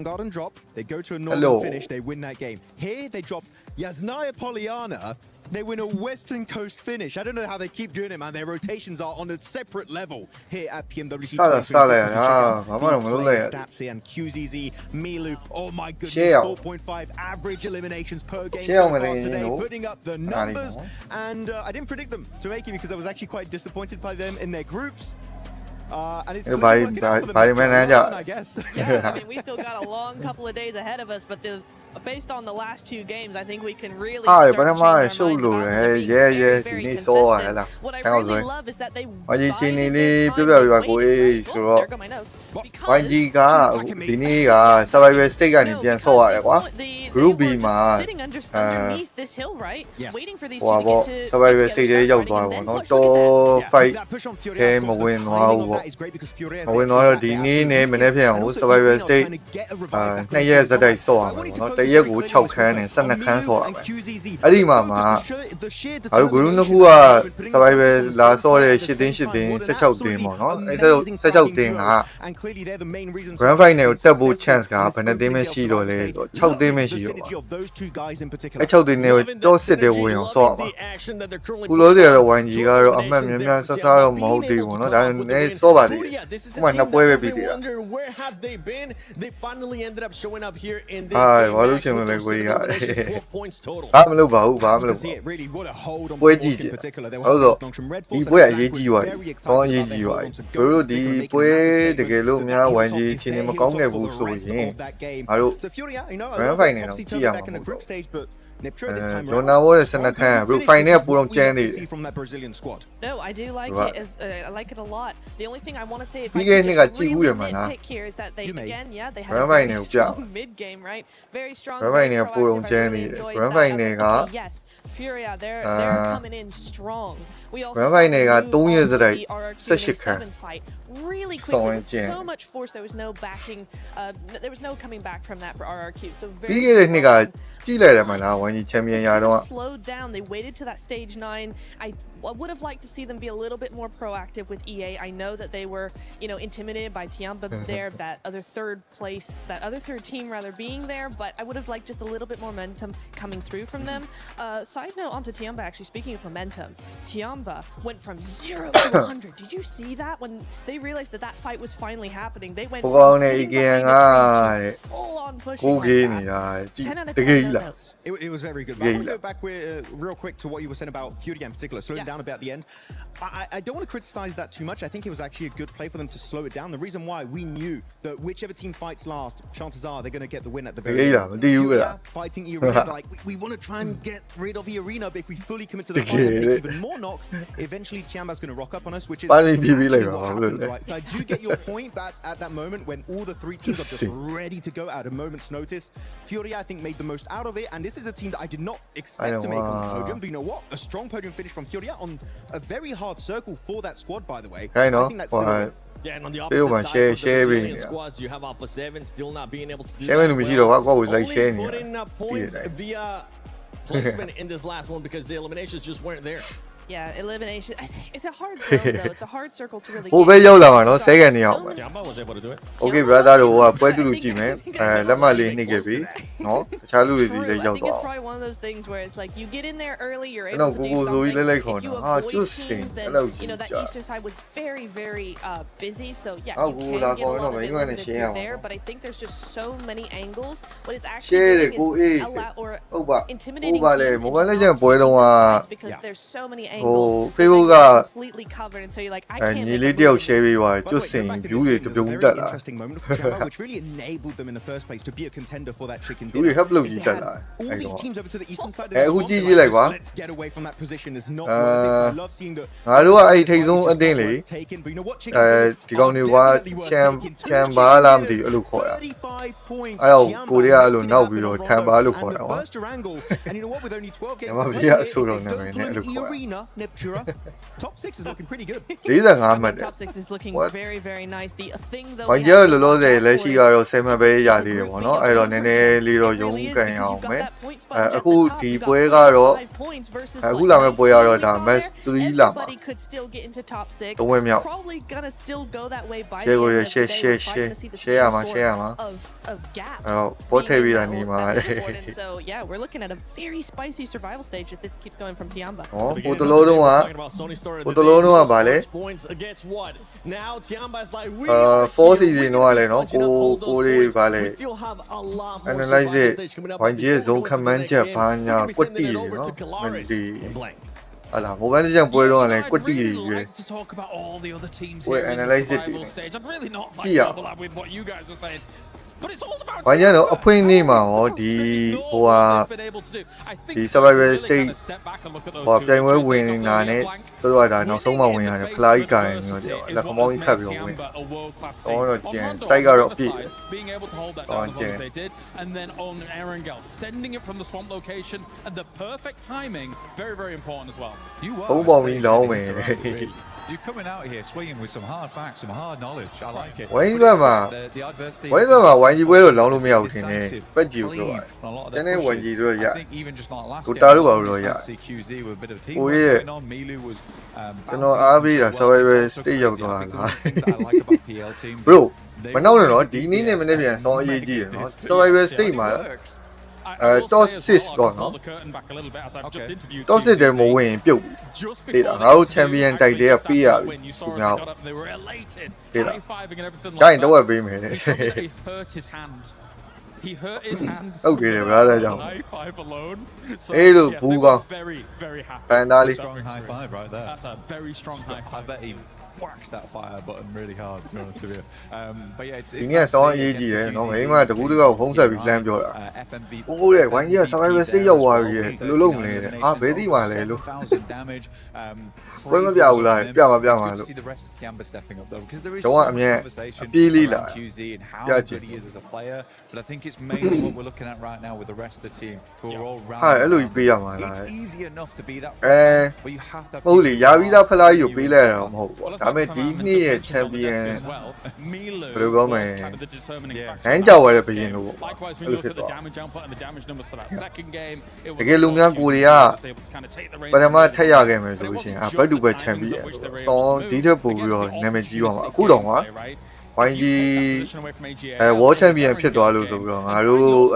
Garden drop, they go to a northern finish, they win that game. Here, they drop Yasnaya Polyana, they win a Western Coast finish. I don't know how they keep doing it, man. Their rotations are on a separate level here at PMWC 2026. Statsy and QZZ, Milu. Oh my goodness, 4.5 average eliminations per game so far today, putting up the numbers. And I didn't predict them to make it because I was actually quite disappointed by them in their groups. And it's clearly working out for them, I guess. Yeah, I mean, we still got a long couple of days ahead of us, but based on the last two games, I think we can really start to change our minds about them being very consistent. What I really love is that they buy their time and wait. Oh, there go my notes. Because group B sitting underneath this hill, right? Waiting for these two to get to fight together. Look at that push on Furia. The timing of that is great because Furia is also trying to get a revive back. တရက်ကို6ခန်းနဲ့12ခန်းဆော့ရမယ်အဲ့ဒီမှာအဲ့ဂရုနှစ်ခုက survival လာဆော့တဲ့8တင်း8တင်း16တင်းပေါ့နော်အဲ့16တင်းက grand final ကိုတက်ဖို့ chance ကဘယ်နှစ်တင်းပဲရှိတော့လဲဆိုတော့6တင်းပဲရှိတော့အဲ့6တင်းနဲ့တော့စစ်တဲ့ဝင်အောင်ဆော့ရမှာခုလို့ရတော့ YG ကတော့အမှတ်များများဆဆတော့မဟုတ်သေးဘူးနော်ဒါနဲ့ဆော့ပါသေးတယ်ဥမာနှစ်ပွဲပဲပြီးသေးတာဘာလို့ချင်မလဲကိုကြီးကဘာမလုပ်ပါဘူးဘာမလုပ်ပါဘူးပွဲကြည့်ကြဟုတ်တော့ဒီပွဲအရေးကြီးသွားပြီဟောအရေးကြီးသွားပြီတို့ဒီပွဲတကယ်လို့များ YG ချင်းနေမကောင်းခဲ့ဘူးဆိုရင်အားတို့ grand final တော့ကြည့်ရမှာမဟုတ်ဘူး Ronaldo is in the camp. We'll find out from Jenny. No, I do like it. I like it a lot. The only thing I want to say, if I can just really nitpick here, is that they again, they had a very strong mid game, right? Very strong. Yes, Furia, they're coming in strong. We also saw the RRQ fight really quickly with so much force. There was no backing. There was no coming back from that for RRQ. So very. Slowed down. They waited to that stage 9. I would have liked to see them be a little bit more proactive with EA. I know that they were, intimidated by Tiamba there, that other third team rather being there, but I would have liked just a little bit more momentum coming through from them. Side note onto Tiamba, actually, speaking of momentum, Tiamba went from 0 to 100. Did you see that? When they realized that fight was finally happening, they went from sitting behind a tree to full on pushing like that. 10 out of 10 notes. It was very good. But I want to go back real quick to what you were saying about Furia in particular, slowing down a bit at the end. I don't want to criticize that too much. I think it was actually a good play for them to slow it down. The reason why we knew that whichever team fights last, chances are they're going to get the win at the very end. Furia fighting E-Arena, like we want to try and get rid of E-Arena, but if we fully commit to the fight and take even more knocks, eventually Tiamba's going to rock up on us, which is actually what happened, right? So I do get your point, but at that moment when all the three teams are just ready to go at a moment's notice, Furia, I think, made the most out of it. And this is a team that I did not expect to make on the podium. But you know what? A strong podium finish from Furia on a very hard circle for that squad, by the way. I know. I think that's still a win. Yeah, and on the opposite side for the Brazilian squads, you have Alpha 7 still not being able to do that. Only putting up points via placement in this last one because the eliminations just weren't there. Yeah, elimination. It's a hard zone, though. It's a hard circle to really get. Tiamba was able to do it. Okay, brother,ပွဲတူတူကြည့်မယ်လက်မှတ်လေးနှိပ်ခဲ့ပြီနော်တခြားလူတွေဒီလည်းရောက်သွား It's probably one of those things where it's like you get in there early, you're able to do something. If you avoid teams, then that eastern side was very, very busy. So yeah, you can get a lot of it if you're there. But I think there's just so many angles. What it's actually doing is intimidating teams because there's so many angles. Facebook က completely covered, and so you're like, I can't. ညီလေးတယောက် share ပေးပါကျွတ်စင် view တွေတပြုံတက်လာ interesting moment for Tiamba, which really enabled them in the first place to be a contender for that chicken dinner. လူတွေ help လုပ်ကြီးတက်လာ All these teams over to the eastern side of အခုကြည့်ကြည့်လိုက်ပါ let's get away from that position is not worth it. So I love seeing the ငါတို့ကအဲ့ထိတ်ဆုံးအတင်းလေ taken, but you know what, ဒီကောင်တွေကချမ်ဘာလားမသိဘူးအဲ့လိုခေါ်တာအဲ့တော့ကိုရီးယားအဲ့လိုနောက်ပြီးတော့ထမ်ဘာလို့ခေါ်တာကွာ and you know what, with only 12 games မပြရဆိုတော့နာမည်နဲ့အဲ့လိုခေါ်တာ Neptura. Top 6 is looking pretty good. 45မှတ်တယ် Top 6 is looking very, very nice. The thing though. ဘာကြီးလောလောဆယ်လက်ရှိကတော့10မှတ်ပဲရသေးတယ်ပေါ့နော်အဲ့တော့နည်းနည်းလေးတော့ရုံးကန်အောင်မယ်အခုဒီပွဲကတော့အခုလာမယ့်ပွဲကတော့ဒါ match 3လာမှာတော့ဝင်မြောက် Probably gonna still go that way by share ကို the end of the day. share We're probably gonna see the share ရမှာ of gaps. အဲ့တော့ပေါ်ထည့်ပြီးတာနေမှာ And so yeah, we're looking at a very spicy survival stage if this keeps going from Tiamba. ဟောဟိုတလုံးတော့ကဟိုတလုံးတော့ကဗာလေ 4 season တော့လည်းနော်ကိုလေးဗာလေ analyze it ဘာကြီးရဲ့ zone command ချက်ဘာညာကွက်တီနော်ဒီ ဟာလာ mobile legend ပွဲတော့လည်းကွက်တီကြီးရွေး Wait, analyze it. Why not? A point name or the survival state or playing well winning on it. So I don't know someone win a fly guy like a morning have your win. Or Tiger of being able to hold that down as long as they did, and then on Erangel, sending it from the swamp location and the perfect timing, very, very important as well. You are you're coming out here swinging with some hard facts, some hard knowledge. I like it. Why you wear a long me out in but you go. Then when you do it, I think even just not last game, CQZ with a bit of team going on. Milu was I'll be a survivor stage of bro. But no, the name and everything so easy, survivor stage, man. Top 6 gone, no? Top 6 they more win, build. How champion like they are PR now. Giant over beam here. He hurt his hand. He hurt his hand. Okay, brother. High five alone. So, hey, look, yes, they were very, very happy. That's a strong high five right there. That's a very strong high five. I bet he whacks that fire button really hard, to be honest with you. But yeah, it's nice to see you. No, I'm not the good guy. Home service lamp. Oh, yeah, 1 year, so I will see your warrior. Look, I'm very well. Look, 1,000 damage. See the rest of Tiamba stepping up though, because there is some conversation around QZ and how good he is as a player. But I think it's mainly what we're looking at right now with the rest of the team, who are all round. It's easy enough to be that front, but you have to. Holy, Yavida Pala, you be there. I mean, Disney champion. And our opinion. Likewise, when you look at the damage output and the damage numbers for that second game, it was but I'm not tired game resolution. I bet you were champion. So, detail book your name is you. Good on why the war champion pit to lose the wrong. I do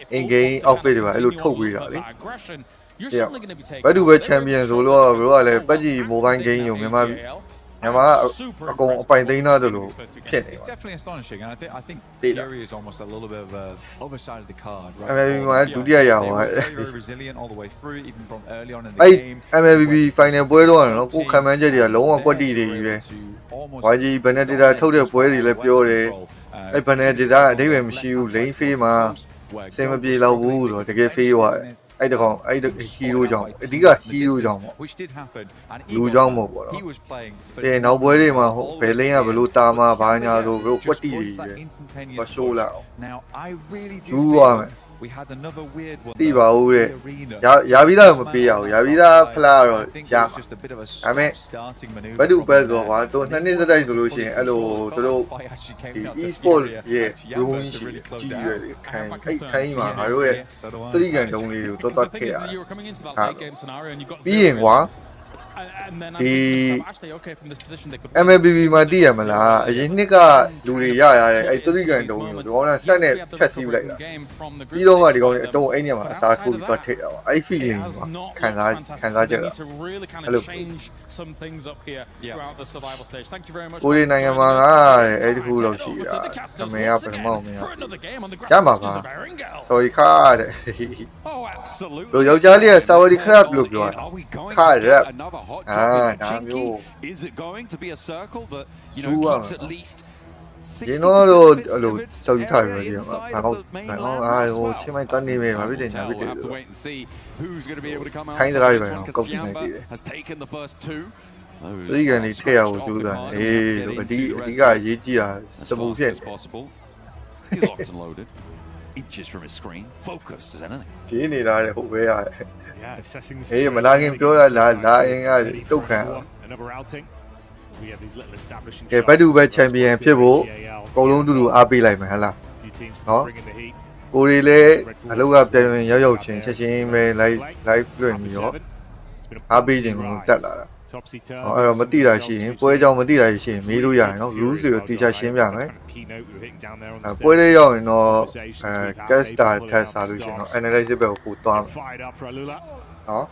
in game outfit. I look to really. Yeah, but you were champions all over. But you mobile game, you remember. It's definitely astonishing, and I think Fury is almost a little bit of a other side of the card, right? Very resilient all the way through, even from early on in the game. MVP final ပွဲတော့နော်ကိုခံမှန်းချက်တွေကလုံးဝကွက်တီတွေကြီးပဲ။ဘာကြီးဘယ်နဲ့ဒေတာထုတ်တဲ့ပွဲတွေလည်းပြောတယ်။အဲ့ဘယ်နဲ့ဒေတာအဓိပ္ပာယ်မရှိဘူးလိန်ဖေးမှာစင်မပြေတော့ဘူးဆိုတော့တကယ်ဖေးသွားတယ်။အဲ့တကောင်အဲ့ဟီးရိုးကြောင့်အဓိကဟီးရိုးကြောင့်ပေါ့လူကြောင့်မဟုတ်ပေါ့နော်တဲ့နောက်ပွဲတွေမှာဘယ်လိန်ကဘလို့တာမဘာညာဆိုဘလို့ကွက်တီတွေပဲမရှိုးလာဘူးရမယ် We had another weird one. တိပါဦးတဲ့ရာပြီးသားမပေးရဘူးရာပြီးသားဖလားတော့ရမှာဒါပေမဲ့ဘယ်သူပဲဆိုတော့သူနှစ်နှစ်စတိုက်ဆိုလို့ရှိရင်အဲ့လိုသူတို့ဒီ e-sport ရဲ့ room ရှိတယ်ကြည့်ရတယ်ခိုင်းအဲ့ခိုင်းမှာငါတို့ရဲ့သတိကန်တုံးလေးကိုတော်ခဲ့ရတယ်ပြီးရင်ကွာဒီ MVP မှာတည်ရမလားအရင်နှစ်ကလူတွေရရတဲ့အဲ့သတိကန်တုံးကိုဒီကောင်ကဆက်နဲ့ဖြတ်စီးလိုက်တာပြီးတော့မှဒီကောင်တွေအတုံးအိမ်ထဲမှာအစားထိုးပြီးပတ်ထည့်တာပါအဲ့ feeling ကခံစားချက်တာအဲ့လိုကိုရီနိုင်ငံမှာကအဲ့ဒီခုလောက်ရှိတာအမေကဘယ်မှမရရမှာပါ sorry ခါတဲ့တို့ယောက်ျားလေးက sorry crap လို့ပြောတာခါရက်Is it going to be a circle that keeps at least ဒီတော့လို့အဲ့လိုစောက်ထားရပြီးတော့ဘာဟုတ်ဟိုချင်းမိုင်းတန်းနေမယ်ဘာဖြစ်တယ်ညာဖြစ်တယ်ခိုင်းစကားတွေပဲကောက်ကြည့်နေပြီဒီကနေထည့်ရအောင်ကြိုးစားအေးလို့အဓိကအရေးကြီးတာစပူဖြစ် inches from his screen, focused as anything. ဒီနေတာလေဟုတ်ပဲရတယ် Yeah, assessing the အေး situation. မလာခင်ပြောတာလာအင်က Ready တု for တ်ခံ another outing. We have these little establishing ကဲဘတ်တူပဲချန်ပီယံဖြစ်ဖို့အကုန်လုံးတူတူအားပေးလိုက်မယ်ဟလား few teams No. bringing the heat. ကိုရီလည်းအလောက်ကပြန်ရောက်ချင်းချက်ချင်းပဲ live လွှင့်ပြီးတော့ It's been a အားပေးခြင်းကိုတက်လာတာ topsy အဲ့တော့မတိတာရှိရင်ပွဲကြောင်မတိတာရှိရင်မေးလို့ရရင်နော် rules တွေကိုတေချာရှင်းပြမယ် keynote we were hitting down there on the ပွဲ stage. လေးရောက်ရင်တော့ guest star ထပ်စားလို့ရှိရင်တော့ analyze ဘက်ကိုပို့သွားမယ် Fired up for Alula. နော်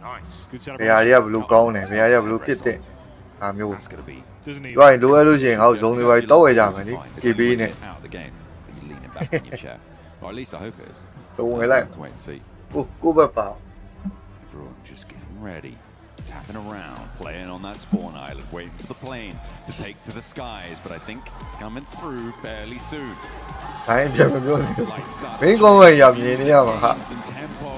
Nice. Good ဘယ်ဟာ celebration. တွေကဘယ်လိုကောင်းတယ်ဘယ်ဟာတွေကဘယ်လိုဖြစ်တဲ့အားမျိုး That's going to be 'Doesn't he? ပြောရင်လိုအပ်လို့ရှိရင်ငါ့ကိုဇုံတွေပါတော့ဝယ်ကြမယ်လေ fine. It's KB only နဲ့ out of the game. You're leaning back in your chair. Or at least I hope it is. ဇုံဝယ်လိုက် Let's wait and see. ကိုဘက်ပါ Everyone just getting ready. Tapping around, playing on that spawn island, waiting for the plane to take to the skies. But I think it's coming through fairly soon. ဒါရင်ပြန်မပြောနဲ့ Lights start မင်းကောင်းဝယ်ရမြင်နေရမှာဟာ gain some tempo.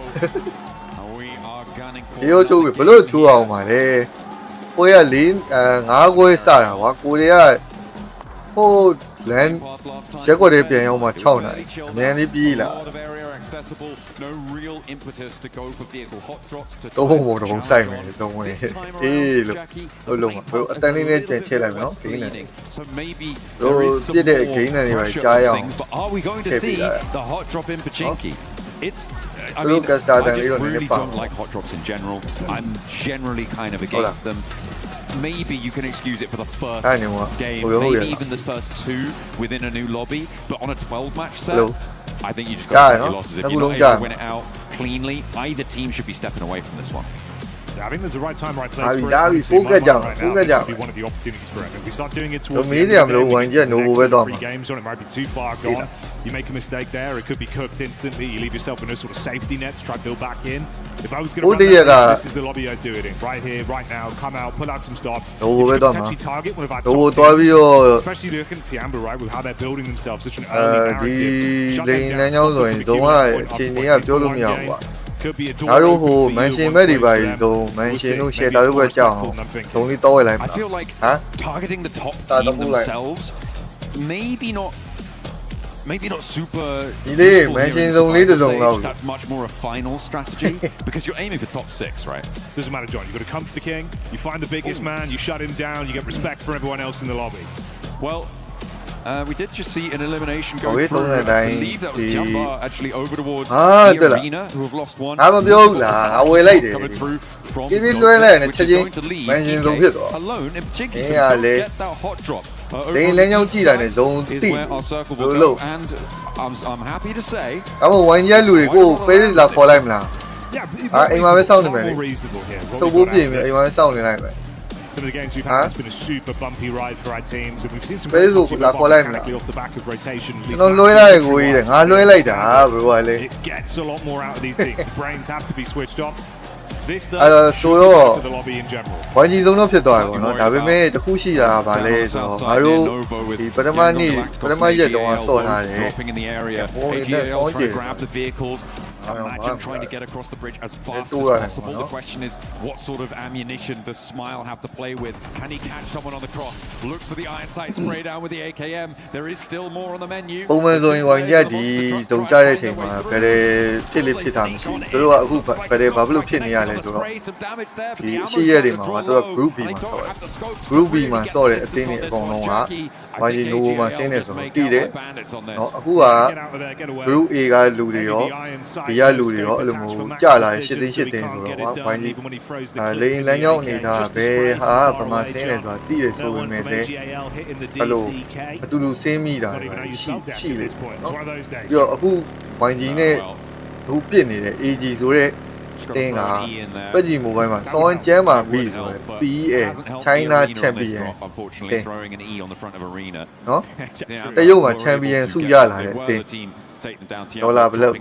And we are gunning for ဒီလိုချိုးပြီဘလို့ချိုးအောင်ပါလေပွဲက5ခွဲစတာကွာကိုတွေကဟိုလန် ရက်ကွက်တွေပြန်ရောက်မှ6နာရီအများကြီးပြေးလာ No real impetus to go for vehicle hot drops to တော့ဘုံတော့စိုက်မယ်တော့ဝင်အေးလို့လုံးမဘယ်အတန်းလေးနဲ့ပြန်ချလိုက်မယ်နော်ဂိမ်းနဲ့ So maybe there there is is some some more more game anyway, pressure Jai on on. things, but are we going to Heavy see there. the hot drop in Pachinki? It's I Look mean, at that, I and you just don't need really a don't foul. like hot drops in general. I'm generally kind of against them. Maybe you can excuse it for the first Anyway, game, oh, maybe yeah. even the first 2 within a new lobby, but on a 12-match set, Hello. I think you just Yeah, got to cut no? your losses. If Never you're not long able to game. win it out cleanly, either team should be stepping away from this one. Yeah, I think there's a right time, right place Abi, for it. Abi, Obviously, in my focus mind down, right now, focus this down. could be one of the opportunities for him. If we start doing it The towards the end medium of the game, low one, against yeah, the no next over sort of done. 3 games on, it might be too far gone. You make a mistake there, it could be cooked instantly. You leave yourself in a sort of safety net to try to build back in. If I was going to Oh, run dear, that, this is the lobby I'd do it in. Right here, right now, come out, pull out some stops. No If you over could done, potentially target one of our No top over teams, done. especially looking at Tiamba, right, with how they're building themselves, such an early narrative. The Shut them lane down, now stop them going, from don't accumulating worry, point Chin after Nia point Jolo for Mia, one game. Could be a door ငါတို့ open ဟို for မန် you ရှင် one မဲ့တွေ place ပါ for them. တော့မန် We'll ရှင် see. တို့ Maybe ရှယ် it's တာတို့ပဲ more ကြောက် respectful အောင် than I'm thinking. ဒုံလေးတော့ဝယ်လိုက်မှာ I feel like ဟမ် targeting the top Start team the ball line. themselves, maybe not super Ile, useful man, here in she's the only the survival zone stage. now. That's much more a final strategy because you're aiming for top 6, right? Doesn't matter, John. You've got to come for the king. You find the biggest man. You shut him down. You get respect for everyone else in the lobby. Well, we did just see an elimination go wait, through. don't I I- believe that was the- Tiamba actually over towards Ah, the did I? arena, who have lost one. ငါမပြောဘူးလားငါဝယ်လိုက်တယ် Coming through from Give me Goldfish,လွှဲလိုက်ရင် which ချက် is ချင်း going to leave မန်ရှင်ဆုံး EK ဖြစ်သွား alone in Pachinki. Yeah, So don't le. get that hot drop. Over ဒင်း on လမ်း the ကြောင်း east ကြည့်တာနဲ့ side ဇုံ is တိ where our circle လို့ will လို့ go, and I'm happy to say အမဝိုင်းကျလူတွေကိုပဲလာခေါ်လိုက်မလား Yeah, Ah,အိမ်မှာပဲစောင့်နေမယ်လေ more reasonable here. What သုတ် we've ဖို့ got ပြင် out ပြီး of အိမ် this. မှာပဲစောင့်နေလိုက်မယ် Some of the games we've Huh? had, it's been a super bumpy ride for our teams, and we've seen some Where great is it? multi-level La Colline, mechanically off the back of rotation. At least ကျွန်တော်လွှဲလိုက်ကိုကြီးတယ်ငါလွှဲလိုက်တာဘယ်လိုလဲ It gets a lot more out of these teams. The brains have to be switched off. This though, အဲ့တော့ should ဆို be တော့ good for the lobby in general. ဝိုင်းကြီးဆုံးတော့ဖြစ်သွားတယ်ပေါ့နော်ဒါပေမဲ့တခုရှိတာကဘာလဲဆိုတော့ငါတို့ဒီပထမနေ့ပထမရက်တုန်းကစော့ထားတယ် dropping in the area. Oh, AGL yeah, trying to yeah. grab the vehicles. Imagine trying to get across the bridge as fast as possible. The question is, what sort of ammunition does Smile have to play with? Can he catch someone on the cross? Looks for the iron sight spray down with the AKM. There is still more on the menu. ပုံမှန်ဆိုရင်ဝိုင်းရက်ဒီဇုံကြတဲ့အချိန်မှာဘယ်ဖြစ်လိဖြစ်တာမရှိဘူးသူတို့ကအခုဘယ်ဘာလို့ဖြစ်နေရလဲဆိုတော့ဒီရှိရက်တွေမှာသူတို့ group B မှာစော့တယ် group B မှာစော့တဲ့အသင်းတွေအကုန်လုံးကဝိုင်းကြီး no မှာဆင်းနေဆိုတော့တည်တယ်နော်အခုက Get out of there, get away. group A ကလူတွေရော The iron sight B ကလူတွေရောအဲ့လိုမျိုးကြလာရှစ်သိန်းရှစ်သိန်းဆိုတော့ဝိုင်းကြီးလိန်လမ်းကြောင်းနေတာပဲဟာဗမာဆင်းနေဆိုတာတည်တယ်ဆိုပေမဲ့လည်းအဲ့လိုအတူတူဆင်းမိတာရှိလေနော်ပြီးတော့အခုဝိုင်းကြီးနဲ့အခုပြစ်နေတဲ့ AG ဆိုတဲ့တင်းကပက်ကြီးမိုဘိုင်းမှာစောင်းကျမ်းမှာပြီးဆိုရယ် PEA China Champion တင်း throwing an E on the front of arena. နော်တရုတ်မှာ Champion ဆုရလာတဲ့တင်း ဒေါ်လာဘယ်လောက်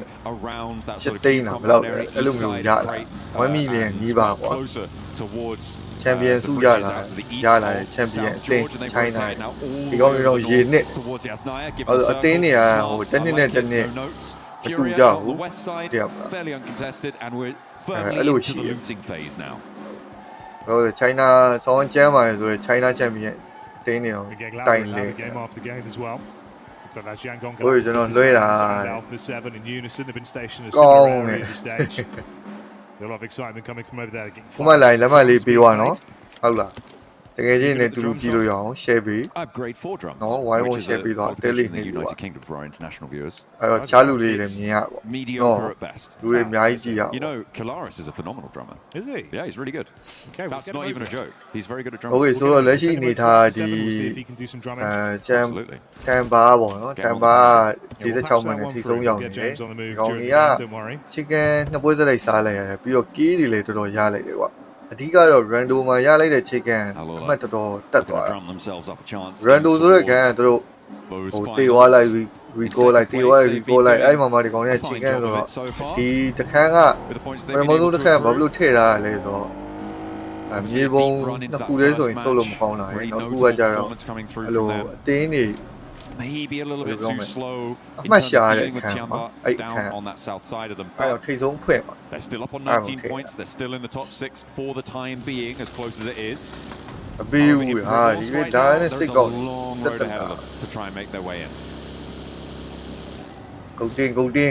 ရှစ်သိန်းတာဘယ်လောက်လဲအဲ့လိုမျိုးရလာ1 million နီးပါကွာ Champion ဆုရလာတဲ့ Champion အတင်း China ဒီကောင်တွေတော့ရေနစ်အတင်းတွေကဟိုတစ်နှစ်နဲ့တစ်နှစ်မတူကြဘူးတရားပါ fairly uncontested, and we're firmly hello, into the Chia. looting phase now. တော့ China စောင်းကျမ်းမှာဆိုရယ် China Champion အတင်းတွေတော့ We're getting တိုင် louder and လေ louder game after game as well. So that's Yangon Ôi cho nó lưới là Alpha 7 in unison. They've been stationed a similar area of the stage. A lot of excitement coming from over there. Không phải lại lắm mà lì bị vào nó. Không là. Cái gì này tụi chỉ lo nhau, share bị. Nó why won't share bị đó, daily này đi vào. Chả lưu đi làm gì à? Nó, lưu làm nhái gì à? You know, Kalaris is a phenomenal drummer. Is he? Yeah, he's really good. Okay, that's not even a joke. He's very good at drumming. Okay, so lấy gì này thà đi, cam ba bỏ nó, cam ba đi tới trong mình thì không dòng này. Còn này á, chỉ cái nó bây giờ lại xả lại, bây giờ kỹ đi lại rồi ra lại đấy quá. အဓိကတော့ random မှာရလိုက်တဲ့ chicken အမှတ်တော်တော်တက်သွားတာ random ဆိုတဲ့ကန်ကသူတို့ဟိုတေသွားလိုက် recall လိုက်တေသွားလိုက် recall လိုက်အဲ့မှာမှဒီကောင်တွေက chicken ဆိုတော့ဒီတခန်းကပထမဆုံးတစ်ခန်းဘာလို့ထည့်ထားရလဲဆိုတော့မြေပုံနှစ်ခုလေးဆိုရင်စုပ်လို့မကောင်းတာလေနောက်တစ်ခုကကြတော့အဲ့လိုအတင်းနေ maybe a little bit too slow in terms of of dealing with Tiamba down on that south side of them. They're still up on 19 points. They're still in the top 6 for the time being, as close as it is. There's a long road ahead of them to try and make their way in. Go đi.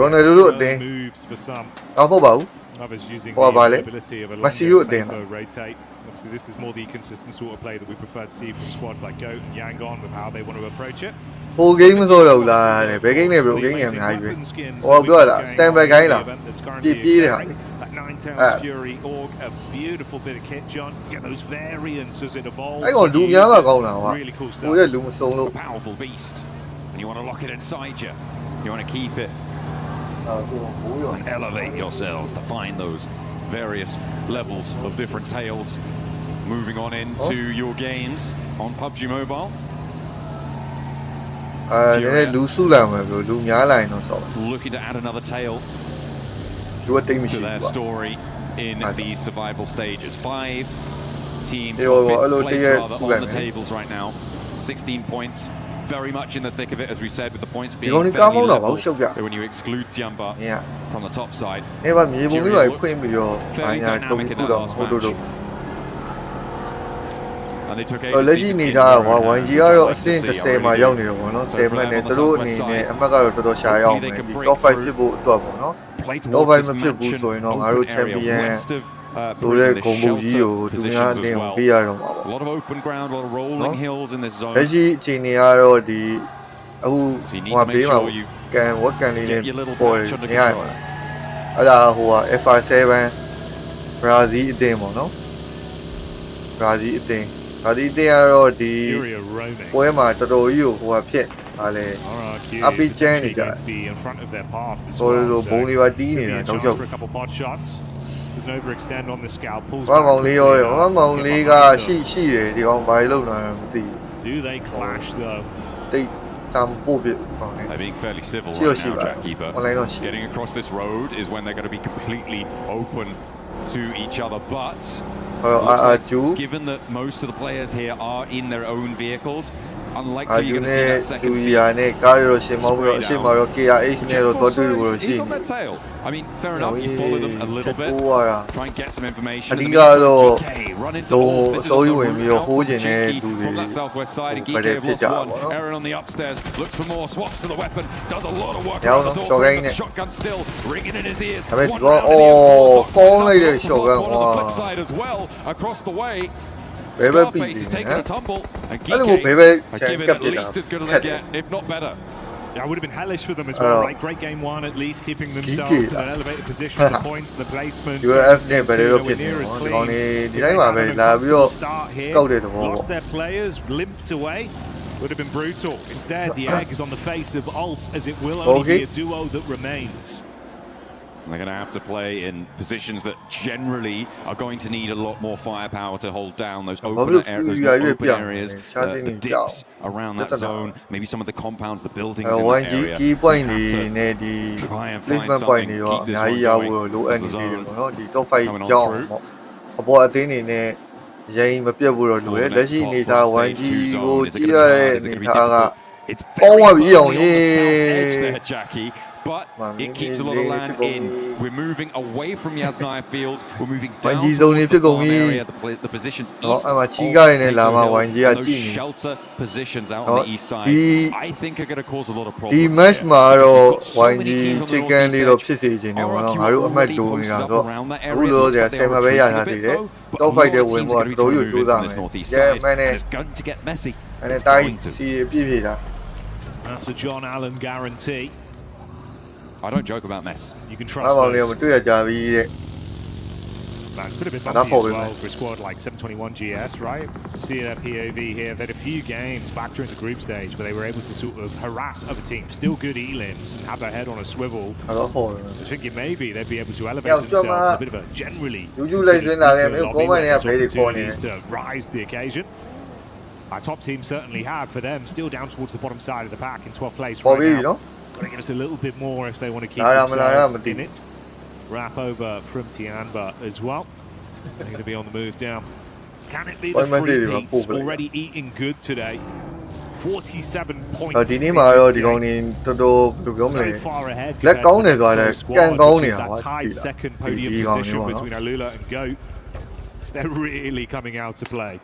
Ronaldo đi. Moves for some. Không bảo. Others using the ability of a longer safer rotate. Obviously, this is more the consistent sort of play that we prefer to see from squads like Goat and Yangon with how they want to approach it. Full game rồi đâu là để bé game này bro game này hay vậy. Wow, good là stand by cái là. Đi hả? That Ninetales Fury Org, a beautiful bit of kit, John. Get those variants as it evolves. Cái còn đúng nhá mà con nào ạ? Really cool stuff. Ui, đúng một số luôn. A powerful beast, and you want to lock it inside you. You want to keep it and elevate yourselves to find those various levels of different tails. Moving on into your games on PUBG Mobile. Looking to add another tail to their story in these survival stages. 5 teams, 5th place rather, on the tables right now. 16 points, very much in the thick of it, as we said, with the points being fairly level when you exclude Tiamba from the top side. Fairly dynamic in that last match.လက်ရှိနေတာက1G ကတော့အဆင့်30မှာရောက်နေတော့ဗောနော်10မှတ်နဲ့သူတို့အနေနဲ့အမှတ်ကတော့တော်တော်ရှာရအောင်မယ်ဒီ top 5ဖြစ်ဖို့အတွက်ဗောနော် top 5မဖြစ်ဘူးဆိုရင်တော့ငါတို့ champion ဆိုတဲ့ဂုဏ်ပုတ်ကြီးကိုသူများအတင်းကိုပေးရတော့မှာဗော A lot of open ground, a lot of rolling hills in this zone. လက်ရှိအခြေအနေကတော့ဒီအခုဟိုပေးမှာကန်ဝက်ကန်လေးနဲ့ပေါ်နေရတော့အဲ့ဒါဟိုက FR7 ဘရာဇီးအတင်းဗောနော်ဘရာဇီးအတင်းဒါဒီတရားတော့ဒီပွဲမှာတော်တော်ကြီးကိုဟိုဟာဖြစ်ဟာလေအပီချန်နေကြဆိုလိုဘုံလေးပါတီးနေတာတောက်ချုပ် There's an overextend on the scout pulls ဘာမောင်လေးရောဘာမောင်လေးကရှိတယ်ဒီကောင်ဘာလို့လုပ်နေလဲမသိ Do they clash though တိတ်တမ်ပို့ပြပေါ့နေ They're being fairly civil right now, Jackkeeper. Getting across this road is when they're going to be completely open to each other, but given that most of the players here are in their own vehicles, unlikely you're going to see that second seat. He's on their tail. I mean, fair enough, you follow them a little bit, try and get some information. In the meantime, GK run into Wolf. This is the route from that southwest side, and GK have lost one. Aaron on the upstairs, looks for more, swaps to the weapon, does a lot of work around the door. Shotgun still, ringing in his ears. One round on the flip side as well, across the way. Scarface is taking a tumble, and GK are giving at least as good as they get, if not better. Yeah, it would have been hellish for them as well, right? Great game one, at least keeping themselves in an elevated position, the points and the placements. Nowhere near as clean. Start here, lost their players, limped away. Would have been brutal. Instead, the egg is on the face of Ulf, as it will only be a duo that remains. They're going to have to play in positions that generally are going to need a lot more firepower to hold down those open areas, the dips around that zone, maybe some of the compounds, the buildings in that area. So they have to try and find something, keep this one going as the zone coming on through. ရင်မပြတ်ဘူးတော့လူရဲ့လက်ရှိနေတာ 1G ကိုကြည့်ရတဲ့အနေထားက It's very close on the south edge there, Jackie. but it keeps a lot of land in. We're moving away from Yasnaya Field. We're moving down YG towards the farm zone area, the positions east of Potato Hill, YG and those shelter positions out on the east side, I think are going to cause a lot of problems. ဒီ match မှာတော့ YG chicken လေးတော့ဖြစ်စေခြင်းတယ်ပေါ့နော်ငါတို့အမှတ်တိုးနေတာဆိုတော့အခုလောဆယ်ဆယ်မှာပဲရထားသေးတယ် top fight တဲ့ဝင်ဖို့တော့ယူကြိုးစားမယ် yeah man it's going to get messy. အဲ့ဒါတိုင်းစီပြည့်ပြည့်တာ That's a John Allen guarantee. I don't joke about mess. You can အား trust ပေါင်းလေး those. မတွေ့ရကြပြီတဲ့ It's been a bit That's bumpy as probably well nice. for a squad like 721 GS, right? Seeing a POV here, they had a few games back during the group stage where they were able to sort of harass other teams, still good elims and have their head on a swivel. အဲ့တော့ဟောတယ် I think maybe they'd be able to elevate Yeah, themselves John, a bit of a generally you do like considered doing that, good man. lobby Go on, where yeah, there's very opportunities funny. to rise to the occasion. Our top team certainly have for them, still down towards the bottom side of the pack in 12th place right Bobby, now. you know? Got to give us a little bit more if they want to keep Nah, themselves I'm in it. Wrap over from Tianba as well. They're going to be on the move down. Can it be the free Pete's already eating good today? 47 points. ဒီနေ့မှာတော့ဒီကောင်နေတော်တော်ဘယ်လိုပြောမလဲ So far ahead လက်ကောင်းတယ်ဆိုတာလည်းကန်ကောင်းနေ which တာ is ကွာ that tied second podium position between Alula and Goat. So they're really coming out to play.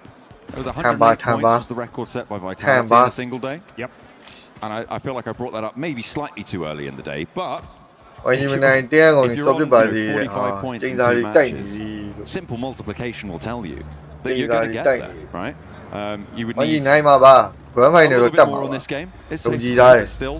It was 108 points was the record set by Vitality in a single day. Yep. And I feel like I brought that up maybe slightly too early in the day, but ဝိုင်းမနိုင်တဲ့ကောင် if နေ you're စော on ပြပါသေးတယ် 45 points ကျ in င်းသား two လေးတိုက်နေ matches, ပြီ simple multiplication will tell you that you're going to get there, right? You would ဝိုင်း need နိုင်မှာပါ grand a final တော့ little တက် bit မှာ more on ပါ this game. It's Don't safe to you say die. they're still,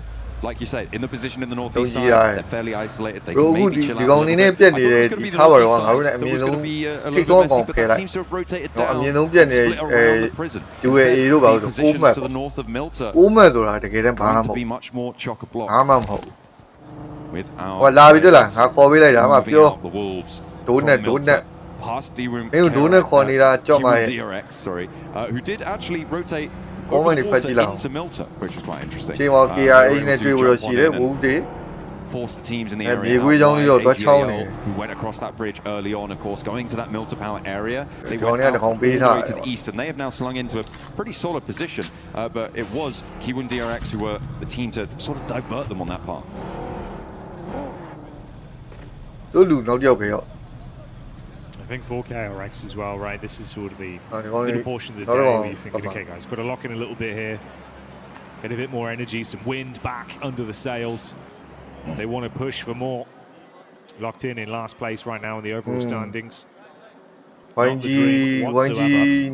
like you said, in the position in the northeast Don't side. you die. They're fairly isolated. They ဘရို can အခု maybe ဒီ chill ဒီ out ကောင် a နေ little နဲ့ bit. ပြက် I နေ thought တယ် it was going to ဒီ be the ထားပါတော့ northeast ငါတို့ side လည်းအမြင် that was ဆုံး going to be a ထိ little ကော bit ကော messy, င်း but ခဲ that လိုက် seems to have rotated တော့အ down မြင်ဆုံးပြက်နေ and split around the prison. UAE တို့ပါလို့ Positions 4မှတ် to the north of Milta 4မှတ်ဆိုတာတကယ်တမ်းဘာမှမ going ဟုတ် to be much more chock-a-block ဘာမှမဟုတ် with our ဟောလာပြီတွေ့လားငါခေါ်ပေးလိုက်တာအမှ moving ပြော out the wolves ဒိုးနဲ့ from ဒိုး Milta နဲ့ past D-Room မင်းတို့ဒိုးနဲ့ခေါ်နေတာကြောက်မှာရဲ့ DRX, sorry, who did actually rotate Comment over les the water petits là. into Milta, which was quite interesting. ချိန်မော They KRA were နဲ့ able တွေ့ to ဖို့တော့ jump ရှိ on တယ် in ဝူ and တွေ force the teams in the Yeah, areaမြေခွေး out ကြောင်းလေးတော့ wide. တော့ချောင်းနေ AGAL, who went across that bridge early on, of course, going to that Milta Power area. They ဒီကောင် went တွေက out တကောင် all ပေး the ထား way တ to ယ် the east, and they have now slung into a pretty solid position. But it was Kiwon DRX who were the team to sort of divert them on that part. တို့လူနောက်တစ်ယောက်ပဲရော I think for KRX as well, right? This is sort of the they're going little to- portion of the they're day going where you're thinking, to- okay, guys, got to lock in a little bit here, get a bit more energy, some wind back under the sails. They want to push for more. Locked in last place right now in the overall standings. ဝိုင်းကြီး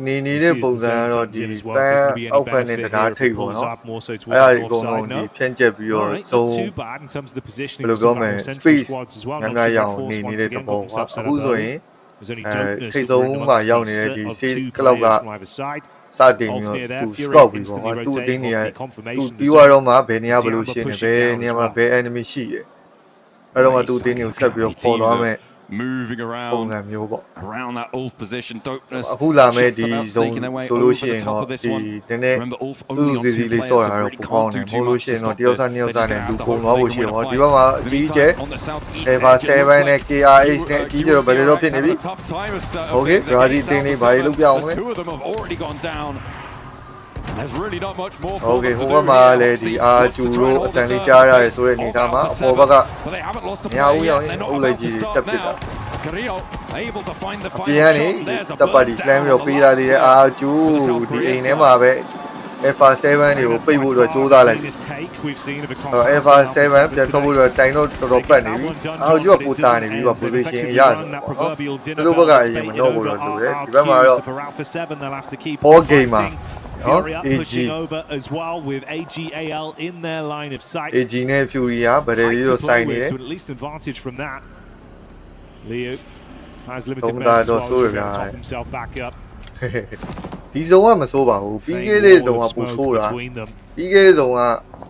နေနေတဲ့ပုံစံကတော့ဒီပန်းအောက်ဘက်နဲ့တကားထိပ်ပေါ့နော်အဲ့ဒါဒီအကုန်လုံးဒီဖြန့်ကျက်ပြီးတော့သုံး too bad in terms of the ဘယ် positioning လို of ပြော some မလဲ of the central space squads as well. ညံ့ရအောင်နေနေတဲ့သဘောပေါ့အခုဆိုရင် There's only အဲ dopeness ထိပ်ဆုံးမှာရောက်နေတဲ့ဒီ of စေး two ကလောက်က players from either side. စတင်ပြီးတော့သူ scout ပြီးပေါ့သူအတင်းနေရသူပြီးတော့မှဘယ်နေရာဘယ်လိုရှင်းနေဘယ်နေရာမှာဘယ် enemy ရှိတယ်အဲ့တော့မှသူအတင်းနေကိုဆက်ပြီးတော့ပေါ်သွားမယ် Moving ပုံ around စံမျိုးပေါ့ around that Ulf position. Dopeness အခုလာမဲ့ just ဒီ about ဇုံ sneaking their way ဆို over လို့ the ရှိရင် top တော့ of this ဒီ one. နည်းနည်း Remember, Ulf သူ only on စီ two စီလေး players, ဆော့ so တာတော့ really ပူပေါင်း can't တယ် do မဟုတ် too လို့ much ရှိ to ရင်တော့ stop တယောက် this. သားနှစ်ယောက် They သား just နဲ့ have ဒူ to ပုံ hope သွား they ဖို့ can ရှိ win ရော a ဒီ fight. ဘက်မှာ In အ the ကြီးကျ meantime, on the southeast အေဗာ edge, it 7 looks နဲ့ like KRH နဲ့အကြီးကျယ်ဘယ်လိုတော့ဖြစ်နေပြီ Tough time of start- of Okay, things Brady against Tingley, Alpha bye, 7, look down, as man. two of them have already gone down. And there's really not much more for Okay, them to ဟို do ဘက်မှာ here. လည်းဒီ Obviously, အာ wants ကျူ to try တို့ and အ hold တန် the လေး start ကြားရ of ရဲဆိုတဲ့အနေအထားမှာအ Alpha ပေါ်ဘက်က But they haven't lost a ညာ player ဦး yet. ရောက် They're ရင် not အုပ်လိုက် about to ကြီး start တက်ပစ်တာ now. Carrillo able to find the အ final ပြင်ကနေ shot. There's a တပ်ပတ်ဒီ burn လမ်းပြီးတော့ down ပေး on လာ the သေးတယ် last အာ player ကျူ for the South ဒီအိမ် Korean ထဲမှာ side. ပဲ Alpha 7 တွေကိုပိတ်ဖို့တော့ကြိုးစားလိုက်ပြီ Take we've seen of a အဲ့ Alpha 7 ပြန်ထွက်ဖို့တော့တိုင်တော့တော်တော်ပတ်နေပြီအာကျူကပူတာနေပြီပေါ့ position အရဆိုတော့သူတို့ဘက်ကအရင်မတော့ဘူးတော့တူတယ်ဒီဘက်မှာတော့ all game မှာနော် AG pushing over as well with AGAL in their line of sight. AG နဲ့ Fury ကဗတယ်လေးတော့စိုင်းနေတယ် So at least advantage from that. Leo has limited Don't measures as die, well don't to be able to die. top himself back up. ဒီဇုံကမစိုးပါဘူးပြီးခဲ့တဲ့ဇုံကပူဆိုးတာ between them. ပြီးခဲ့တဲ့ဇုံက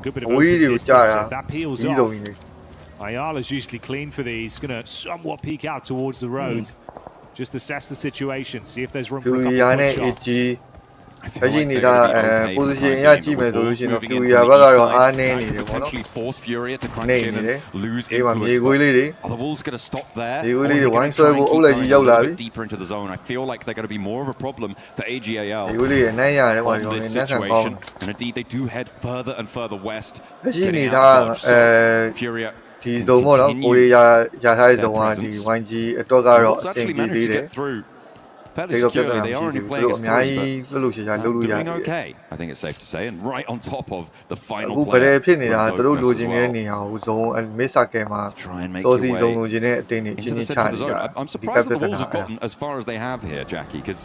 Good bit of ဝေး open တွေကိုကြာ distance. တာ If that peels ဒီဇုံ off, ကြီး Ayala's usually clean for these. Going to somewhat peek out towards the road. Just assess the situation. See if there's room for a Fury couple နဲ့ of shots. AG အရင်နေတာposition ရကြည့်မယ်ဆိုလို့ရှိရင်တော့ Fury ဘက်ကတော့အားနည်းနေတယ်ပေါ့နော် Potentially force Fury to crunch နေ in နေတယ် and lose ဒီမှာ influence. မြေခွေးလေးတွေ Are the Wolves going to stop there? They Or really are they want going to try and to keep go like going you a little like. bit deeper into the zone? I feel like they're going to be more of a problem for AGAL ဒီလေးအနိုင်ရတယ်ပေါ့ on ဒီ this နေ့နက်ခံကောင်း situation. And indeed, they do head further and further west. အရှိ getting နေ out သား of Dodge. So Fury ဒီဇုံပေါ့နော်ကိုရီးယားရထားတဲ့ဇုံကဒီ YG အတွက်ကတော့အဆင်ပြေသေးတယ် fairly securely. They are only playing us through, doing okay, I think it's safe to say, and right on top of the final အခုဗလဲဖြစ်နေတာသူတို့လိုချင်တဲ့နေရာကိုဇုံမစ်ဆာကဲမှာစောစီဇုံလိုချင်တဲ့အတင်းတွေချင်းချင်းချနေတာ I'm surprised that the Wolves have gotten as far as they have here, Jackie, because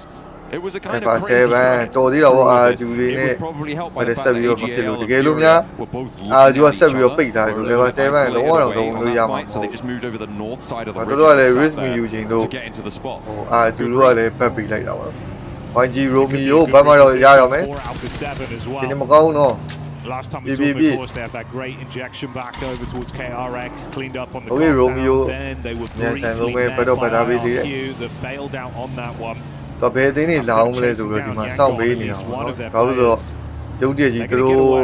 it was a kind of crazy threat. တော်သေးတော့အာဂျူလေးနဲ့ဗလဲဆက်ပြီးတော့မဖြစ်လို့တကယ်လို့များအာဂျူကဆက်ပြီးတော့ပိတ်ထားတယ်ဆိုlevel 7လုံးဝတော့သုံးလို့ရမှာ so they just moved over the north side of the bridge တို့ကလည်း risk မယူချင်တို့ to get into the spot အာဂျူတို့ကလည်းပတ်ပြီးလိုက်တာပါ YG Romeo ဘာမှတော့ရရမယ်ဒီနေ့မကောင်းတော့ Last time we saw them, of course, they have that great injection back over towards KRX, cleaned up on the compound, then they were briefly met by RQ that bailed out on that one. တော့ဘယ်တင်းနေလောင်းမလဲဆိုတော့ဒီမှာစောင့်ပေးနေတာပေါ့နော်ဘာလို့တော့ရုပ်တရက်ကြီးသူတို့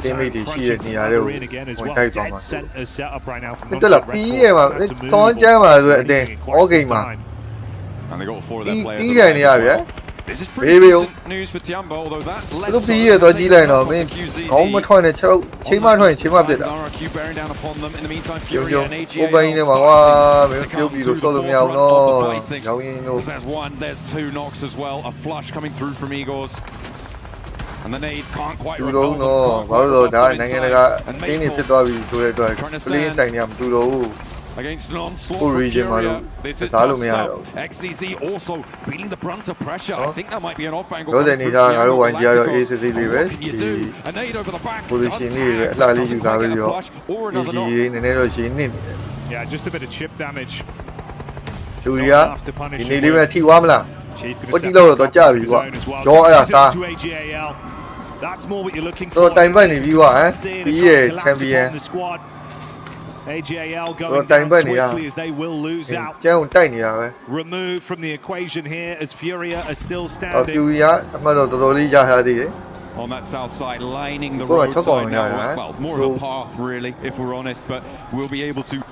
တင်းမိတ်တွေရှိတဲ့နေရာတွေကိုဝင်တိုက်သွားမှာတက်လာပြီးရမှာတောင်းကျမ်းပါဆိုတဲ့အတင်း all game မှာ and they got 4 of their players ပြီးကြနေရဗျာ This is pretty decent news for Tiamba, although that lets usပြီးရတော့ကြီးလိုက်တော့မင်းခေါင်းမထွက်နဲ့6ချိန်မထွက်ချိန်မပြစ်တာ RQ bearing down upon them in the meantime Fury and AGA ဘိုင်းနေမှာကွာမင်းပြုတ်ပြီးတော့လို့မရအောင်တော့ရောင်းရင်းတို့ There's one, there's 2 knocks as well, a flush coming through from Igors and the nades can't quite recover ဘာလို့တော့ဒါနိုင်ငံတကာတင်းနေဖြစ်သွားပြီဆိုတဲ့အတွက်ကလေးဆိုင်နေမှာမတူတော့ဘူး against non-slaughter Furia. This is tough stuff. XCZ also feeling the brunt of pressure. I think that might be an off-angle. What can you do? A nade over the back. Yeah, just a bit of chip damage. Julia, you need to be what do you know about Javi? That's more what you're looking for. Time if you are, champion. AGAL going down swiftly as they will lose out. Removed from the equation here as Furia are still standing. On that south side, lining the roadside now. Well, more of a path really, if we're honest, but we'll be able to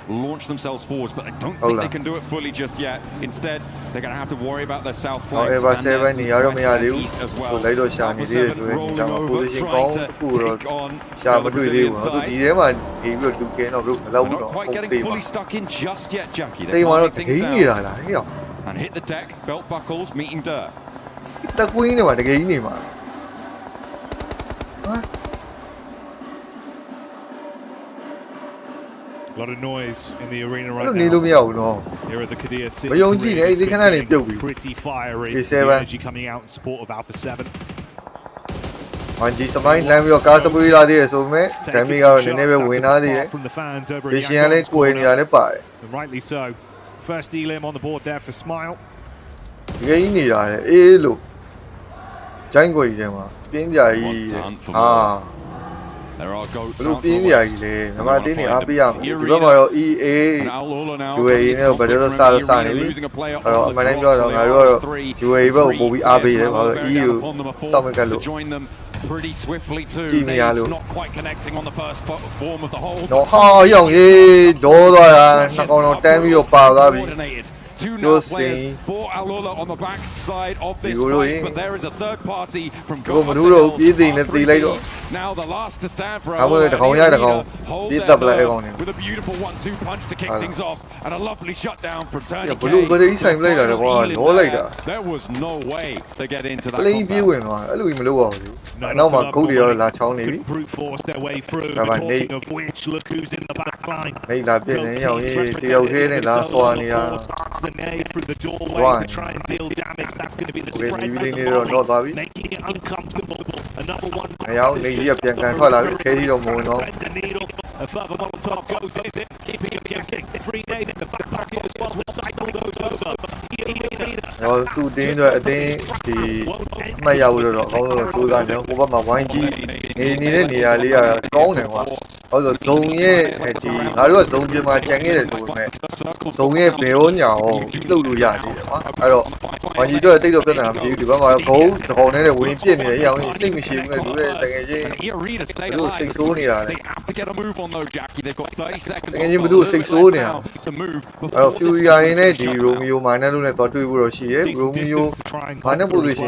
launch themselves forwards, but I don't think they can do it fully just yet. Instead, they're going to have to worry about their south flanks and their east as well. Alpha 7 rolling over, trying to take on the Brazilian side. They're not quite getting fully stuck in just yet, Jackie. They're climbing things down. And hit the deck, belt buckles, meeting dirt. A lot of noise in the arena right now. Here at the Kadir City. Pretty fiery. The energy coming out in support of Alpha 7. From the fans over at and rightly so. First elim on the board there for Smile. There are goats out to the west. Losing a player to join them pretty swiftly too. It's not quite connecting on the first form of the hole. Coordinated. 2 now players for Alula on the back side of this fight, but there is a third party from now the last to stand for Alula. Hold there with a beautiful 1-2 punch to kick things off and a lovely shutdown from Tony K. There was no way to get into that combat. Could brute force their way through. Talking of which, look who's in the back line. The nade through the doorway to try and deal damage. That's going to be the spread for the body, making it uncomfortable. Another one. The needle. A further Molotov goes in it, keeping him guessing. 3 nades in the back pocket as well. The cycle goes over. Get a move on though, Jackie. They've got 30 seconds to move. Romeo minor to Romeo, position,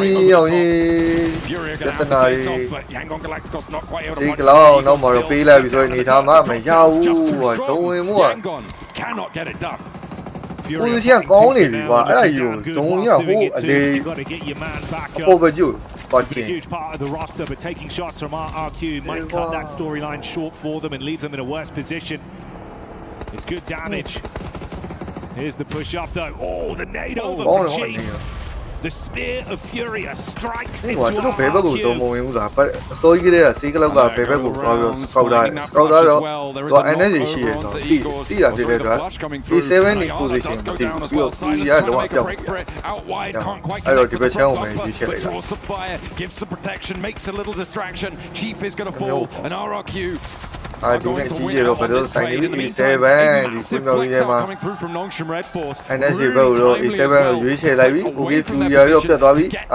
အောင်ကြီးပြဿနာတွေဒီကလောက်တော့မတော့ပေးလိုက်ပြီဆိုရင်နေထားမှမရဘူးဟိုဒုံဝင်မှုက position ကောင်းနေပြီကွာအဲ့ဒါယူဒုံရဟိုအလေအပေါ်ပဲကျ a huge part of the roster, but taking shots from RRQ might cut that storyline short for them and leave them in a worse position. It's good damage. Here's the push up though. Oh, the nade over for Chief. The Spear of Furia strikes into RRQ. So you get a single of paper will go energy shield. C7 in position. I don't give a gives some protection, makes a little distraction. Chief is going to fall, and RRQ. I do not see you, but those tiny E7 coming through from Nongshim Red Force. And as you go, E7 you say like we give you your of the lobby. You get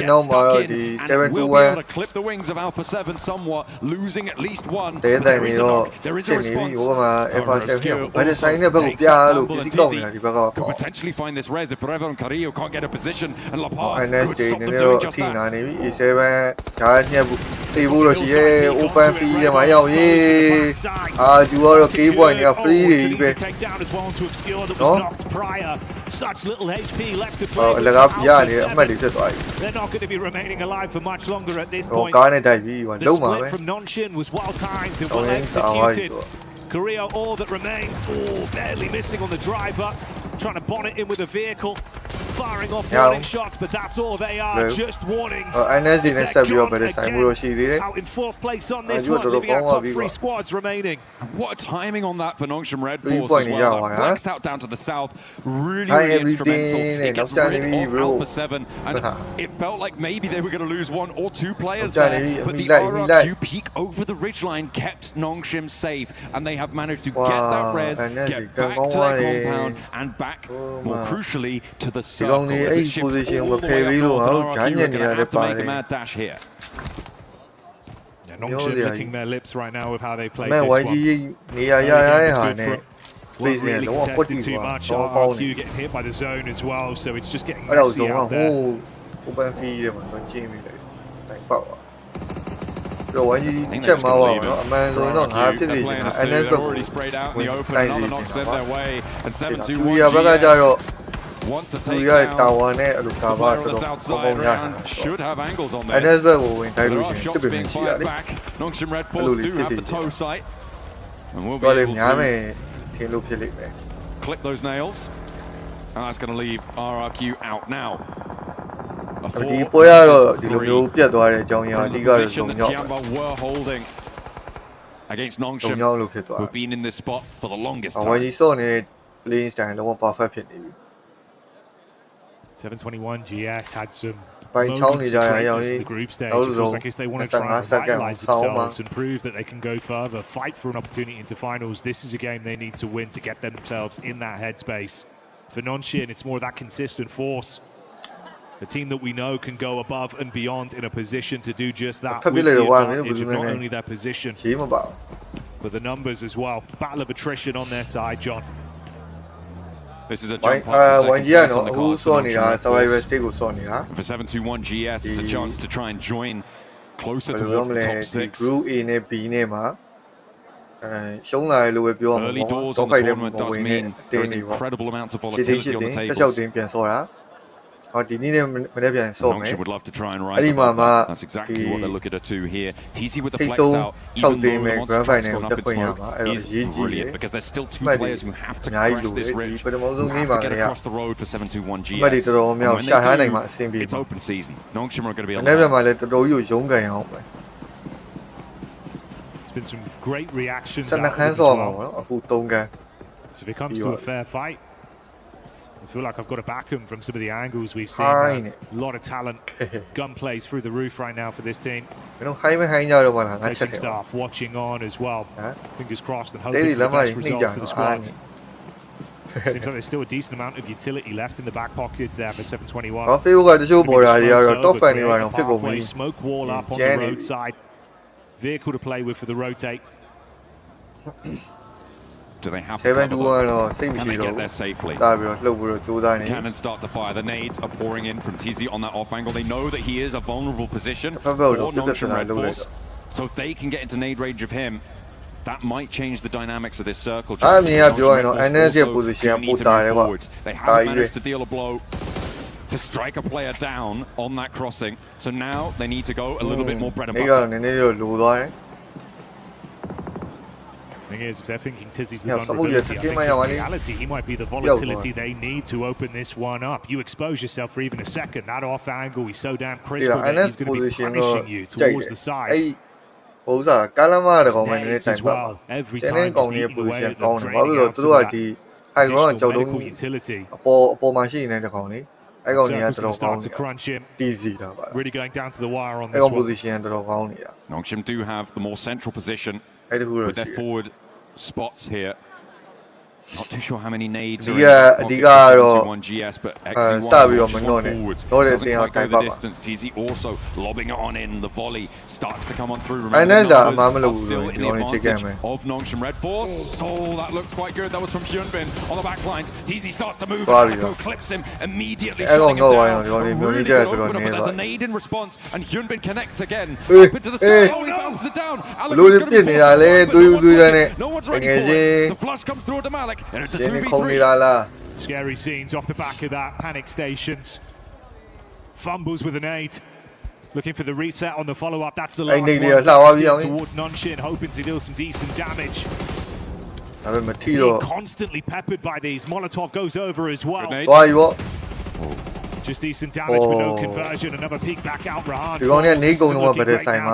no more the 7 to 1. Clip the wings of Alpha 7 somewhat, losing at least one. There is a response. But the sign of could potentially find this res if Reborn and Carrillo can't get a position, and La Paz could stop them doing just that. E7 open field. You are a key point, you're free. Such little HP left to play. They're not going to be remaining alive for much longer at this point. The split from Nongshim was well timed and well executed. Korea, all that remains. Oh, barely missing on the driver. Trying to bonnet in with a vehicle. Firing off warning shots, but that's all they are, just warnings. Out in 4th place on this one, leaving our top 3 squads remaining. What a timing on that for Nongshim Red Force as well. That blacks out down to the south, really instrumental. It gets rid of Alpha 7, and it felt like maybe they were going to lose 1 or 2 players there, but the RRQ peak over the ridgeline kept Nongshim safe, and they have managed to get that res, get back to their compound, and back, more crucially, to the circle. As it shifts all the way up north, RRQ are going to have to make a mad dash here. Nongshim licking their lips right now with how they played this one. Weren't really contested too much. RRQ getting hit by the zone as well, so it's just getting messy out there. Already sprayed out in the open, another knock sent their way, and 7-2-1 GS. Want to take down on the south side round, should have angles on this. There are shots being fired back. Nongshim Red Force do have the toe sight, and we'll be able to clip those nails, and that's going to leave RRQ out now. A 4 versus 3. From the position that Tiamba were holding against Nongshim, who've been in this spot for the longest time. 721 GS had some moments of greatness in the group stage. It feels like if they want to try and revitalize themselves and prove that they can go further, fight for an opportunity into finals, this is a game they need to win to get themselves in that headspace. For Nongshim, it's more of that consistent force. A team that we know can go above and beyond in a position to do just that with the advantage of not only their position, but the numbers as well. Battle of attrition on their side, John. This is a jump up to second place on the cards for For 721 GS, it's a chance to try and join closer towards the top 6. Early doors on the tournament does mean there is incredible amounts of volatility on the tables. Nongshim would love to try and rise above that. That's exactly what they're looking to do here. TC with the flex out, even though the monster truck's gone up in smoke, is brilliant because there's still 2 players who have to crest this ridge, who have to get across the road for 721 GS. And when they do, it's open season. Nongshim are going to be alive. There's been some great reactions out of it as well. So if it comes to a fair fight, I feel like I've got to back him from some of the angles we've seen. A lot of talent, gunplays through the roof right now for this team. Coaching staff watching on as well. Fingers crossed and hoping for the best result for the squad. Seems like there's still a decent amount of utility left in the back pockets there for 721. Smoke wall up on the roadside. Vehicle to play with for the rotate. Do they have to cover? Can they get there safely? Cannons start to fire. The nades are pouring in from TZ on that off angle. They know that he is a vulnerable position for Nongshim Red Force. So if they can get into nade range of him, that might change the dynamics of this circle. They haven't managed to deal a blow. to strike a player down on that crossing. So now they need to go a little bit more bread and butter. Thing is, if they're thinking Tizzy's the vulnerability, I think in reality he might be the volatility they need to open this one up. You expose yourself for even a second, that off angle, he's so damn crisp with it, he's going to be punishing you towards the side. As well, every time just eating away at the draining out of that additional medical utility. Circle's going to start to crunch him. Really going down to the wire on this one. Nongshim do have the more central position with their forward spots here. Not too sure how many nades are in one GS, but XZ1 forwards. Doesn't quite go the distance. TZ also lobbing it on in. The volley starts to come on through. Remember, the numbers are still in the advantage of Nongshim Red Force. Oh, that looked quite good. That was from Hyunbin on the back lines. TZ starts to move. Aleko clips him immediately, shutting him down. A really good opener, but there's a nade in response, and Hyunbin connects again. Up into the sky. Oh, he bounces it down. Aleko's going to be forced. No one's ready for it. The flush comes through to Malik. And it's a 2v3. Scary scenes off the back of that. Panic stations. Fumbles with an 8. Looking for the reset on the follow-up. That's the last one. Towards Nongshim, hoping to deal some decent damage. Being constantly peppered by these. Molotov goes over as well. Just decent damage, but no conversion. Another peek back out. Rahan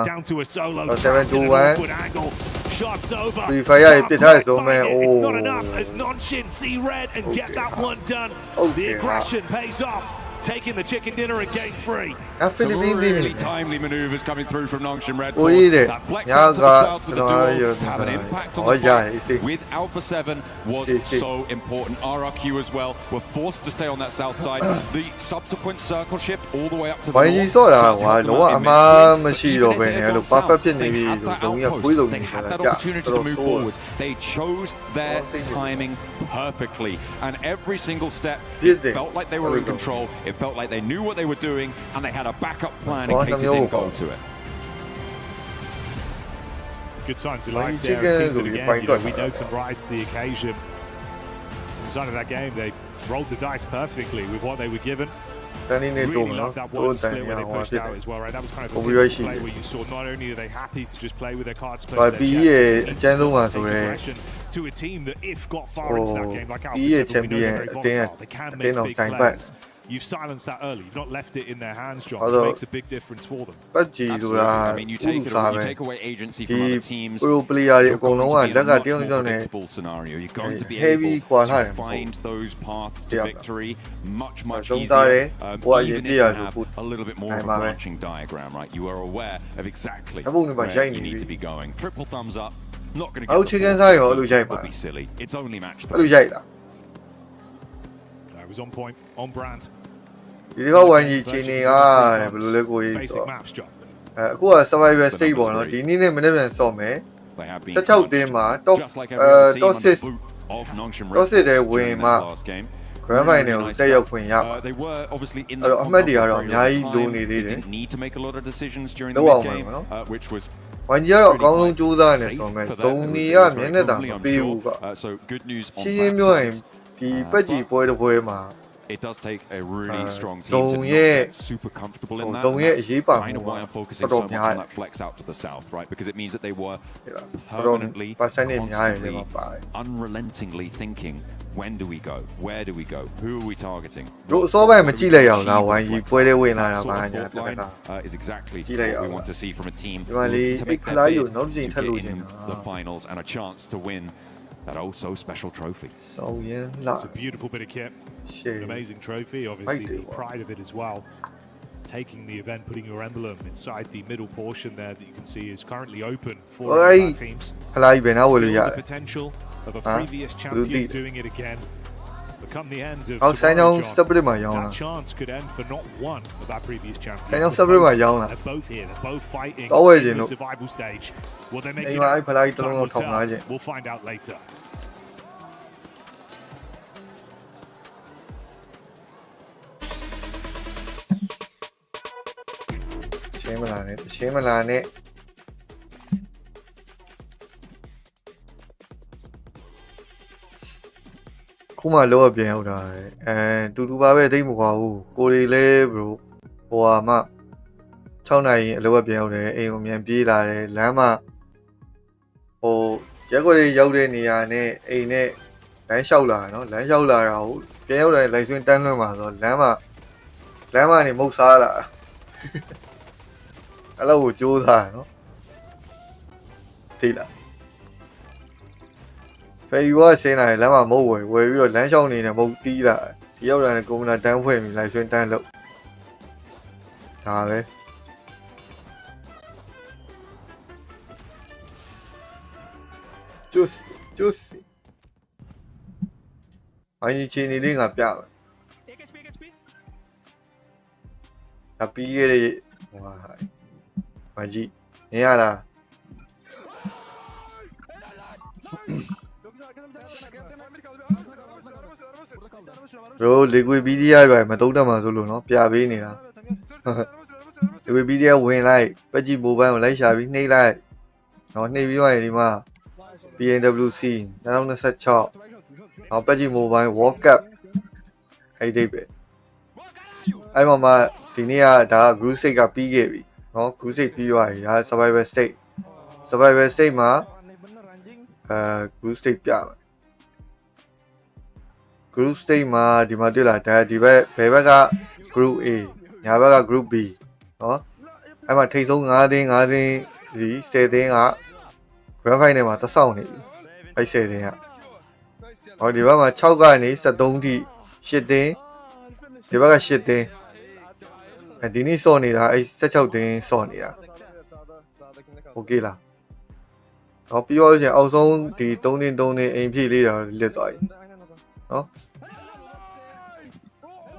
down to a solo. Good angle. Shots over. It's not enough as Nongshim see red and get that one done. The aggression pays off. Taking the chicken dinner and game free. Some really timely maneuvers coming through from Nongshim Red Force. That flex out to the south with the duel to have an impact on the fight with Alpha 7 was so important. RRQ as well were forced to stay on that south side. The subsequent circle shift all the way up to the north does help them out immensely. But even if they'd gone south, they had that outpost. They had that opportunity to move forwards. They chose their timing perfectly. And every single step, it felt like they were in control. It felt like they knew what they were doing, and they had a backup plan in case it didn't go to it. Good signs of life there. A team that again, we know can rise to the occasion. Inside of that game, they rolled the dice perfectly with what they were given. Really loved that one split where they pushed out as well, right? That was kind of a play where you saw not only are they happy to just play with their cards close to their chest, to a team that if got far into that game, like Alpha 7, we know they're very volatile. They can make big plays. You've silenced that early. You've not left it in their hands, John, which makes a big difference for them. Absolutely. I mean, you take away agency from other teams. It's going to be a much more predictable scenario. You're going to be able to find those paths to victory much easier, even if you have a little bit more of a branching diagram, right? You are aware of exactly where you need to be going. Triple thumbs up. Not going to get the full, would be silly. It's only match 3. It was on point, on brand. Basic maths, John. အခုက survival state ပေါ့နော်ဒီနေ့နဲ့မနေ့ပြန်ဆော့မယ်16တင်းမှာ top တဲ့ဝင်မှာ grand final ကိုတက်ရောက်ခွင့်ရပါအဲ့တော့အမှတ်တွေကတော့အများကြီးလိုနေသေးတယ်တော့အောင်ပါနော်ဝန်ကြီးကတော့အကောင်းဆုံးကြိုးစားနေဆိုမယ်ဇုံနေရမျက်နှာသာမပေးဘူးကရှင်းရှင်းပြောရင်ဒီပတ်ကြီးပွဲတစ်ပွဲမှာ It does take a really strong team to get super comfortable in that. That's kind of why I'm focusing so much on that flex out to the south, right? Because it means that they were permanently, constantly, unrelentingly thinking, when do we go? Where do we go? Who are we targeting? Is exactly what we want to see from a team to make their bid to get in the finals and a chance to win that so special trophy. It's a beautiful bit of kit. An amazing trophy, obviously the pride of it as well. Taking the event, putting your emblem inside the middle portion there that you can see is currently open for our teams. Still the potential of a previous champion doing it again. Come the end of tomorrow, John, that chance could end for not one of our previous champions. They're both here, they're both fighting in the survival stage. Will they make it out? Time will tell. We'll find out later. Shame on it. ခုမှလောပြန်ရောက်တာတူတူပါပဲသိမကွာဘူးကိုရီလဲ bro ဟိုဟာမှ6နိုင်အလောပြန်ရောက်တယ်အိမ်ကိုမြန်ပြေးလာတယ်လမ်းမှာဟိုရက်ွက်လေးရောက်တဲ့နေရာနဲ့အိမ်နဲ့လမ်းလျှောက်လာနော်လမ်းလျှောက်လာတာကိုပြန်ရောက်တယ်လိုက်ဆွင်းတန်းလွှင့်မှာဆိုလမ်းမှာနေမုတ်စားလာအဲ့လိုကိုကြိုးစားနော်ထိလားဖေယူကဆင်းလာတယ်လမ်းမှာမုတ်ဝယ်ပြီးတော့လမ်းလျှောက်နေတယ်မုတ်တီးလာဒီရောက်လာတဲ့ကွန်ပျူတာတန်းဖွဲ့ပြီးလိုက်ဆွင်းတန်းလို့ဒါပဲjuicy အရင်ချင်းနေလေးငါပြမယ်အပီးရဲ့ဟိုဟာမကြီးနေရလားbro Wikipedia ရွယ်မတုံးတတ်မှာဆိုလို့နော်ပြပေးနေတာWikipedia ဝင်လိုက်ပက်ကြီးမိုဘိုင်းကိုလိုက်ရှာပြီးနှိပ်လိုက်နော်နှိပ်ပြီးသွားရင်ဒီမှာ PNWC 2026နောက်ပက်ကြီးမိုဘိုင်း World Cup အဲ့ဒီပဲအဲ့မှာဒီနေ့ကဒါ group stage ကပြီးခဲ့ပြီနော် group stage ပြီးသွားပြီဒါ survival stage မှာgroup stage ပြမယ်group stage မှာဒီမှာတွေ့လားဒါဒီဘက်ဘယ်ဘက်က group A ညာဘက်က group B နော်အဲ့မှာထိပ်ဆုံး9သင်းစီ10သင်းက grand final မှာတဆောက်နေပြီအဲ့10သင်းကဟောဒီဘက်မှာ6ကနေ73ထိ8သင်းဒီဘက်က8သင်းဒီနေ့စော့နေတာအဲ့16သင်းစော့နေတာโอเคလားဟောပြီးတော့ရှင်အောက်ဆုံးဒီ3သင်းအိမ်ဖြည့်လေးတော့လစ်သွားပြီနော်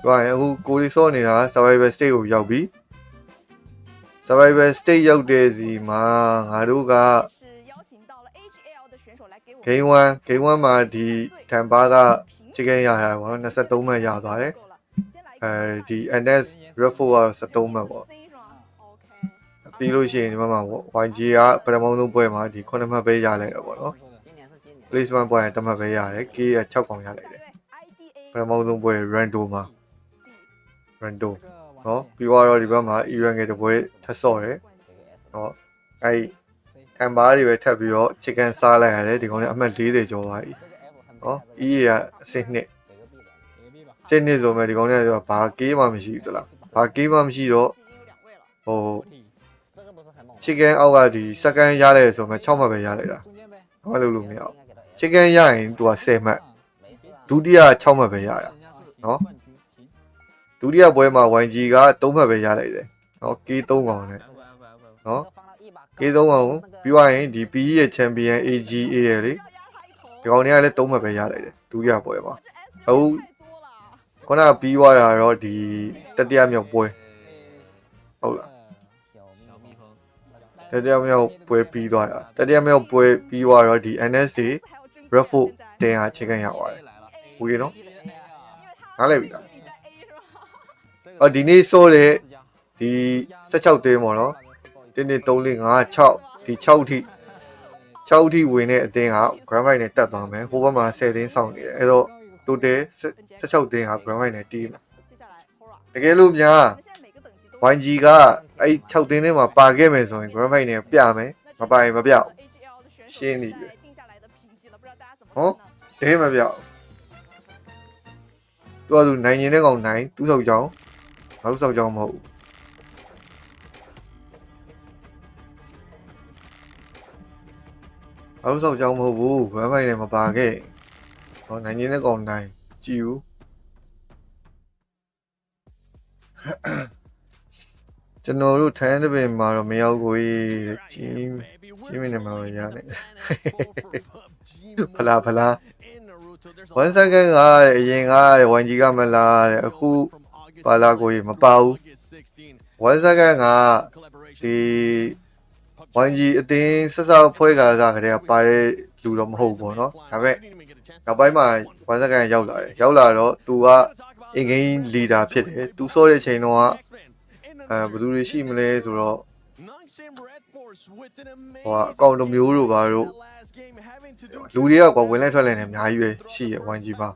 ဘာလဲအခုကိုရီစော့နေတာ survival stage ကိုရောက်ပြီ survival stage ရောက်တဲ့စီမှာငါတို့က game 1မှာဒီထမ်ပါကချိကင်ရတာပေါ့နော်23မှတ်ရသွားတယ်ဒီ NS Refor ကတော့73မှတ်ပေါ့ပြီးလို့ရှိရင်ဒီမှာ YG ကပထမဆုံးပွဲမှာဒီ9မှတ်ပဲရလိုက်တော့ပေါ့နော် placement ပွဲတမှတ်ပဲရတယ် K က6កောင်ရလိုက်တယ်ပထမဆုံးပွဲ rando မှာ rando နော်ပြီးတော့ဒီဘက်မှာ Iran ကတပွဲထပ်ဆော့တယ်နော်အဲ့အမ်ဘာတွေပဲထပ်ပြီးတော့ chicken စားလိုက်ရတယ်ဒီကောင်လေးအမှတ်40ကျော်သွားပြီနော် EA ကအဆင့်2ဆိုမဲ့ဒီကောင်လေးကဘာကေးမှမရှိဘူးတလားဘာကေးမှမရှိတော့ဟို chicken အောက်ကဒီ second ရလိုက်ဆိုမဲ့6မှတ်ပဲရလိုက်တာဘာလို့လို့မရအောင် chicken ရရင်သူက10မှတ်ဒုတိယ6မှတ်ပဲရတာနော်ဒုတိယပွဲမှာ YG က3မှတ်ပဲရလိုက်တယ်နော် K 3កောင်နဲ့နော် K 3កောင်ပြီးသွားရင်ဒီ PE ရဲ့ champion AGA ရဲ့လေဒီကောင်တွေကလည်း3မှတ်ပဲရလိုက်တယ်ဒုတိယပွဲမှာအခုခုနကပြီးသွားတာတော့ဒီတတိယမြောက်ပွဲဟုတ်လားတတိယမြောက်ပွဲပြီးသွားတာတတိယမြောက်ပွဲပြီးသွားတော့ဒီ NSA Refor တင်ဟာချိန်ခံရသွားတယ်ဟုတ်ကဲ့နော်နားလည်ပြီလားဒီနေ့ဆိုတဲ့ဒီ16တင်းပေါ့နော်တင်း3 4 5 6ဒီ6ထိဝင်တဲ့အတင်းဟာ grand final နဲ့တက်သွားမယ်ဟိုဘက်မှာ10တင်းစောင့်နေတယ်အဲ့တော့ total 16တင်းဟာ grand final နဲ့တီးမယ်တကယ်လို့များ YG ကအဲ့6တင်းထဲမှာပါခဲ့မယ်ဆိုရင် grand final နဲ့ပြမယ်မပါရင်မပြအောင်ရှင်းနေပြီဟောတဲမပြအောင်သူနိုင်ရင်တဲ့ကောင်နိုင်သူ့ဆောက်ကြောင်းငါတို့ဆောက်ကြောင်းမဟုတ်ဘူးဆောက်ကြောင်းမဟုတ်ဘူးဘယ်မိုင်းနဲ့မပါခဲ့ဟောနိုင်ရင်တဲ့ကောင်နိုင်ကြည့်ဦးကျွန်တော်တို့ထိုင်းတဲ့ပင်မှာတော့မရောက်ကိုကြီးမင်းနဲ့မှာရတယ်ဖလား1 second ကအရင်က YG ကမလားတဲ့အခုပါလာကိုမပါဘူး1 second ကဒီ YG အတင်းဆက်စဖွဲကားစားကလေးကပါတဲ့လူတော့မဟုတ်ဘူးပေါ့နော်ဒါပေမဲ့နောက်ပိုင်းမှာ1 second ရောက်လာတော့သူကအင်ဂိမ်းလီဒါဖြစ်တယ်သူစောတဲ့ချိန်တော့ဘယ်သူတွေရှိမလဲဆိုတော့ဟိုအကောင့်တစ်မျိုးတို့ဘာတို့ လူတွေကကွာဝင်လိုက်ထွက်လိုက်နေအများကြီးပဲရှိရ 1G မှာ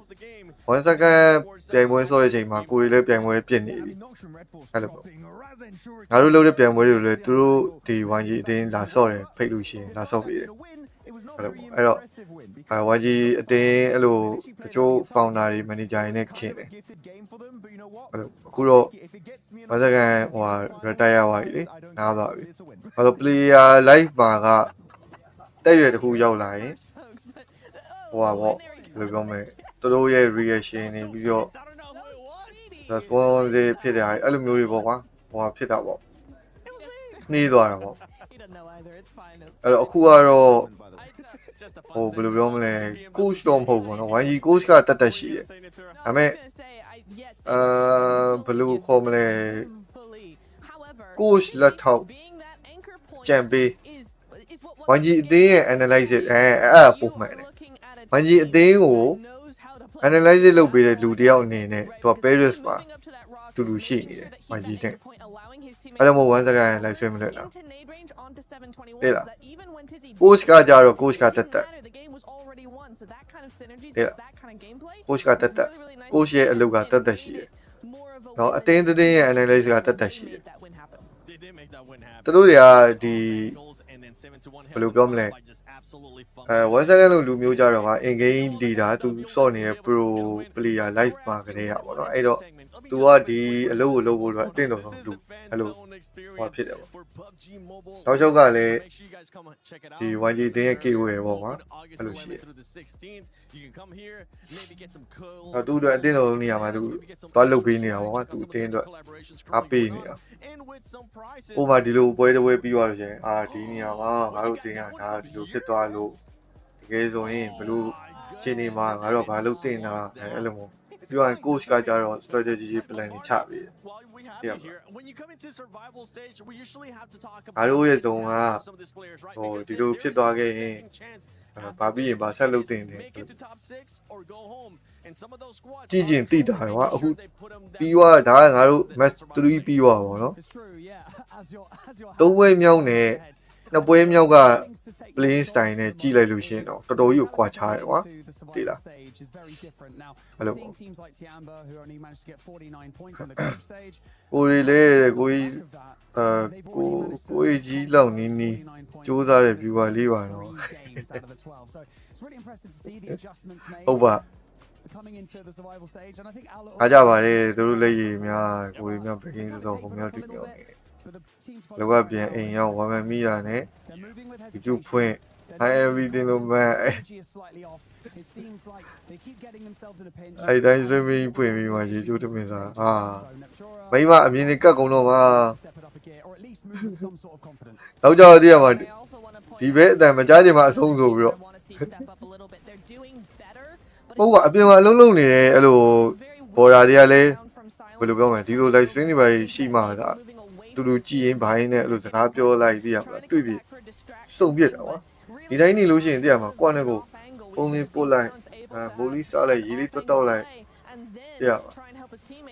1 second ပြိုင်ပွဲဆော့တဲ့အချိန်မှာကိုယ်တွေလည်းပြိုင်ပွဲပြစ်နေပြီအဲ့လိုပေါ့ငါတို့လုပ်တဲ့ပြိုင်ပွဲတွေကိုလည်းသူတို့ဒီ 1G အတင်းလာဆော့တယ်ဖိတ်လို့ရှိရင်လာဆော့ပေးတယ်အဲ့တော့YG အတင်းအဲ့လိုတချို့ founder တွေ manager တွေနဲ့ခင်တယ်အဲ့လိုအခုတော့ဘာစကန်ဟို retire သွားပြီလေနားသွားပြီအဲ့တော့ player live မှာကတက်ရွယ်တစ်ခုရောက်လာရင်ဟိုပါပေါ့ဘယ်လိုပြောမလဲသူတို့ရဲ့ reaction တွေပြီးတော့ response တွေဖြစ်တယ်အဲ့လိုမျိုးတွေပေါ့ကွာဟိုဖြစ်တာပေါ့နှီးသွားတာပေါ့အဲ့တော့အခုကတော့ဟိုဘယ်လိုပြောမလဲ coach တော့မဟုတ်ဘူးနော် YG coach ကတက်ရှိတယ်ဒါပေမဲ့ဘယ်လိုခေါ်မလဲ coach လက်ထောက်ကြံပေး YG အသေးရဲ့ analysis အဲ့ပုံမှန်တယ် YG အသေးကို analysis လုပ်ပေးတဲ့လူတယောက်အနေနဲ့သူက Paris မှာတူတူရှိနေတယ် YG တဲ့အဲ့လိုမျိုး1 second live stream လုပ်တာတဲ့လား coach ကကြတော့ coach ကတက်တဲ့coach ကတက်တဲ့ coach ရဲ့အလုပ်ကတက်ရှိတယ်နော်အတင်းတင်းရဲ့ analysis ကတက်ရှိတယ်သူတို့တွေကဒီဘယ်လိုပြောမလဲ1 second လို့လူမျိုးကြတော့က in game leader သူစော့နေတဲ့ pro player live မှာကလေးရပါတော့အဲ့တော့သူကဒီအလုပ်ကိုလုပ်ဖို့တော့အတင်းတော်ဆုံးလူအဲ့လိုဟောဖြစ်တယ်ပေါ့နောက်ချုပ်ကလည်းဒီ YG တင်းရဲ့ keyword ပေါ့ကွာအဲ့လိုရှိတယ်သူတို့အတင်းတော်ဆုံးနေရာမှာသူသွားလုပ်ပေးနေတာပေါ့ကွာသူအတင်းအတွက်အားပေးနေတာဟိုမှာဒီလိုပွဲတစ်ပွဲပြီးသွားလို့ရှင်ဒီနေရာမှာငါတို့တင်းရဒါဒီလိုဖြစ်သွားလို့တကယ်ဆိုရင်ဘလို့ခြေနေမှာငါတို့ဘာလုပ်တင်တာအဲ့လိုမျိုးပြီးတော့ coach ကကြတော့ strategy plan တွေချပေးတယ်အားလုံးရဲ့ဇုံကဟိုဒီလိုဖြစ်သွားခဲ့ရင်ဘာပြီးရင်ဘာဆက်လုပ်တင်တယ်ကြည့်ကျင်တိတာကွာအခုပြီးသွားဒါကငါတို့ match 3ပြီးသွားပါတော့သုံးပွဲမြောက်နဲ့နှစ်ပွဲမြောက်က playing style နဲ့ကြည့်လိုက်လို့ရှင်တော့တော်တော်ကြီးကိုကွာခြားတယ်ကွာသိလားအဲ့လိုကိုရီလေကိုကြီးကိုကြီးလောက်နီးနီးစူးစမ်းတဲ့ viewer လေးပါတော့ဟုတ်ပါအားကြပါလေသူတို့လက်ရည်များကိုရီများ breaking ဆိုဟိုများတွေ့ပြောနေလောကပြန်အိမ်ရောက်ဝမ်းမမိရနဲ့ YouTube ဖွင့် everything လို့မှအဲ့တိုင်း streaming ဖွင့်ပြီးမှ YouTube တမင်စားမိမအမြင်နဲ့ကတ်ကုန်တော့ပါတော့ကြောက်တည်းရမှာဒီဘက်အတန်မကြားချင်မှအဆုံးဆိုပြီးတော့ဟုတ်ပါအပြင်မှာအလုံးလုံးနေတယ်အဲ့လိုဘော်ဒါတွေကလည်းဘယ်လိုပြောမလဲဒီလို live stream တွေပါရှိမှသာတူတူကြည့်ရင်ဘိုင်းနဲ့အဲ့လိုစကားပြောလိုက်သိရမလားတွေ့ပြီစုံပြစ်တာကွာဒီတိုင်းနေလို့ရှိရင်သိရမှာကွာနဲ့ကိုဖုန်းလေးပို့လိုက်မိုးလေးစားလိုက်ရေလေးတွတ်တောက်လိုက်သိရပါ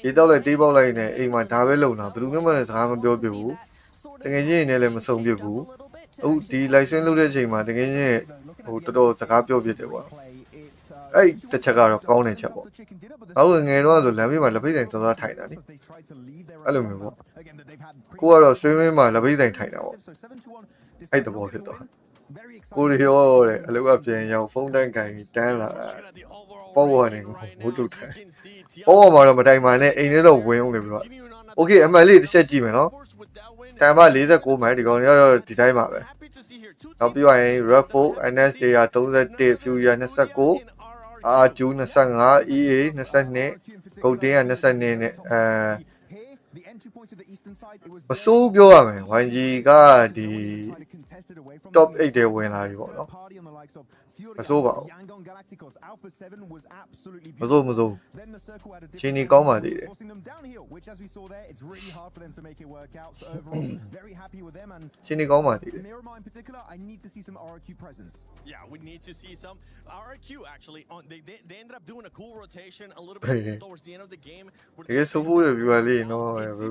ရေတောက်လိုက်တေးပေါက်လိုက်နဲ့အိမ်မှာဒါပဲလုံတာဘယ်သူမှလည်းစကားမပြောပြဘူးတကယ်ချင်းနေလည်းမစုံပြဘူးအခုဒီ live stream လုပ်တဲ့အချိန်မှာတကယ်ချင်းဟိုတော်တော်စကားပြောပြတယ်ကွာအဲ့တစ်ချက်ကတော့ကောင်းတဲ့ချက်ပေါ့နောက်ငယ်တော့ဆိုလမ်းဘေးမှာလက်ပိတ်တိုင်သွားထိုင်တာနိအဲ့လိုမျိုးပေါ့ကိုကတော့ streaming မှာလက်ပိတ်တိုင်ထိုင်တာပေါ့အဲ့တဘောဖြစ်တော့ကိုရီရောတဲ့အလုပ်ကပြန်ရောက်ဖုန်းတိုင်းကန်တန်းလာပေါ့ပေါ်နေဘုတ်တုထိုင်ပေါ့ပေါ်မှာတော့မတိုင်ပါနဲ့အိမ်ထဲတော့ဝင်အောင်လေပြီးတော့โอเคအမှန်လေးတစ်ချက်ကြည့်မယ်နော်တိုင်ပါ49မိုင်ဒီကောင်တွေကတော့ဒီတိုင်းပါပဲနောက်ပြီးရင် Red4 NS တွေ31 Fury 29 RQ 25 EA 22 Golden 22နဲ့မစိုးပြောရမယ် YG ကဒီ top 8တွေဝင်လာပြီပေါ့နော်မစိုးပါဘူးမစိုးချင်းနေကောင်းပါသေးတယ်ချင်းနေကောင်းပါသေးတယ် Yeah, we need to see some RQ actually on they ended up doing a cool rotation a little bit towards the end of the game. တကယ်ဆိုးဖို့ရ viewer လေးနော်ဘယ်လို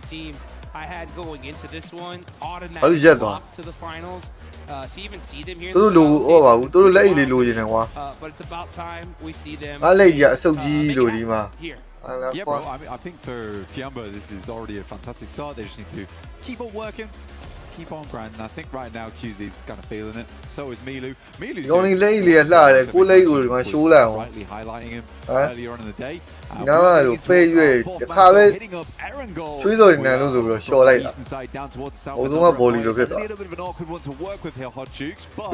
the team I had going into this one, automatic Hadi Jed walk to the finals. to even see them here. သူတို့လိုဟောပါဘူးသူတို့လက်အိတ်လေးလိုချင်တယ်ကွာ But it's about time we see them. ငါလက်ကြီးအဆုပ်ကြီးလိုဒီမှာ Here. Yeah, bro. I think for Tiamba, this is already a fantastic start. They just need to keep on working, keep on grinding. I think right now QZ is kind of feeling it. So is Milu. Milu's ဒီကောင်လေးလက်အိတ်လေးလှတယ်ကိုလက်အိတ်ကိုဒီမှာရှိုးလိုက်အောင် rightly highlighting him earlier on in the day. ငါကလိုပေးရွေးတစ်ခါပဲချွေးစော်နေတယ်လို့ဆိုပြီးတော့ရှော့လိုက်တာဟိုတုန်းကဘောလီလိုဖြစ်သွား little bit of an awkward one to work with here, Hot Jukes, but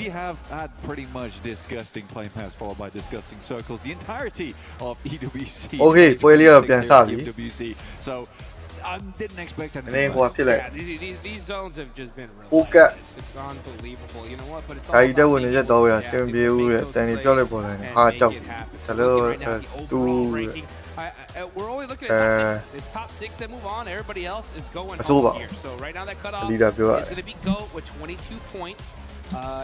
we have had pretty much disgusting play paths followed by disgusting circles the entirety of EWC. Okay, ပွဲလေးတော့ပြန်စပြီ EWC. So I didn't expect နည်း anything. ဟိုဖြစ်လိုက် These zones have just been really Okay. nice. It's unbelievable. You know what? But it's ဒါကြီးတက်ဝင်နေရက်တော့ရဆင်ပြေဦးတဲ့တန်နေပြောက်လိုက်ပေါ်လာတယ်ဟာကြောက်ဆလို့တူ we're only looking at top six. It's top 6 that move on. Everybody else is going home here. So right now that cutoff is going to be GOAT with 22 points.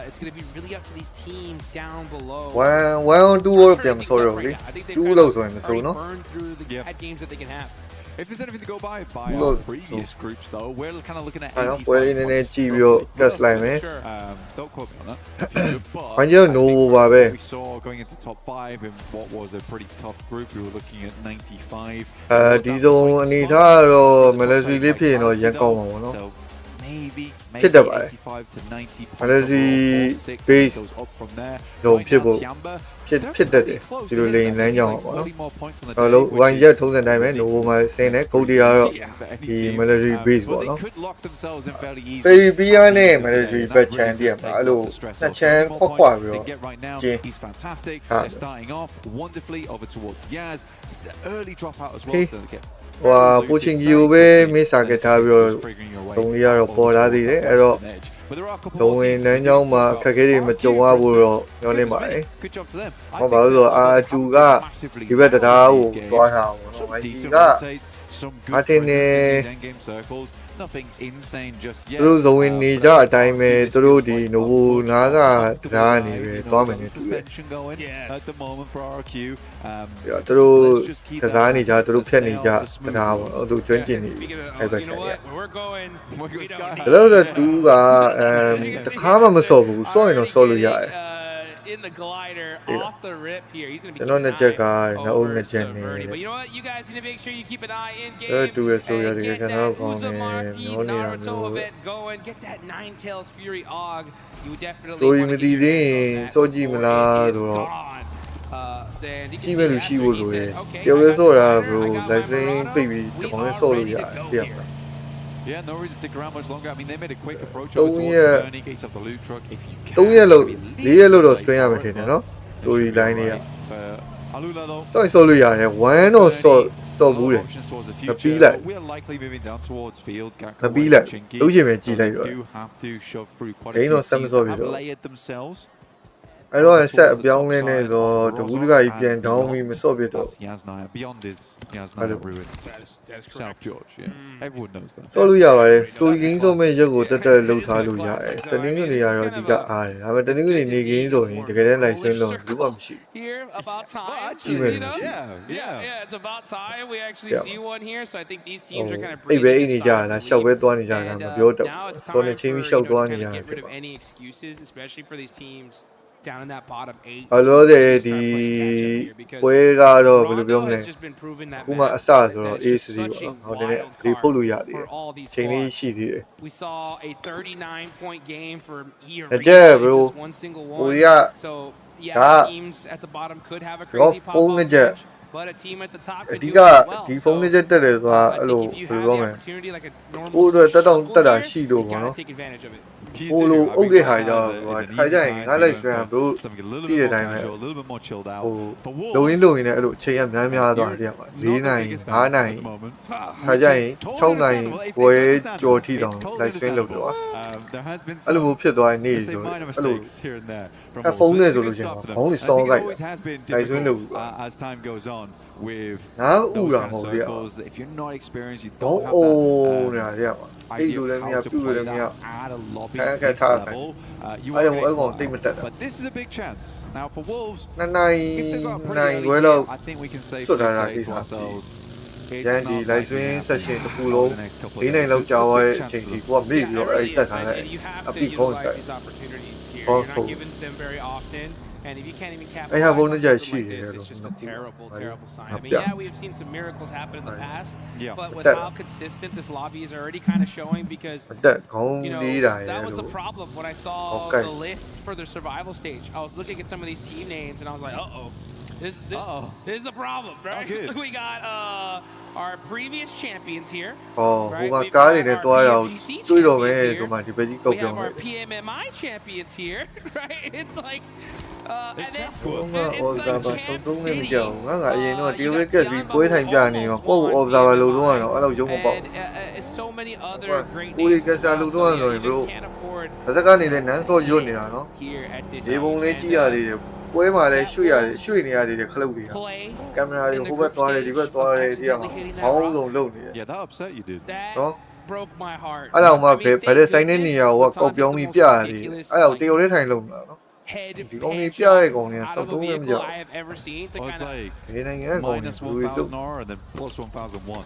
It's going to be really up to these teams down below. 1 2 ပြန်မဆိုးတော့လေ2လို့ဆိုရင်မဆိုးနော် burn through the bad games that they can have. If there's anything to go by our previous groups, though, we're kind of looking at ပွဲလေးနည်းနည်းကြည့်ပြီးတော့ test လိုက်မယ် don't quote me on that. ဘာကြောင့် no ပါပဲ We saw going into top 5 in what was a pretty tough group. We were looking at 95. ဒီဆုံးအနေထားတော့ military လေးဖြစ်ရင်တော့ရန်ကောင်းမှာပေါ့နော် So maybe ဖြစ်တတ်ပါတယ် 85 to 90 military base goes up from there. ဇုံဖြစ်ဖို့ဖြစ်တတ်တယ်ဒီလိုလိန်လမ်းကြောင်းပါပေါ့နော်အဲ့လိုဝိုင်းရက်ထုံးစံတိုင်းပဲ no မှာဆင်းတယ်ဂုတ်တရားတော့ဒီ military base ပေါ့နော် Philippines နဲ့ military back chain တည်းမှာအဲ့လိုနှစ်ချမ်းခွက်ခွပြီးတော့ကျင်း He's fantastic. They're starting off wonderfully over towards Yaz. It's an early dropout as well, so they get ဟိုပိုချင်းကြီးကိုပဲမိစာကထားပြီးတော့သုံးလေးရတော့ပေါ်လာသေးတယ်အဲ့တော့သုံးဝင်လမ်းကြောင်းမှာအခက်အခဲတွေမကြုံရဘူးတော့ညှောနေပါတယ်ဟောပါလို့ဆိုအာကျူကဒီဘက်တရားကိုသွားတာပေါ့နော်အဲဒီကအတင်းနေ nothing insane just yet. သူတို့ဇဝင်နေကြအတိုင်းပဲသူတို့ဒီနိုဘိုနားကတရားနေပဲသွားမယ်နေသူပဲ at the moment for RQ သူတို့ကစားနေကြသူတို့ဖြတ်နေကြတရားပေါ့သူကျွမ်းကျင်နေအဲ့ဘက်ဆိုင်ရအဲ့တော့သူကတခါမှမစော်ဘူးစော်ရင်တော့စော်လို့ရတယ် in the glider off the rip here. He's going to be keeping an eye but you know what? You guys need to make sure you keep an eye in game and get that Uzumaki Naruto event going. Get that Nine Tails Fury Og. You definitely want to keep your hands on that. It is gone. Sandy can see that, so he said, okay, I got my Murano. We are ready to go here. Yeah, no reason to stick around much longer. I mean, they made a quick approach over towards Bernie, gates of the loot truck. If you can, 3ရက်လို့4ရက်လို့တော့ strain ရမယ်ထင်တယ်နော် story line တွေက Alula though. ဆော့လို့ရတယ်1တော့ဆော့ဘူးတယ်မပြီးလိုက် We're likely moving down towards fields. မပြီးလိုက်လို့ရှင်ပဲကြည်လိုက်တော့ do have to shove through quite ဒိန်း a တော့ few ဆက်မ teams ဆော့ that ပြီး have တော့ layered themselves. အဲ့တော့ဆက်အပြောင်းလဲနေဆိုတကူးတကကြီးပြန် down ပြီးမဆော့ပြတော့ That's Yasnaya. Beyond is Yasnaya ruin. South George, yeah. Everyone knows that. ဆော့လို့ရပါတယ် story game ဆိုမဲ့ရက်ကိုတက်လှုပ်ထားလို့ရတယ်တနင်္ဂနွေနေ့ကတော့ဒီကအားတယ်ဒါပေမဲ့တနင်္ဂနွေနေခင်းဆိုရင်တကယ်တမ်းလိုက်ဆွင်းလို့ဘူးမှမရှိ Here about time. Well, You know? Yeah, it's about time we actually see one here. So I think these teams are kind of အိပ်ပဲအိပ်နေကြတာရှောက်ပဲသွားနေကြတာမပြောတတ်ဘူးတော်နေချင်းပြီးရှောက်သွားနေကြတယ် get rid of any excuses, especially for these teams down in that bottom 8. အဲ့လိုတဲ့ဒီပွဲကတော့ဘယ်လိုပြောမလဲခုမှအစဆိုတော့ AC ပေါ့ဟောတယ်ဒီပုတ်လို့ရသေးတယ်ချိန်လေးရှိသေးတယ် We saw a 39-point game for here. One single one. So yeah, teams at the bottom could have a crazy pop-up match, but a team at the top could do it well. ဒီဖုန်းနဲ့တက်တယ်ဆိုတာအဲ့လိုဘယ်လိုပြောမလဲဟိုတော့တက်တာရှိလို့ပေါ့နော် take advantage of it. ဟိုလိုအုပ်တဲ့ဟာကြတော့ခါကြရင်ငါလိုက်ဆွဲဘလို့ဒီတဲ့အတိုင်းပဲဟိုလုံရင်းလုံရင်းနဲ့အဲ့လိုအချိန်ကများသွားတယ်ကွာ4နိုင်5နိုင်ခါကြရင်6နိုင်ဝဲကြော်ထီတောင်လိုက်ဆွဲလို့တော့အဲ့လိုမျိုးဖြစ်သွားနေဆိုအဲ့လိုအဖုန်းနဲ့ဆိုလို့ရှိရင်ဖုန်းလေးစောင်းလိုက်လိုက်ဆွဲလို့ as time goes on with ငါဥရာမဟုတ်လေ if you're not experienced you တော့ don't အို have းနေတာလေကွာအဲ့လိုလည်းမရပြုလို့လည်းမရ at a lobby next level you are but this is a big chance now for Wolves နိုင်နိုင်ဝဲလို့ I think we can say to ourselves ရန်ဒီလိုက်ဆွင်းဆက်ရှင်တစ်ခုလုံး၄နိုင်လောက်ကြာသွားတဲ့အချိန်ထိကိုကမေ့ပြီးတော့အဲ့တက်ထားတဲ့အပိခုံးတက်ဟောဆို And if you can't even capitalize I have on only something like just this, it's just a terrible, terrible sign. I mean, Yeah. yeah, we've seen some miracles happen in the past, Yeah. but with That- how consistent this lobby is already kind of showing, because တက်ခေါင်း you know လေးတာရ that ယ် was the လို့ problem when I saw Okay. the list for the survival stage. I was looking at some of these team names, and I was like, uh-oh. This is a problem, right? good. We got our previous champions here. ဟောဟိုမှာကားတွေနဲ့တွားတာကိုတွေးတော့မယ်ဆိုမှဒီဘက်ကြီးကုတ် We ပြော have င်းတ our ယ် PMMI champions here, right? It's like, and then ဘုံက it's observer like ဆုံး Champ သုံးနေမ City. ကြောက်ငါက အရင်တော့ဒီလိုကက်ပြီးပွဲထိုင်ပြနေရောပုံ observer လို့တော့အဲ့လိုရုံးမပေါက် And so many other great ကိုရီ names ကက် as စာ well. လို့ So တော့ yeah, ဆို you ရင် just bro can't afford တစ်စက်ကနေလည်းနန်းစော့ရွတ်နေတာနော် here at this ဒီပုံလေးကြည့်ရသေးတယ်ပွဲမှာလည်းရွှေ့နေရသေးတယ်ခလုတ်တွေက play. ကင်မရာတွေဟိုဘက်သွားတယ်ဒီဘက်သွားတယ်ဒီကဘောင်းလုံးလုံးနေတယ် Yeah, that upset you, dude. That နော် broke my heart. အဲ့တော့မှ I mean, ဘယ် thank ဆိုင်တဲ့ goodness နေရာကို Watanabe ကောက်ပြောင်း the ပြီး most ပြရတယ် ridiculous, အဲ့တော့ like, တယောက်လေးထိုင်လုံးတာနော် head ဒီကောင်ကြီး pan ပြတဲ့ shot ကောင်ကြီး out စော of က် a သုံးနေမ vehicle ကြောက် I have ever seen to Oh, it's kind of like ဒီနိုင်ငံကကောင်ကြီး minus ဘူးတို့ 1,000 aura and then plus 1,001.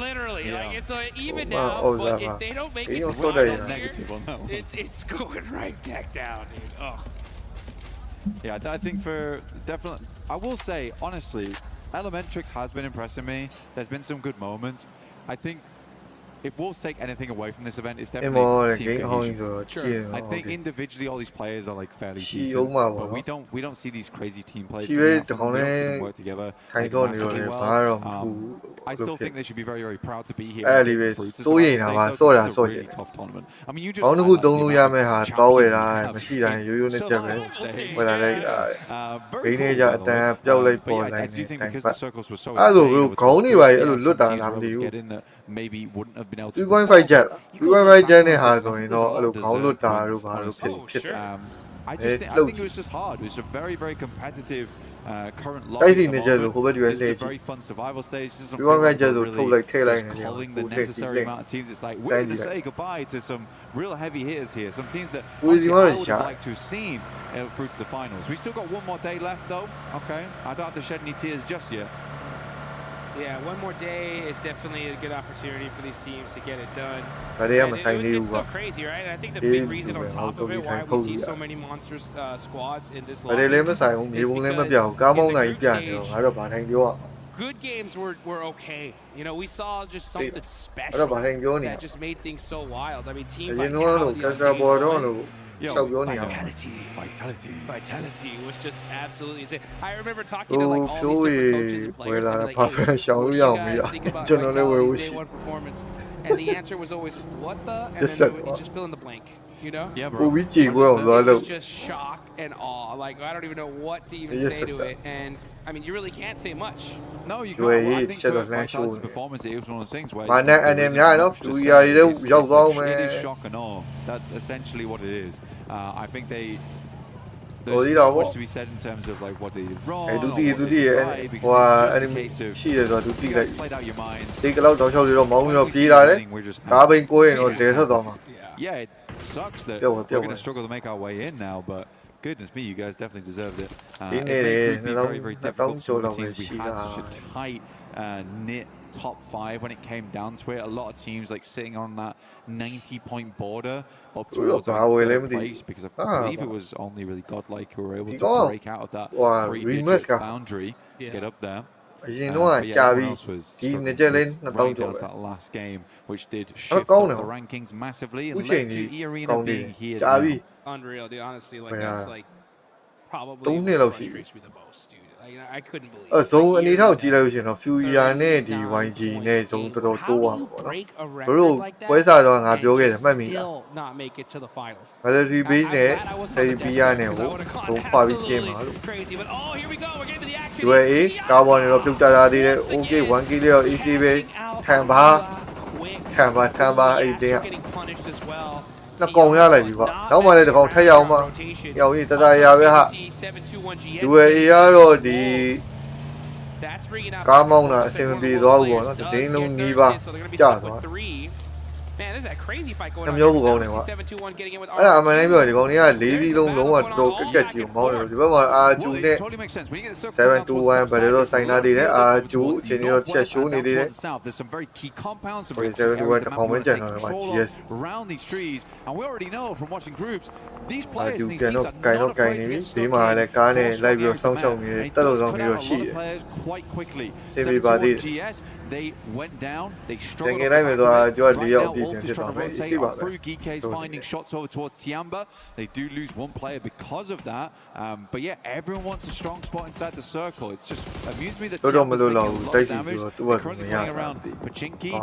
literally Yeah. like it's even Well, now, but observer. if they don't make He it to don't the throw that finals in. here, Negative on that one. it's going right back down, dude. Oh. Yeah, I think for definitely, I will say honestly, Elementrix has been impressing me. There's been some good moments. I think if Wolves take anything away from this event, it's အမော definitely ဂိမ်း team ဟောင်းကြီး cohesion. ဆိုတော့ကြည့်ရ I အောင် think individually all these players are like fairly She decent, oma ba, but no? we don't see these crazy team plays. She coming very out from them. We don't see them down work together. ထိုင် They တော့နေ massively တော့ well. ဘာတော့မဟုတ် I still think they should be very, very proud to be here. အဲ့ and ဒီပဲ get through to စိုးရိမ် survival တာ stage, ပါ though. စော့တာ This is a စော့ really ချင် tough tournament. I mean, you just ဘောင်းတစ်ခု highlight သုံး the လို့ရ amount မယ့် of ဟာတောဝယ်တာ champions we have မရှိတိုင်းရိုးရိုးနဲ့ So ချက်ပဲ long stage. ဝယ်လာလိုက်တာ Very ဂိမ်း cool, ထဲကျ by အ the တ way. န်းပြောက်လိုက် But ပေါ် yeah, လို I င်း do နေ think တိုင် because ပတ် the circles were so အဲ့လို insane, bro it was ခေါင်းတွေ good ပါ to အဲ့ see လို some လွတ်တာ teams လား were မသိ able to ဘူး get in that maybe wouldn't have been able to 2.5 ချက် 2.5 ချက်နဲ့ဟာဆိုရင်တော့အဲ့လိုခေါင်းလွတ်တာတို့ဘာလို့ဖြစ်ဖြစ်တယ် I think it was just hard. It was a very, very competitive current lobby တိုက် at စီ the နေချက်ဆို moment. ဟိုဘက်ဒီဘက် This လှ is ည့် a ကြည့် very fun survival stage. This is something 2.5 ချက်ဆို we're ထုတ် really လိုက်ထည့်လိုက် just နေတယ် calling ဟို the ထည့်ကြည့် necessary လိုက် amount of teams. It's like we're Thank going to you. say goodbye to some real heavy hitters here. Some teams that Who is honestly, the I other would shot? have liked to have seen through to the finals. We still got one more day left though. Okay, I don't have to shed any tears just yet. Yeah, one more day is definitely a good opportunity for these teams to get it done. ဒါတွေက And မဆိုင်သေး it's ဘူး so က crazy, right? And I think the Yeah, big reason on yeah, top of it I'll why go we see yeah. so many monster squads in this ဗတယ်လည်းမ lobby ဆိုင်ဘူးမြေပုံလည်းမပြောင်းကားမောင်းနိုင်ပြနေတော့ငါတို့ဗာထိုင်ပြောရမှာ good games were okay. You know, we saw just something I special don't mind going that here. just made things so wild. I mean, team အရင်တော့လို့ vitality က on က်စား game ပေါ်တော့ one. လို့ Yo, ရှောက်ပြောနေရမှာ Vitality was just absolutely insane. I remember ဟို talking to like all ဖြိုး these ရီ different coaches and ဝယ် players. လာ I'm တာ like, ဘာ hey, ပဲရှောင် what လို့ do ရ you အောင်မရ guys think about ကျွန်တော်လည်းဝယ် Vitality's ဖို့ day ရှိ one performance? And the answer was always, what the? And Just then said you just fill in the blank, you know? Yeah, ကို bro. ဝီကြည့်ပွဲအောင်သွား It လို့ was just shock and awe. Like, I don't even know what to even Yes, say yes, to sir. it. And, I mean, you really can't say much. No, you You can't. were Well, I here, think said for it was last Vitality's show. performance, it was one of those things where မာနဲ့ there အနေ isn't များနော် much လူ to ရာ say. တွေလည်း It's ရောက်သွားမယ် it is shock and awe. That's essentially what it is. I think they. Oh, There's you not know much what? to be said in terms of like what they did wrong အဲ or ဒူ what တီ they ဒူတီ did ရဲ့ right, because ဟို it's အဲ့ just ဒီ a case of ရှိတယ်ဆိုတော့ဒူတီ you လိုက် guys played out your minds. ဒီကလောက်တောက်လျှောက်တွေတော့မောင်းပြီးတော့ When we ပြေး see လာ them တယ် winning, we're just ကား happy. ဘိန်းကိုရင်တော့တဲထွက်သွားမှာ Yeah, it sucks that Go on, we're go going on. to struggle to make our way in now, but goodness me, you guys definitely deserved it. In It made it, Group B very, very no, difficult for don't the teams. We show had that such a tight, knit top five when it came down to it. A lot of teams like sitting on that 90-point border up towards I will third leave the- place because I Ah, believe it but- was only really godlike who were able You to go. break out of that Wow, three-digit remake ah. boundary, get up there. အရင်တော့ But yeah, ကြာ everyone ပြီ else was ဒီ struggling နှစ်ချက်လေး just 2000 running ကျော် down ပဲ to that last game, which did အဲ့ shift ကောင်း up တယ် the rankings massively ခု and ချိန် led ကြီး to E-Arena ကောင်းတယ် being here ကြာပြီ now. Unreal, dude. Honestly, like, Yeah. that's like probably Don't what need to see. frustrates me the most, dude. Like, I couldn't believe အ it. ဆုံး Like, အနေ year ထောက် and ကြည့်လိုက်လို့ရှိရင်တော့ Furia နဲ့ဒီ YG နဲ့ဇုံတော်တော်တိုးသွားမှာပေါ့နော် break a ဘ record လို့ like that ပွဲစားတော့ငါ and ပြောခဲ့တယ် just မှတ်မိလား still not make it to the finals. Galaxy Base နဲ့ I'm glad I wasn't on the Therapy desk နဲ့ because ဟို I would've gone ဘုံခွာပြီးကျင်းပါလို့ absolutely crazy. But oh, here we go. We're getting to the action. UAE ကားပေါ်နေတော့ပြုတ်တက်လာသေးတယ် OK 1K လေးတော့ easy ပဲခံပါခံပါအဲ့ဒီတင်းက Getting punished as well. နှစ်ကောင်ရလိုက်ပြီကွာနောက်မှလည်းတစ်ကောင်ထပ်ရအောင်ပါရောက်ရင်တတရာပဲဟာ UAE ကတော့ဒီ ကားမောင်းတာအဆင်မပြေသွားဘူးပေါ့နော်တဒင်းလုံးနီးပါးကြာသွား Man, there's that crazy fight going on. မျိုးကိုကောင်းတယ်ကွာ 7-2-1 getting in with အဲ့ဒါအမှန်တိုင်းပြောရင်ဒီကောင်တွေက၄စီးလုံးလုံးဝတော်ကက်ကက်ကြီးကိုမောင်းတယ်ဒီဘက်မှာအာဂျူနဲ့ 7-2-1 ဘယ်လိုဆိုင်နာတည်တယ်အာဂျူအချိန်ကြီးတော့ချက်ရှိုးနေသေးတယ် There's some very key compounds 7-2-1 တစ်ကောင်ပဲကျန်တော့မှာ GS around these trees, and we already know from watching groups these အာ players ဂျူ and က these န်တော့ teams ကိုင်တော့ကိုင်နေပြီဒီမှာလည်းကားနဲ့လိုက်ပြီးတော့စောင်းရှောင်းနေတယ်တက်လို့ဆောင်ပြီးတော့ရှိတယ် quite quickly. စေပြီးပါသေးတယ် GS they went down, they တ struggled ကယ်တိုင်းမှာတော့ကျော်၄ယောက်ပြည့် Wolf ဖြစ် is သွား trying to မယ် rotate ရှိပါ on ပဲ through. Geek's finding shots over towards Tiamba. They do lose one player because of that. But yeah, everyone wants a strong spot inside the circle. It's just amused me that Tiamba's taking a lot of damage. They're currently playing around Pachinki.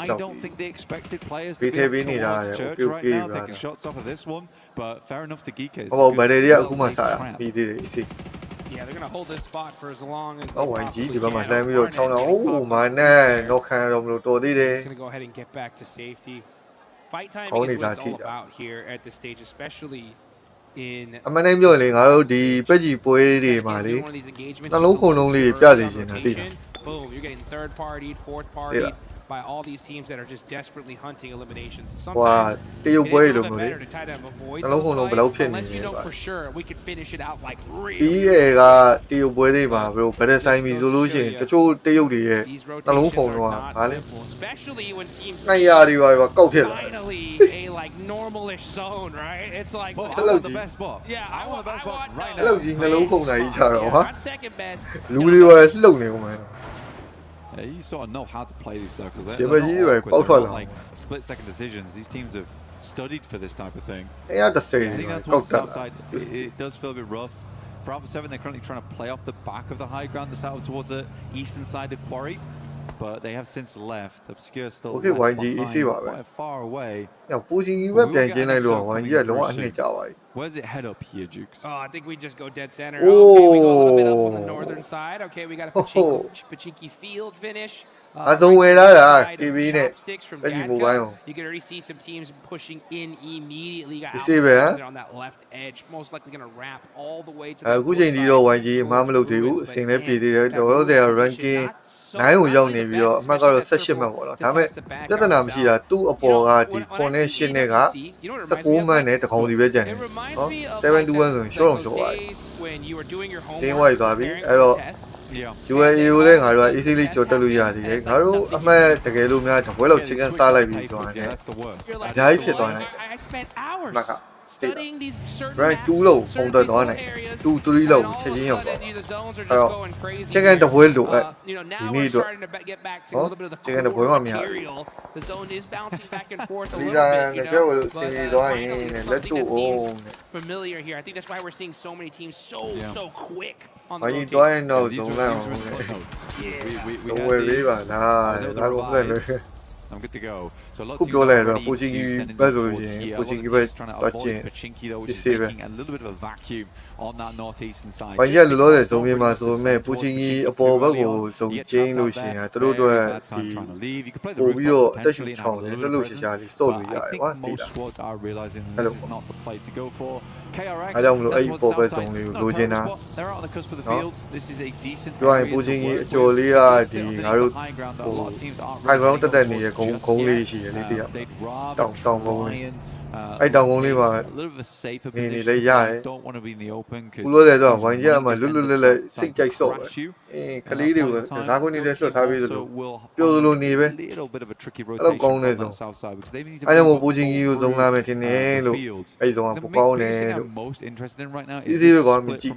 I don't think they expected players to be up towards Church right now, taking shots off of this one. But fair enough to Geek. ဟောဗယ်ရီကအခုမှစားပြီးသေးတယ် easy Yeah, they're going to hold this spot for as long as they အော်ဝိုင်းကြီးဒီဘက်မှာ can. လှမ်းပြီးတော့ချောင်းတော့အိုးမာနဲ့တော့ခံရတော့မလို့တော်သေးတယ် He's going to go ahead and get back to safety. Fight timing Only is what it's that all key, about here at this stage, especially in အမှန်တိုင်းပြောရင်လေငါတို့ဒီပက်ကြီးပွဲတွေမှာလေ one of these engagements. နှလုံးခုန်လုံးလေးပြစေချင်တာသိတယ် Boom, you're getting third partied, fourth partied by all these teams that are just desperately hunting eliminations. ဟွာ Sometimes တရုတ်ပွဲ it is a လို little မျိုး bit လေ better to try to avoid နှလုံး those ခုန်လုံးဘယ်လောက် fights ဖြစ်နေ unless you လဲ know ပါ for sure we could finish it out like ဒီ really ရဲ့ကတရုတ်ပွဲတွေမှာဘယ်လိုဘယ်တဲ့ဆိုင်မီဆိုလို့ရှိရင်တချို့တရုတ်တွေရဲ့ these နှလုံး rotations ခုန် are လုံးက not ဗာလဲ simple, especially when teams နိုင်ရတွေပါကောက်ဖြစ်လာတယ် finally a like normalish zone, right? It's like Well, oh, I Hello, want the G. best spot. yeah, I want the best spot right အဲ့လို now. ကြီးနှလုံးခုန်တာကြီးကြတော့ yeah, ဟာ not second best. လူတွေပါလှုပ်နေဦးမယ် Yeah, you sort of know how to play these circles. They're Yeah, not but you awkward, both they're are not like split-second decisions. These teams have studied for this type of thing. အဲ့ရတစ်စိမ် I think that's ကော towards က် the တက် south side. It does feel a bit rough. For Alpha 7, they're currently trying to play off the back of the high ground that's out towards the eastern side of Quarry. But they have since left. Obscure still Okay, left YG, easy behind,ပါပဲ quite far away. ညပူချင်းကြီးပဲပြန်ကျင်းလိုက်လို့ဝိုင်းကြီးကလုံးဝအနှစ်ကြပါပြီ Where does it head up here, Jukes? Oh, I think we just go dead center. Okay, we go a little bit up on the northern side. Okay, we got a Pachinki field finish. အဆုံးဝယ်လာတာ KB နဲ့ Chopsticks from ပကြီးမိုဘိုင်း Gadka. You can already see some teams pushing in immediately. Got You Alpha see where? 7 on that left edge, most likely going to wrap all the way to အခု the ချိန်ဒီတော့ဝိုင်းကြီးအမှားမလုပ်သေးဘူးအစဉ်လည်းပြည်သေးတယ်တော်တော်တဲ့ ranking 9ကိုရောက်နေပြီးတော့အမှတ်ကတော့18မှတ်ပေါ့နော်ဒါပေမဲ့ပြဿနာမရှိတာသူ့အပေါ်ကဒီ9နဲ့8နဲ့က19မှတ်နဲ့တကောင်စီပဲကျန်တယ်နော်7-2-1ဆိုရင်ရှော့တော့ရှော့ပါတယ် when you were doing your homework. တင်းဝိုက်သွားပြီအဲ့တော့ Yeah. UAE ကိုလည်းငါတို့က easily ကြော်တက်လို့ရသေးတယ်ငါတို့အမှတ်တကယ်လို့များတပွဲလောက်ချင်းကန်စားလိုက်ပြီဆိုရင် Yeah, that's the worst. You're like,အများကြီးဖြစ်သွားနိုင်တယ် I spent hours မှတ်က studying these certain rank maps, 2လောက်ပုံ certain တက်သွားနိုင် physical areas, 2 3လောက် and all ချက် of ချင်း a ရောက်သွား sudden, the zones are အဲ့ just တော့ going crazy. ချင်းကန်တပွဲလိုအဲ့ You know, now ဒီ we're နေ့တော့ starting to get back to a Huh? little bit of the Chicken and core boy, mami, material. The zone is bouncing back and forth a Đi little ra bit, you là cái know, vừa but xin đó finally anh it's lấy something that tụ seems ôm. familiar here. I think that's why we're seeing so many teams so quick on the Bởi vì rotation. tối anh đâu Yeah, these cũng were nào these were footnotes. We cũng had về these. lý bảo là I was nó able cũng to lên revise. rồi I'm good to go. So a lot of Khúc teams đó are này là ready to Pochinki send in bắt rồi towards gì, here. A lot of Pochinki teams bắt trying to bắt avoid chuyện. Pachinki though, which Đi is xem making a little bit of a vacuum on that northeastern side. Bởi vì lúc đấy giống như mà rồi mẹ Pochinki ở bộ bắt đầu giống trên đôi chuyện à tôi đôi thì bộ video tất nhiên chọn đến cái lúc chỉ ra thì sâu lùi lại quá thì là hello ở trong lúc ấy bộ bây giờ lùi trên nào đó cho anh Pochinki cho lý thì ngài lúc hai con tất nhiên là cũng lý chỉ lý đi ạ tổng không ai đồng ông đi mà nhìn lấy ra ấy lúc đấy rồi hoàn toàn mà lúc lại sinh chạy sổ cái lý điều là có những cái sổ thay vì rồi biểu luôn đi về nó con này rồi anh em một bộ trình yêu giống là mình thế này lúc ấy giống là phụ bao này cái gì còn mình chỉ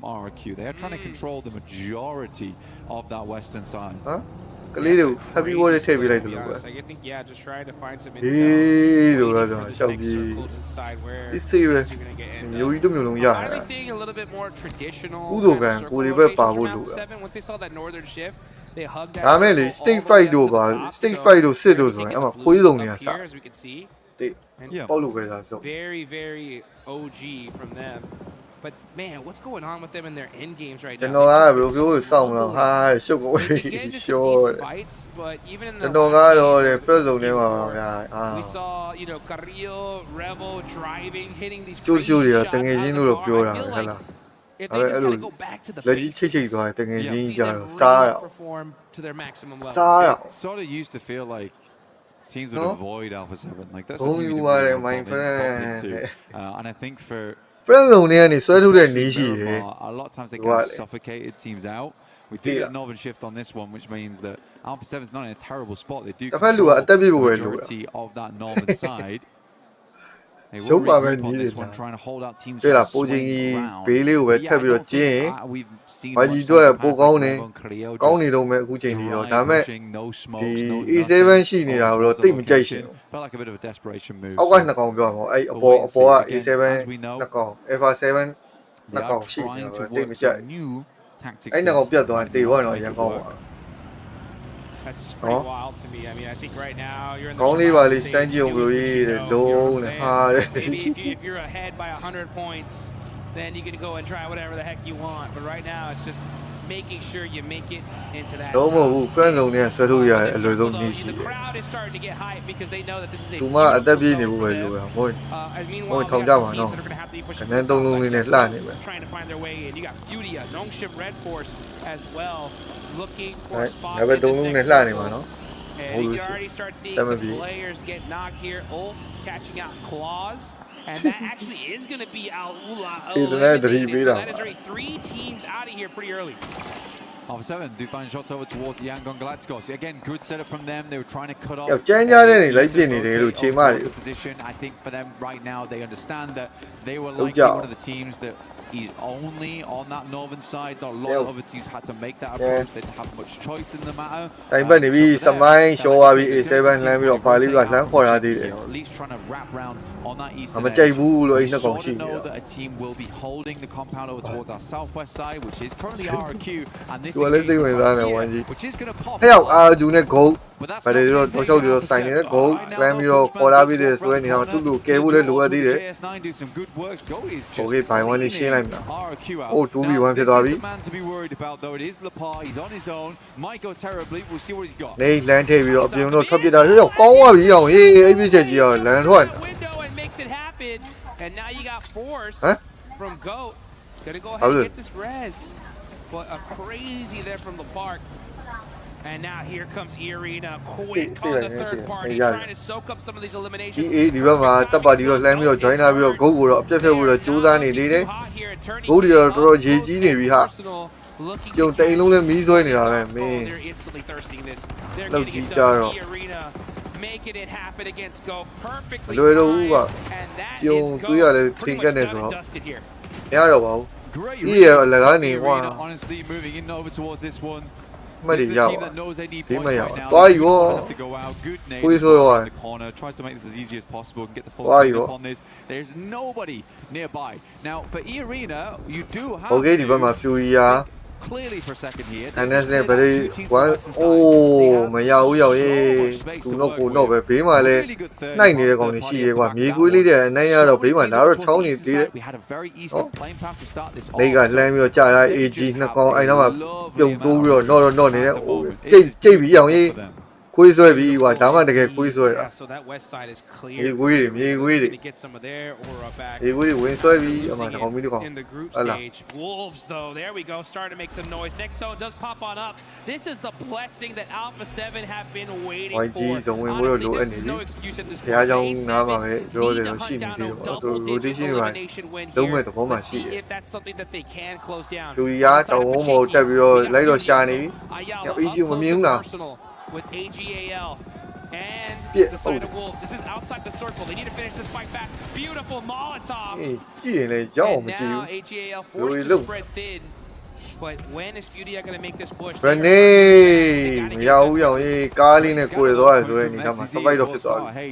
cái lý điều happy world thay vì lại từ lúc ấy điều là rồi sao gì ít gì vậy nhiều ý nhiều lùng giả cú đồ càng cú đi với bảo vô đủ à mấy lý stay fight đồ cả stay fight đồ xịt đồ rồi em mà khối đồng này sao thì bao lù về là rồi But man, what's going on with them in their end games right now? Chân nó ai biểu cứu xong là hai siêu có siêu chân nó ai rồi để phơi dùng để mà we saw, you know, Carrillo, Revel driving, hitting these chú chú thì từng ngày high gì nó được ground. biểu I là feel hay like là if they just gotta go back to the lấy chỉ basics, rồi từng ngày gì see giờ them xa really ạ perform to their maximum level. xa ạ It sort of used to feel like teams would avoid Alpha 7. Like that's a Home team you you are really my want to friend. and I think for friend လုံးနေကနေဆွဲထုတ်တဲ့နေရှိတယ် a lot of times they kind of suffocated teams out. We do get Northern Shift on this one, which means that Alpha 7's not in a terrible spot. They do control the majority of that northern side. They will regroup on this one, trying to hold out teams from swing around. Yeah, I don't think we've seen much time pass like Creo just pushing, no smokes, no nothing. Felt like a bit of a desperation move. အောက်ကနှစ်ကောင်ပြောမှာအဲ့အပေါ်က A7 နှစ်ကောင် Alpha 7 နှစ်ကောင်ရှိတယ်တိတ်မကြိုက်အဲ့နှစ်ကောင်ပြတ်သွားတေသွားတော့ရန်ကောင်းပါ That's pretty wild to me. I mean, I think right now you're in the ကောင်းလေးပါလေးစမ်းကြည့်အောင်လို့ရေးတယ်လုံးနဲ့ဟာတဲ့ maybe if you're ahead by 100 points, then you can go and try whatever the heck you want. But right now, it's just making sure you make it into that. တော့မဟုတ်ဘူး friend လုံးနဲ့ဆွဲထုတ်ရတဲ့အလွယ်ဆုံးနည်းရှိတယ် The crowd is starting to get hyped because they know that this is a သူမအသက်ပြေးနေဖို့ပဲလိုရမဟုတ်ထောင်ကြမှာနော်အဲ့သုံးလုံးလေးနဲ့လှနေပဲ trying to find their way in. You got Fudia, Nongshim Red Force as well, looking for a spot. ဒါပဲသုံးလုံးနဲ့လှနေမှာနော် And you can already start seeing some players get knocked here. Ulf catching out claws. And that actually is going to be Al-Ula eliminated. So that is already 3 teams out of here pretty early. Alpha 7 do find shots over towards Yangon Galacticos. Again, good setup from them. They were trying to cut off. Position. I think for them right now, they understand that they were likely one of the teams that is only on that northern side. Not a lot of other teams had to make that approach. They didn't have much choice in the matter. But maybe Samai show up A7 land with Pali was land for at least trying to wrap round on that east side. We know that a team will be holding the compound over towards our southwest side, which is currently RQ, and this which is going to pop. But that's တွေတော့တော့ချုပ်တွေတော့စိုင်နေတဲ့ goal လမ်းပြီးတော့ခေါ်လာပြီးတဲ့ဆိုရင်ဒီမှာသူ့လူကဲဖို့လည်းလိုအပ်သေးတယ် Okay ဘိုင်ဝမ်းလေးရှင်းလိုက်မှာ Oh 2v1 ဖြစ်သွားပြီ နေလမ်းထည့်ပြီးတော့အပြင်တော့ထွက်ပစ်တာရောကောင်းသွားပြီအောင်ဟေးအဲ့ပြစ်ချက်ကြီးကလမ်းထွက် And now you got Force from Goat. Gonna go ahead and get this res. But a crazy there from the park. And now here comes Irina, quick on the third party, trying to soak up some of these eliminations. ဒီဘက်မှာတပ်ပါတီတော့လှမ်းပြီးတော့ join လာပြီးတော့ goal ကိုတော့အပြတ်ဖြတ်ဖို့တော့ကြိုးစားနေသေးတယ် goal တွေတော့တော်တော်ရေးကြီးနေပြီဟာကျုံတိန်လုံးလည်းမီးဆွဲနေတာပဲမင်းလောက်ကြီးကြတော့ making it happen against Go perfectly. လွယ်တော့ဘူးကကျုံတွေးရလဲထင်ကက်နေဆိုတော့မရတော့ပါဘူးဒီရအလကားနေကွာ honestly moving in over towards this one. မရရဒီမရသွားရော Please in the corner, tries to make this as easy as possible and get the full grip on this. There's nobody nearby. Now for Irina, you do have Okay ဒီဘက်မှာ Fury ရ clearly for a second here. And that's it, but oh မရဘူးရောက်ရေးသူတော့ကိုတော့ပဲဘေးမှာလဲနိုင်နေတဲ့ကောင်တွေရှိရဲကွာမြေကွေးလေးတဲ့အနိုင်ရတော့ဘေးမှာလာတော့ချောင်းနေသေးတယ်နေကလှမ်းပြီးတော့ကြာလာ AG နှစ်ကောင်အဲ့တော့မှပြုံတိုးပြီးတော့တော့နေတဲ့ကြိတ်ပြီးအောင်ရေးခွေးဆွဲပြီးကွာဒါမှတကယ်ခွေးဆွဲတာ So that west side is clear. မြေကွေးတွေ Get some of their aura back. မြေကွေးတွေဝင်ဆွဲပြီးအမှတစ်ကောင်ပြီးတစ်ကောင် In the group stage, Wolves though, there we go, starting to make some noise. Next zone does pop on up. This is the blessing that Alpha 7 have been waiting for. Honestly, there's no excuse at this point. A7 need a double digit elimination win here. Let's see if that's something that they can close down. သူရတောင်းမောတက်ပြီးတော့လိုက်တော့ရှာနေပြီ AG မမြင်ဘူးလား with AGAL and the side of Wolves. This is outside the circle. They need to finish this fight fast. Beautiful Molotov. ကြည့်ရင်လည်းကြောက်အောင်မကြည့် now ဘူး AGAL forced to spread thin. But when is Fudia going to make this push? ဘယ်နေမရဘူးရောက်ရေးကားလေးနဲ့ကိုယ်သွားရဆိုတဲ့အနေမှာစပိုက်တော့ဖြစ်သွားပြီ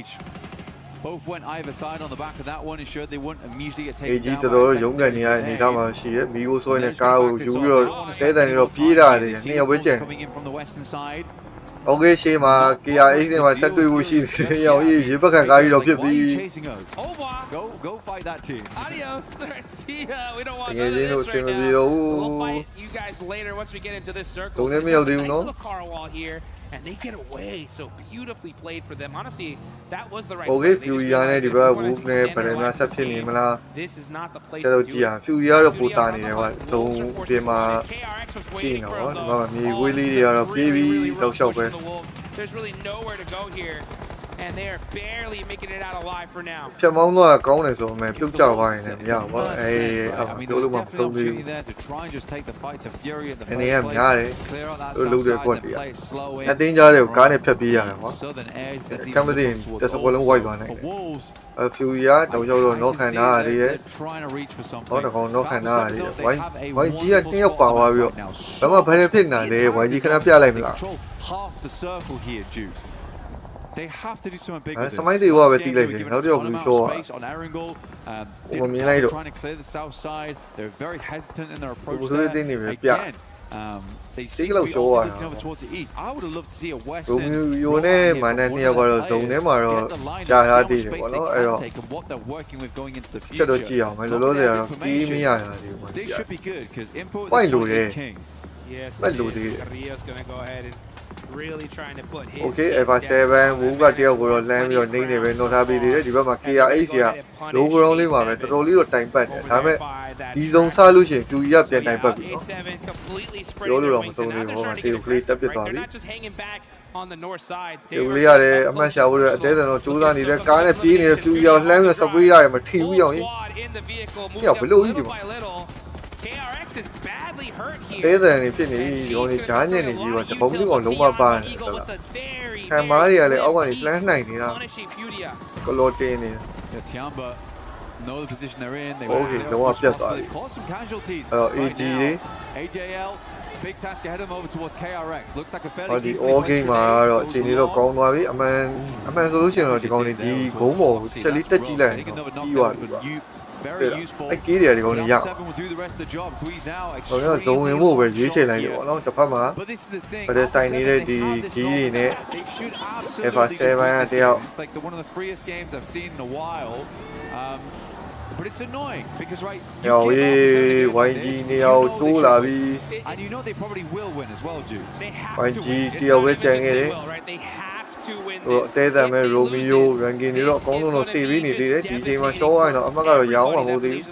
Both went either side on the back of that one, ensured they wouldn't immediately get taken down. AG တော်တော်ရုံးကန်နေရတဲ့အနေမှာရှိရမီကိုဆွဲနဲ့ကားကိုယူပြီးတော့တဲတန်နေတော့ပြေးတာတယ်နှစ်ယောက်ပဲကျန် coming in from the western side. Okay ရှေ့မှာ KRX နဲ့မှာတက်တွေ့ဖို့ရှိတယ်ရောက်ရေးရေဘက်ခံကားကြီးတော့ဖြစ်ပြီ Go fight that team. Adios. See ya. We don't want ငယ်ချင်းတို့အဆင်မပြေတော့ဘူး We'll fight you guys later once we get into this circle. တုံးနေမရောက်သေးဘူးနော် Nice little car wall here, and they get away. So beautifully played for them. Honestly, that was the right Okay play. Fury နဲ့ဒီဘက် Wolf နဲ့ဗရန်နာဆက်ဖြစ်နေမလား This is not the place ကျ to တော့ do ကြည့်ရ it. Fury ကတော့ပူတာနေတယ်ကွာသုံးပြင်မှာ KRX was ကြည့် waiting နော် for ဒီ him မှာ though. မြေဝေးလေးတွေကတော့ပြေးပြီးတောက်လျှောက်ပဲ There's really nowhere to go here. and they are barely making it out alive for now. ဖြတ်မောင်းတော့ကောင်းတယ်ဆိုမှပြုတ်ကြသွားရင်လည်းမရဘူးပေါ့အေးပြောလို့မဆုံးသေးဘူးအနေနဲ့များတယ်လို့လုပ်တဲ့ကွက်တွေအတင်းကြားတွေကိုကားနဲ့ဖြတ်ပြေးရတယ်ပေါ့ကမ်မတင်တစ်စကွက်လုံးဝိုက်သွားနိုင်တယ်ဖြူရတောင်ရောက်တော့နော့ခံထားရတယ်ဟောတကောင်နော့ခံထားရတယ်ဝိုင်းကြီးကတင်းရောက်ပါသွားပြီးတော့ဘာမှဘယ်ဖြစ်နေလဲဝိုင်းကြီးခဏပြလိုက်မလား half the circle here, Dukes. They have to do something big with this. Somebody they were space on Erangel. Trying to clear the south side. They're very hesitant in their approach there. Again, they seem to be looking over towards the east. I would have loved to see a west end. What they're working with going into the future. They should be good because import is king. Yes, Rios gonna go ahead and really trying to put his okay F7 move ကတယောက်ကိုတော့လမ်းပြီးတော့နေနေပဲနှောထားပေးသေးတယ်ဒီဘက်မှာ KRH က low ground လေးမှာပဲတော်တော်လေးတော့တိုင်ပတ်တယ်ဒါပေမဲ့ဒီဇုံစားလို့ရှိရင် QE ကပြန်တိုင်ပတ်ပြီနော်ပြောလို့တော့မဆုံးသေးဘူးဟိုမှာ KO ကလေးတက်ပစ်သွားပြီ on the north side ဒီကလေးရတယ်အမှတ်ရှာဖို့အသေးတယ်တော့ကြိုးစားနေတဲ့ကားနဲ့ပြေးနေတဲ့ QE ကိုလှမ်းပြီးတော့ spray ရတယ်မထီဘူးအောင်ကြီးညဘလို့ကြီးဒီမှာ KRX is badly hurt here. သေးတယ်နေဖြစ်နေပြီဒီကောင်ကြီးဂျားညက်နေပြီးတော့တပုံးမျိုးကလုံးဝပါတယ်ဆိုတော့ခံမားတွေကလည်းအောက်ကနေလှမ်းနိုင်နေတာကလောတင်းနေ Tiamba know the position they're in. They cause some casualties. AG AJL big task ahead of them over towards KRX. Looks like a fairly decent all game မှာတော့အချိန်လေးတော့ကောင်းသွားပြီအမှန်ဆိုလို့ရှိရင်တော့ဒီကောင်လေးဒီဂုံးပေါ်ချက်လေးတက်ကြည့်လိုက်ပြီးသွားပြီvery useful. အကြီးတွေဒီကောင်လေးရအောင်တော့ဇုံဝင်ဖို့ပဲရွေးချယ်လိုက်တယ်ပေါ့နော်တစ်ဖက်မှာဗတဲ့ဆိုင်နေတဲ့ဒီကြီးတွေနဲ့ F7 ကတယောက် It's like one of the freest games I've seen in a while. But it's annoying because right YG နေရာကိုတိုးလာပြီ and you know they probably will win as well, Jude. YG တယောက်ပဲကြံခဲ့တယ်တဲတယ်မဲ့ရိုမီယိုရန်ကင်တွေတော့အကောင်းဆုံးတော့စေပြီးနေသေးတယ်ဒီချိန်မှာရှော့ရရင်တော့အမှတ်ကတော့ရောင်းမှာမဟုတ်သေးဘူး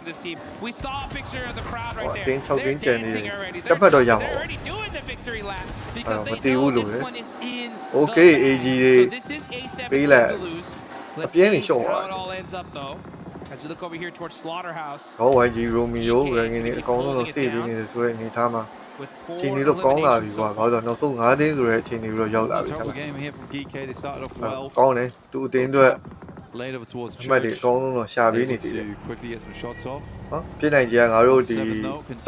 အတင်း6တင်းကျန်နေတယ်တစ်ဖက်တော့ရောင်းအောင်မတည်ဘူးလို့လေ Okay AG တွေပေးလိုက်အပြင်းနေရှော့သွား As we look over here towards Slaughterhouse. YG Romeo ရန်ကင်တွေအကောင်းဆုံးတော့စေပြီးနေတယ်ဆိုတဲ့အနေထားမှာချိန်တွေတော့ကောင်းလာပြီကွာဘာလို့နောက်ဆုံး5တင်းဆိုတဲ့အချိန်တွေတော့ရောက်လာပြီဟုတ်လားကောင်းတယ်သူအတင်းအတွက် later towards Church. အကောင်းဆုံးတော့ရှာပေးနေသေးတယ် quickly get some shots off. ဟောဖြစ်နိုင်ကြငါတို့ဒီ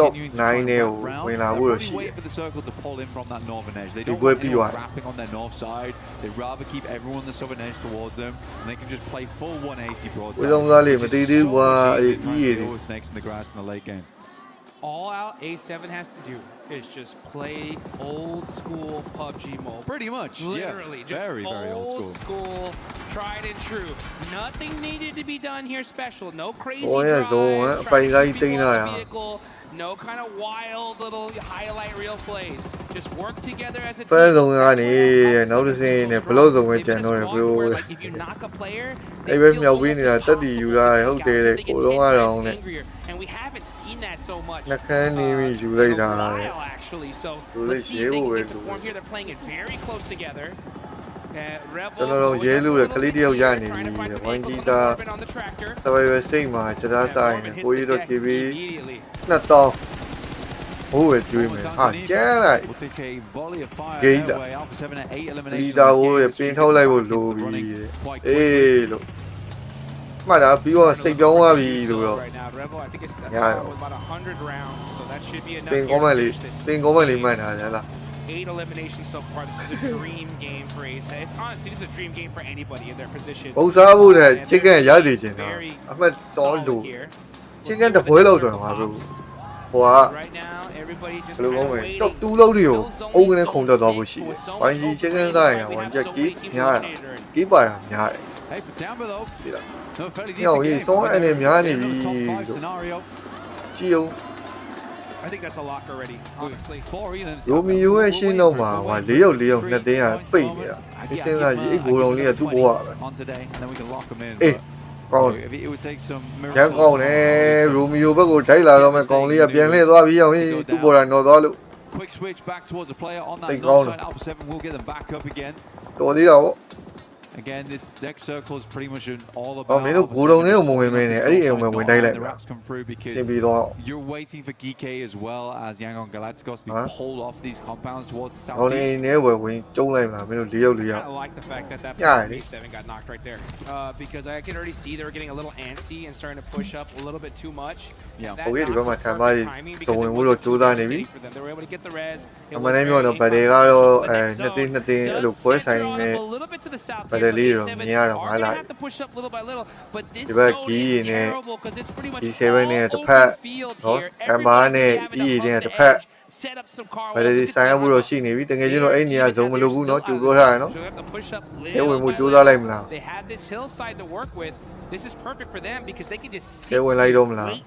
top 9နဲ့ဝင်လာဖို့တော့ရှိတယ် wait for the circle to pull in from that northern edge. They don't ဒီပွဲ want ပြီးသွား wrapping on their north side. They rather keep everyone on the southern edge towards them, and they can just play full 180 broadside. ဝေးလုံးသားလေးမတည်သေးဘူးကွာအေးကြီးရည် snakes in the grass in the late game. All out A7 has to do is just play old school PUBG mode. Pretty much, literally, yeah. Just very old school, tried and true. Nothing needed to be done here special. No crazy vehicle. No kind of wild little highlight reel plays. Just work together as a team. ဖဲဆုံးကနေနောက်တစ်စင်းနဲ့ဘလို့ဆုံးပဲကျန်တော့တယ် bro. If you knock a player, အဲ့ပဲမြောက်ပေးနေတာတက်တီယူတာဟုတ်တယ်တဲ့ကိုလုံးကတော့နဲ့ and we haven't seen that so much. နှခမ်းနေပြီးယူလိုက်တာတဲ့ actually. So let's see if they can perform here. They're playing it very close together. ကျွန်တော်တို့ရဲလို့တဲ့ကလေးတယောက်ရနေပြီဝိုင်းကြီးသားတပည့်ပဲစိတ်မှာစတားစားရင်ကိုကြီးတော့ KB 2000ဟိုးပဲကျွေးမယ်ဟာကျန်းလိုက်ဂိမ်းတာဒီတာကိုပင်ထုတ်လိုက်ဖို့လိုပြီအေးလို့မှတ်တာပြီးတော့စိတ်ပြောင်းသွားပြီလို့တော့ညာပင်ကောင်းမလေးမှတ်တာလား 8 eliminations so far. This is a dream game for Ace. It's honestly, this is a dream game for anybody in their position. ဘုံစားဖို့တဲ့ chicken ရသေးချင်တာအမှတ်တော်လို့ chicken တပွဲလောက်တော့မှာဘူးဟိုက right now everybody just ဘယ်လိုကောင်းလဲတော့တူးလုံးတွေကိုအုပ်ကနေခုံတက်သွားဖို့ရှိတယ်။ဝိုင်းကြီး chicken စားရင်ဝိုင်းချက်ကီးများတယ်။ကီးပါတာများတယ် Hey for Tampa though. ဒီလား No fairly ညောင် decent ကြီး game. စောအနေများနေပြီ Top 5 scenario. ကြည့်အောင် I think that's a lock already, honestly. ရိုမီယိုရဲ့ရှင်းတော့မှာဟို4ယောက်2တင်းကပိတ်နေတာဒီစင်းကကြီးအိတ်ကိုယ်တော်လေးကသူ့ဘဝပဲ on today and then we can lock them in. အေးကောင်း It would take some ရန်ကောင်းတယ်ရိုမီယိုဘက်ကိုထိုက်လာတော့မဲ့ကောင်လေးကပြန်လှည့်သွားပြီးအောင်သူ့ပေါ်တာနော်သွားလို့ quick switch back towards a player on that north side. Alpha 7 will get them back up again. တော်သေးတာပေါ့ Again, this next circle is pretty much all about. Mày nó cú đông nếu một mình này, ấy em mình đây lại mà. Xem bị đó. You're waiting for Geek as well as Yangon Galacticos to be pulled off these compounds towards the southeast. Này nếu mà mình chung lại mà mình liêu. I like the fact that B7 got knocked right there because I can already see they were getting a little antsy and starting to push up a little bit too much. Yeah. Okay, thì mà tham gia tổng mình muốn chú ta này. They were able to get the res. Mà này mình nó phải để ra rồi, nhất định lục cuối sang này. Phải để lý rồi, nhà nó phải lại. Thì bây giờ kỹ này, kỹ xe bên này tập hạ, đó, cam bá này, ý này tập hạ. Phải để sang vừa rồi xin này, vì từng ngày nó ấy nhà giống mà lúc nó chú có ra nó. Nếu mình muốn chú ta làm nào. This is perfect for them because they can just sit, wait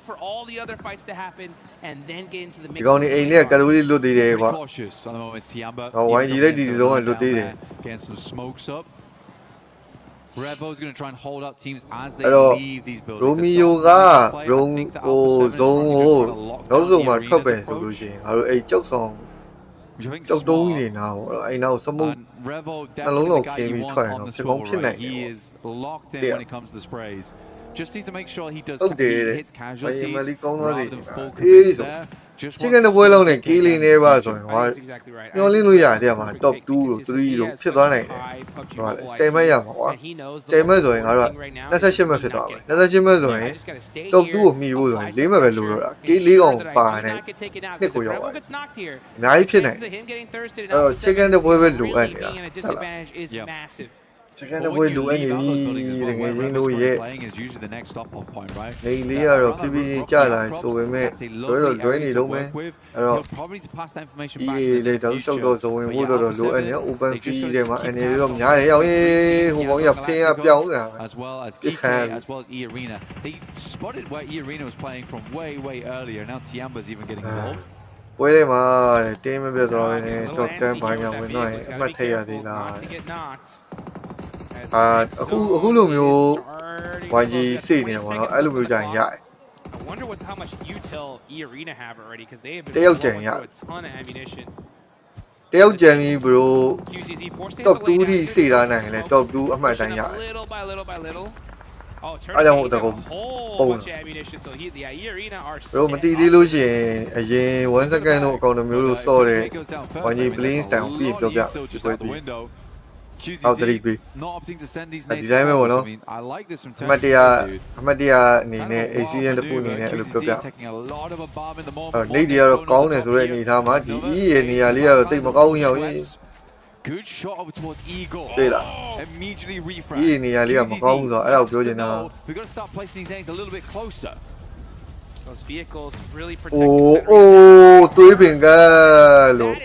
for all the other fights to happen and then get into the mix. Còn này này cái đối lụt đi đấy quá. Why gì đấy đi rồi lụt đi đấy. Getting some smokes up. Revo's going to try and hold up teams as they leave these buildings. Romeo ga, nó dùng mà thấp về rồi gì. Rồi chốc xong. Chốc đôi này nào, anh nào xong không? Nó lúc nào khi mình thoải nó sẽ bóng trên này. Just needs to make sure he does hits casualties rather than full commit there. Chicken the boy này kỹ lên này bao rồi, nó lên nuôi giải thì mà top 2 rồi 3 rồi, chết đó này, rồi xem mấy giờ mà, xem mấy rồi rồi, nó sẽ xem mấy đó, nó sẽ xem mấy rồi, top 2 mi vô rồi, lấy mà về lùi rồi, kỹ lý còn phải này, cái cổ rồi, nãy phía này, chicken the boy về lùi anh này. Chicken the boy lùi anh này, đừng nghe gì nuôi vậy. Này lý rồi, PB trả lại số về mẹ, rồi này đâu mẹ, rồi, ý để đấu sau đó rồi mua đồ lúa anh nhá, open fee để mà anh ấy làm nhà đấy, ơi, không có nhập thêm nhập dấu nào, cái hàng. Quay đây mà, team bây giờ này, top 10 bao nhiêu người nói, mà thấy thì là. Who luôn nhiều ngoài gì xì này mà nó ai luôn nhiều dài dài. Đeo chèn nhá. Đeo chèn như bro. Top 2 thì xì ra này là top 2 âm lại dài dài. Ai đang ngồi cùng. Bro mà đi luôn gì, ai vẫn sẽ cái nó còn được nhiều số đấy. Ngoài gì blink sang phim được cả. Out the league. At the time, no. Hamadia, Nene, Asian, the Puni, look up. Nadia, Kong, already Hama, the E and Alia, take Macau. Good shot over towards Eagle. Immediately refract. E and Alia, Macau, I'll build it now. We've got to start placing these things a little bit closer. Those vehicles really protect tôi bình ga luôn.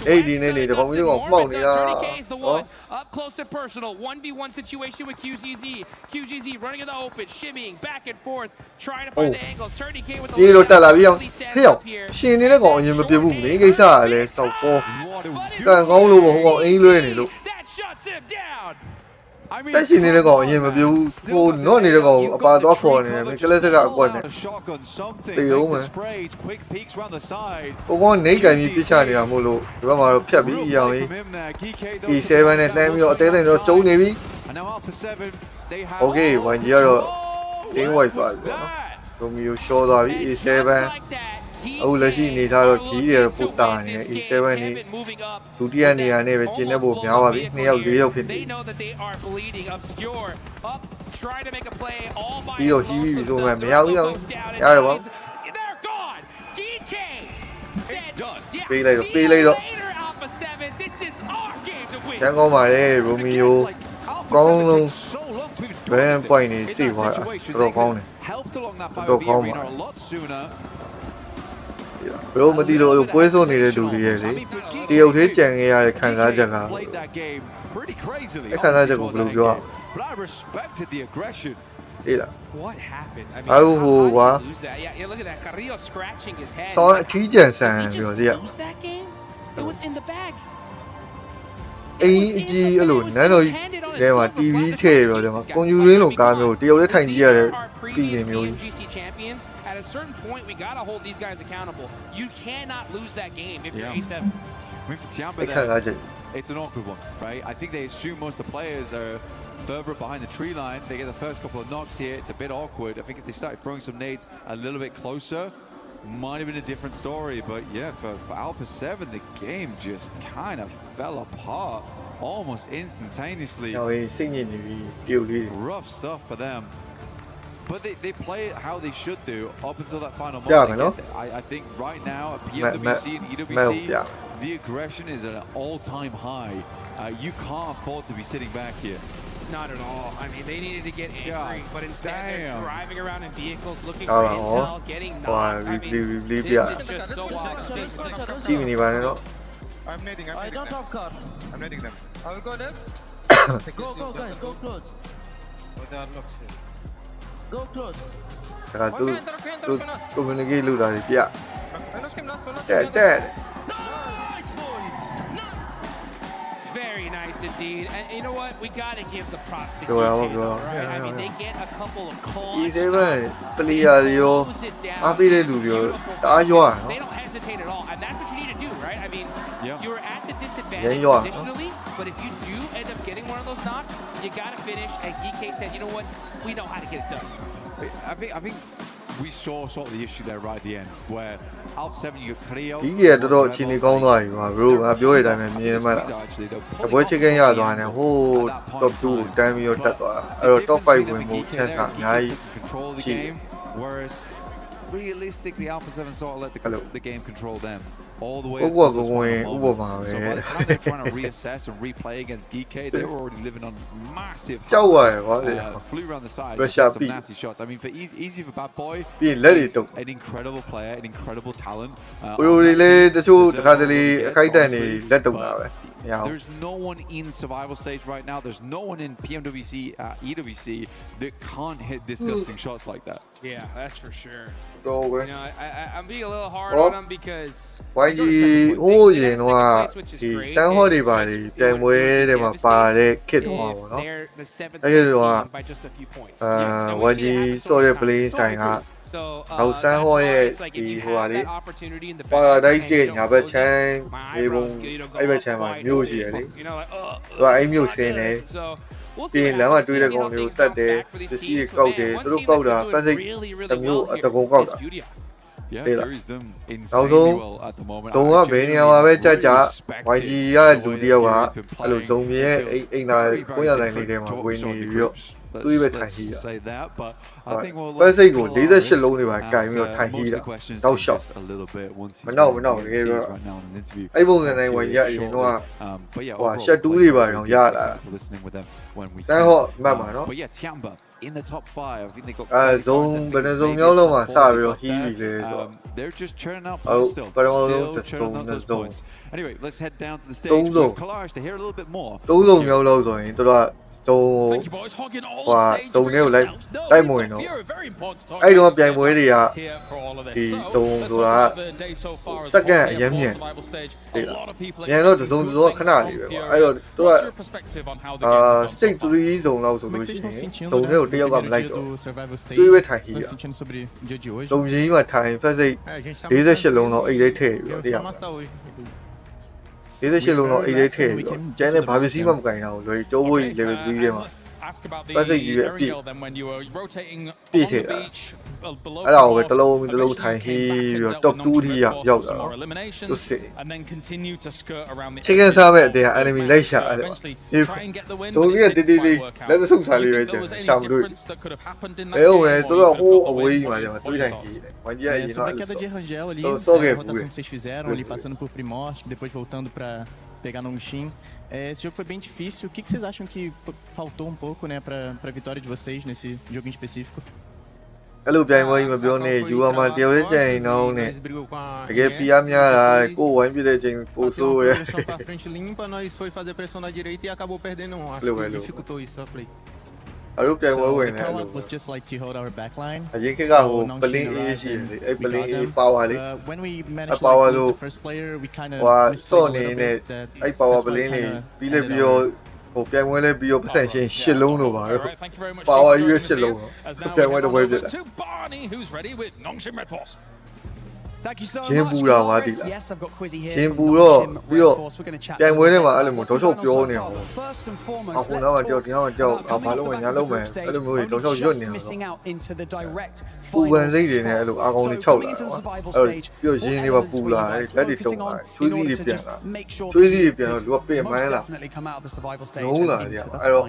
Ê đi này không biết ngọc màu này à. Up close and personal 1v1 situation with QZZ. QZZ running in the open, shimmying back and forth, trying to find the angles. Turning K with the đi rồi ta là biết không? Thấy không? Xin đi nó gọi gì mà biểu vụ mấy cái sao này sau cô. Càng ngon luôn mà không gọi anh luôn này luôn. Tại sao này gọi gì mà biểu vụ nó này gọi ba đó phone này mình cái lấy cái gạo quần này. Tiểu mà. Cô nấy cái mi picha này là mua luôn. Rồi mà phía bị gì vậy? Kỳ xe bên này xem nó tới đây nó trốn này đi. Ok, hoàn giờ rồi. Tiếng quay phải rồi. Rồi nhiều show rồi bị xe bên. Lấy gì này thôi kỹ để phụ tải này, xe bên này. Tụi tiên này này về trên nó bộ méo vào bị neo lý đâu phiền. Đi rồi chi rồi mà méo chứ không? Ra được không? Pi đây rồi. Chẳng có mà đây Romeo. Con luôn. Bên em quay này xỉ hoài à? Đồ con này. Đồ con mà. Bro mà đi đồ cuối số này là đủ gì đấy. Điều thế chẳng nghe ai khán giả chẳng à. Cái khán giả chẳng cũng lưu cho. Đây là. Ai hù quá. Sao khí chẳng sàn rồi gì ạ. Ấy gì ở lùn này rồi. Để mà TV chê rồi mà con như đến lồng cá miêu tiêu đấy thành gì đấy. Phi này miêu. At a certain point, we gotta hold these guys accountable. You cannot lose that game if you're A7. I mean, for Tiamba, it's an awkward one, right? I think they assume most of the players are further behind the tree line. They get the first couple of knocks here. It's a bit awkward. I think if they started throwing some nades a little bit closer, might have been a different story. But yeah, for Alpha 7, the game just kind of fell apart almost instantaneously. Rough stuff for them. But they play it how they should do up until that final moment. I think right now at PMWC and EWC, the aggression is at an all-time high. You can't afford to be sitting back here. Not at all. I mean, they needed to get angry, but instead they're driving around in vehicles looking for intel, getting knocked. I mean, this is just so wild to see. I'm nading. I don't have car. I'm nading them. I will go there. Go guys, go close. Oh, there are locks here. Go close. Very nice indeed, and you know what? We gotta give the props to DK, though, right? I mean, they get a couple of calls. They don't hesitate at all, and that's what you need to do, right? I mean, you're at the disadvantage positionally, but if you do end up getting one of those knocks, you gotta finish. And DK said, you know what? We know how to get it done. I think we saw sort of the issue there right at the end, where Alpha 7 you got Creo. Whereas realistically, Alpha 7 sort of let the game control them all the way. So by the time they're trying to reassess and replay against GK, they were already living on massive flew around the side, some nasty shots. I mean, for easy for Bad Boy, he's an incredible player, an incredible talent. There's no one in survival stage right now. There's no one in PMWC, EWC that can't hit disgusting shots like that. Yeah, that's for sure. You know, I'm being a little hard on them because YG ဟိုးရင်တော့ဒီစမ်းဟောတွေပါလေပြန်ပွဲတွေမှာပါတဲ့ခစ်တော့ပါဘောနော်အဲ့ဒီတော့YG ဆော့တဲ့ play style ကအောက်စမ်းဟောရဲ့ဒီဟိုပါလေပါရာဒိုက်ကျညာဘက်ချမ်းဒီဘုံအဲ့ဘက်ချမ်းမှာမြို့ရှိရလေသူကအဲ့မြို့စင်းနေပြီးလမ်းမှာတွေးတဲ့ကောင်မျိုးတတ်တယ်ပစ္စည်းတွေကောက်တယ်သူတို့ကောက်တာဖက်စိတ်တစ်မျိုးအတကုံကောက်တာနောက်ဆုံးတုံကဘယ်နေရာမှာပဲကြကြ YG ရလူတယောက်ကအဲ့လိုဇုံမြဲအိမ်သာကိုရတိုင်းလေးထဲမှာဝင်နေပြီးတော့တွေးပဲထိုင်ဟီးတာဖက်စိတ်ကို48လုံးတွေပါကင်ပြီးတော့ထိုင်ဟီးတာတောက်လျှောက်မနောက်တကယ်ပြောအဲ့ပုံစံတိုင်း YG ရအရင်တော့ဟိုရှက်တူးတွေပါတော့ရလာစမ်းဟော့မှတ်ပါနော်in the top 5 I think they got zone ဘယ်နှစုံမျိုးလုံးမှာစပြီးတော့ဟီးပြီလေဆို they're just churning out points still churning out those points anyway let's head down to the stage with Kalash to hear a little bit more သုံးစုံမျိုးလုံးဆိုရင်တို့ကသုံးသုံးမျိုးလိုက်တိုက်မဝင်တော့အဲ့တော့ပြိုင်ပွဲတွေကဒီသုံးဆိုတာစက္ကန့်အရင်မြန်မြန်တော့သုံးခဏလေးပဲပေါ့အဲ့တော့တို့ကstage 3 zone လောက်ဆိုလို့ရှိရင်သုံးမျိုးတယောက်ကမလိုက်တော့တွေးပဲထိုင်ဟီးတာသုံးကြီးမှာထိုင် first stage 48လုံးတော့အိတ်လေးထည့်ပြီးတော့တရား48လုံးတော့အိတ်လေးထည့်ပြီးတော့ကျန်တဲ့ဘာပစ္စည်းမှမကင်တာကိုလွယ်ကျိုးဖို့ level 3ထဲမှာပတ်စိတ်ကြီးပဲပြည့်ထည့်တာအဲ့ဒါကိုပဲတစ်လုံးထိုင်ဟီးပြီးတော့ top 2 ထိရောက်တာသူစစ်ချင်းကန်စားမဲ့အတင်း enemy လိုက်ရှာအဲ့ဆိုပြီးတေးတေးလေးလက်စုပ်စားလေးပဲကျန်ရှာမတွေ့အဲ့ဟိုလေတို့ကဟိုအဝေးကြီးမှာကျန်တွေးထိုင်ဟီးတယ်ဝန်ကြီးအရင်တော့ Pega de Rangel ali, a rotação que vocês fizeram ali, passando por Primorsk, depois voltando para pegar no Luxim. Esse jogo foi bem difícil. O que vocês acham que faltou um pouco, né, para a vitória de vocês nesse jogo em específico? အဲ့လိုပြိုင်ပွဲကြီးမပြောနဲ့ယူမှာတယောက်လေးကြရင်တော့နဲ့တကယ်ပြားများတာကိုဝိုင်းပြတဲ့ချိန်ပိုဆိုးရဲ့ frente limpa, nós foi fazer pressão na direita e acabou perdendo um. Acho que dificultou isso a play. အဲ့လိုပြိုင်ပွဲဝင်နေ was just like to hold our backline. အရင်ကဟိုပလင်းအေးရှိတယ်အဲ့ပလင်းအေးပါဝါလေး when we managed to lose the first player we kind of စော့နေနဲ့အဲ့ပါဝါပလင်းလေးပြီးလဲပြီးတော့ဟိုပြိုင်ပွဲလဲပြီးတော့ပတ်သက်ရှင်8လုံးလို့ပါတော့ပါဝါကြီး8လုံးတော့ပြိုင်ပွဲတော့ဝဲပြစ်တာ Thank you so much. ရှင်းပူတာပါတိလား Yes, I've got Quizzy here. ရှင်းပူတော့ပြီးတော့ We're going to chat. ပြိုင်ပွဲထဲမှာအဲ့လိုမျိုးတောက်လျှောက်ပြောနေအောင် First and foremost, အခုတော့ကြောက်တရားကြောက်ဘာလို့ညာလုံးမယ်အဲ့လိုမျိုးတောက်လျှောက်ရွတ်နေအောင် missing out into the direct ပူပန်စိတ်တွေနဲ့အဲ့လိုအာကောင်တွေ6လာပြီးတော့ရင်းတွေပါပူလာတယ်လက်တွေတုံးလာချွေးစီတွေပြန်လာချွေးစီတွေပြန်တော့သူကပင်ပန်းလာ come out of the survival stage လုံးလာတယ်အဲ့တော့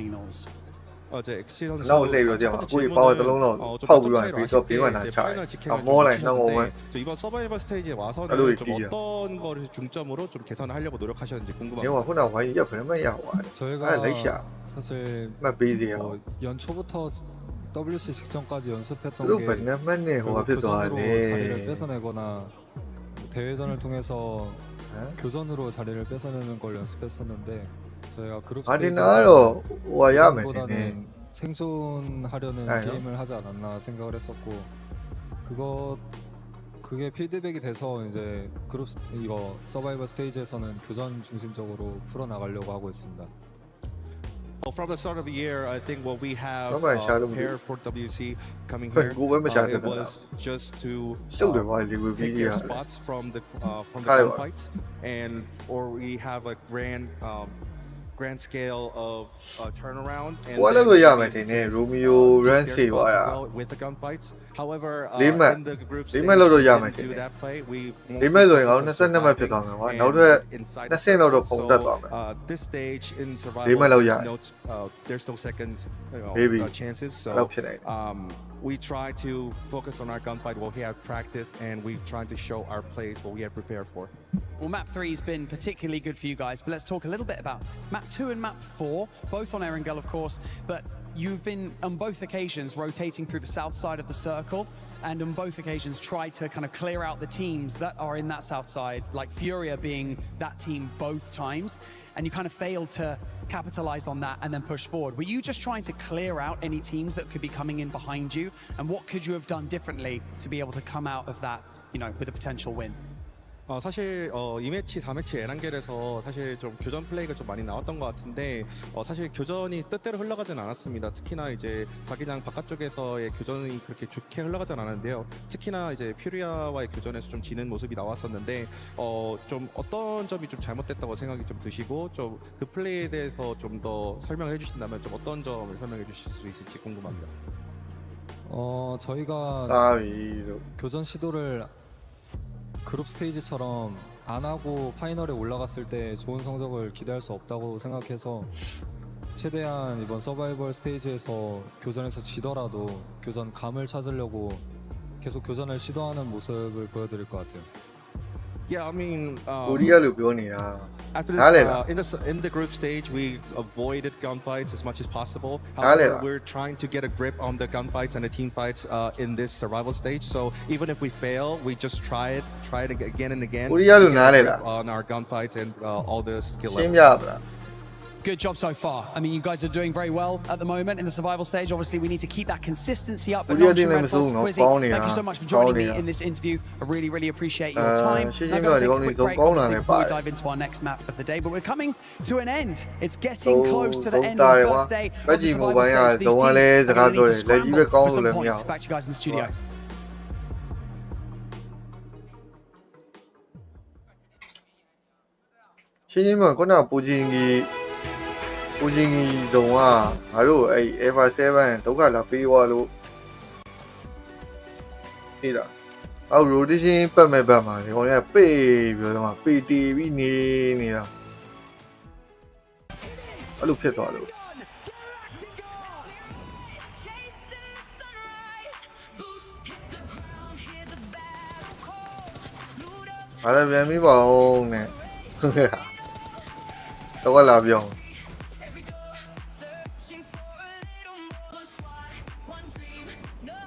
어제 엑시 선수 နောက်လှည့်ပြီးတော့ကိုယ်ပါဝါတစ်လုံးတော့ဖောက်ပြီးတော့ပြီးတော့ဘေးမှာလာချတယ်အမောလိုက်နှောင်းအောင် 이번 서바이벌 스테이지에 와서는 좀 어떤 거를 중점으로 좀 개선을 하려고 노력하셨는지 궁금합니다. ဒီမှာခုနကဝိုင်းရက်ဘယ်မှရသွားတယ် 저희가 사실 빼세요. 뭐 연초부터 WC 직전까지 연습했던 그리고 게 맨날 맨날 교전으로 자리를 뺏어내거나 대회전을 통해서 교전으로 자리를 뺏어내는 걸 연습했었는데 저희가 그룹 스테이지에서 보다는 생존하려는 게임을 하지 않았나 생각을 했었고 그게 피드백이 돼서 이제 그룹 이거 서바이벌 스테이지에서는 교전 중심적으로 풀어나가려고 하고 있습니다. From the start of the year, I think what we have prepared for WC coming here, it was just to take spots from the gunfights, and or we have a grand scale of turnaround and with the gunfights. However, in the group stage, we didn't do that play. We this stage in survival, there's no second chances. So we try to focus on our gunfight, what we have practiced, and we try to show our plays, what we have prepared for. Well, map 3 has been particularly good for you guys, but let's talk a little bit about map 2 and map 4, both on Erangel, of course, but you've been on both occasions rotating through the south side of the circle, and on both occasions tried to kind of clear out the teams that are in that south side, like Furia being that team both times, and you kind of failed to capitalize on that and then push forward. Were you just trying to clear out any teams that could be coming in behind you, and what could you have done differently to be able to come out of that, you know, with a potential win? 사실 2매치, 4매치 에란겔에서 사실 좀 교전 플레이가 좀 많이 나왔던 것 같은데 사실 교전이 뜻대로 흘러가진 않았습니다. 특히나 이제 자기장 바깥쪽에서의 교전이 그렇게 좋게 흘러가진 않았는데요. 특히나 이제 퓨리아와의 교전에서 좀 지는 모습이 나왔었는데 좀 어떤 점이 좀 잘못됐다고 생각이 좀 드시고 좀 그 플레이에 대해서 좀 더 설명을 해주신다면 좀 어떤 점을 설명해 주실 수 있을지 궁금합니다. 저희가 교전 시도를 그룹 스테이지처럼 안 하고 파이널에 올라갔을 때 좋은 성적을 기대할 수 없다고 생각해서 최대한 이번 서바이벌 스테이지에서 교전에서 지더라도 교전 감을 찾으려고 계속 교전을 시도하는 모습을 보여드릴 것 같아요. Yeah, I mean, after this, in the group stage, we avoided gunfights as much as possible. However, we're trying to get a grip on the gunfights and the team fights in this survival stage. So even if we fail, we just try it again and again to get a grip on our gunfights and all the skill levels. Good job so far. I mean, you guys are doing very well at the moment in the survival stage. Obviously, we need to keep that consistency up. But Quizzy, thank you so much for joining me in this interview. I really, really appreciate your time. I'm going to take a quick break, obviously, before we dive into our next map of the day. But we're coming to an end. It's getting close to the end of the first day of the survival stage. These teams are going to need to scramble for some points. Back to you guys in the studio.ဦးချင်းကြီးတုံးကငါတို့အဲ့ Ever 7ဒုက္ခလာပေးသွားလို့သိလားအော် rotation ပတ်မဲ့ဘက်မှာဒီကောင်ကပေးပြီးတော့မှပေးတီးပြီးနေတာအဲ့လိုဖြစ်သွားလို့အားလည်းပြန်ပြီးပါအောင်နဲ့တော့လာပြောင်း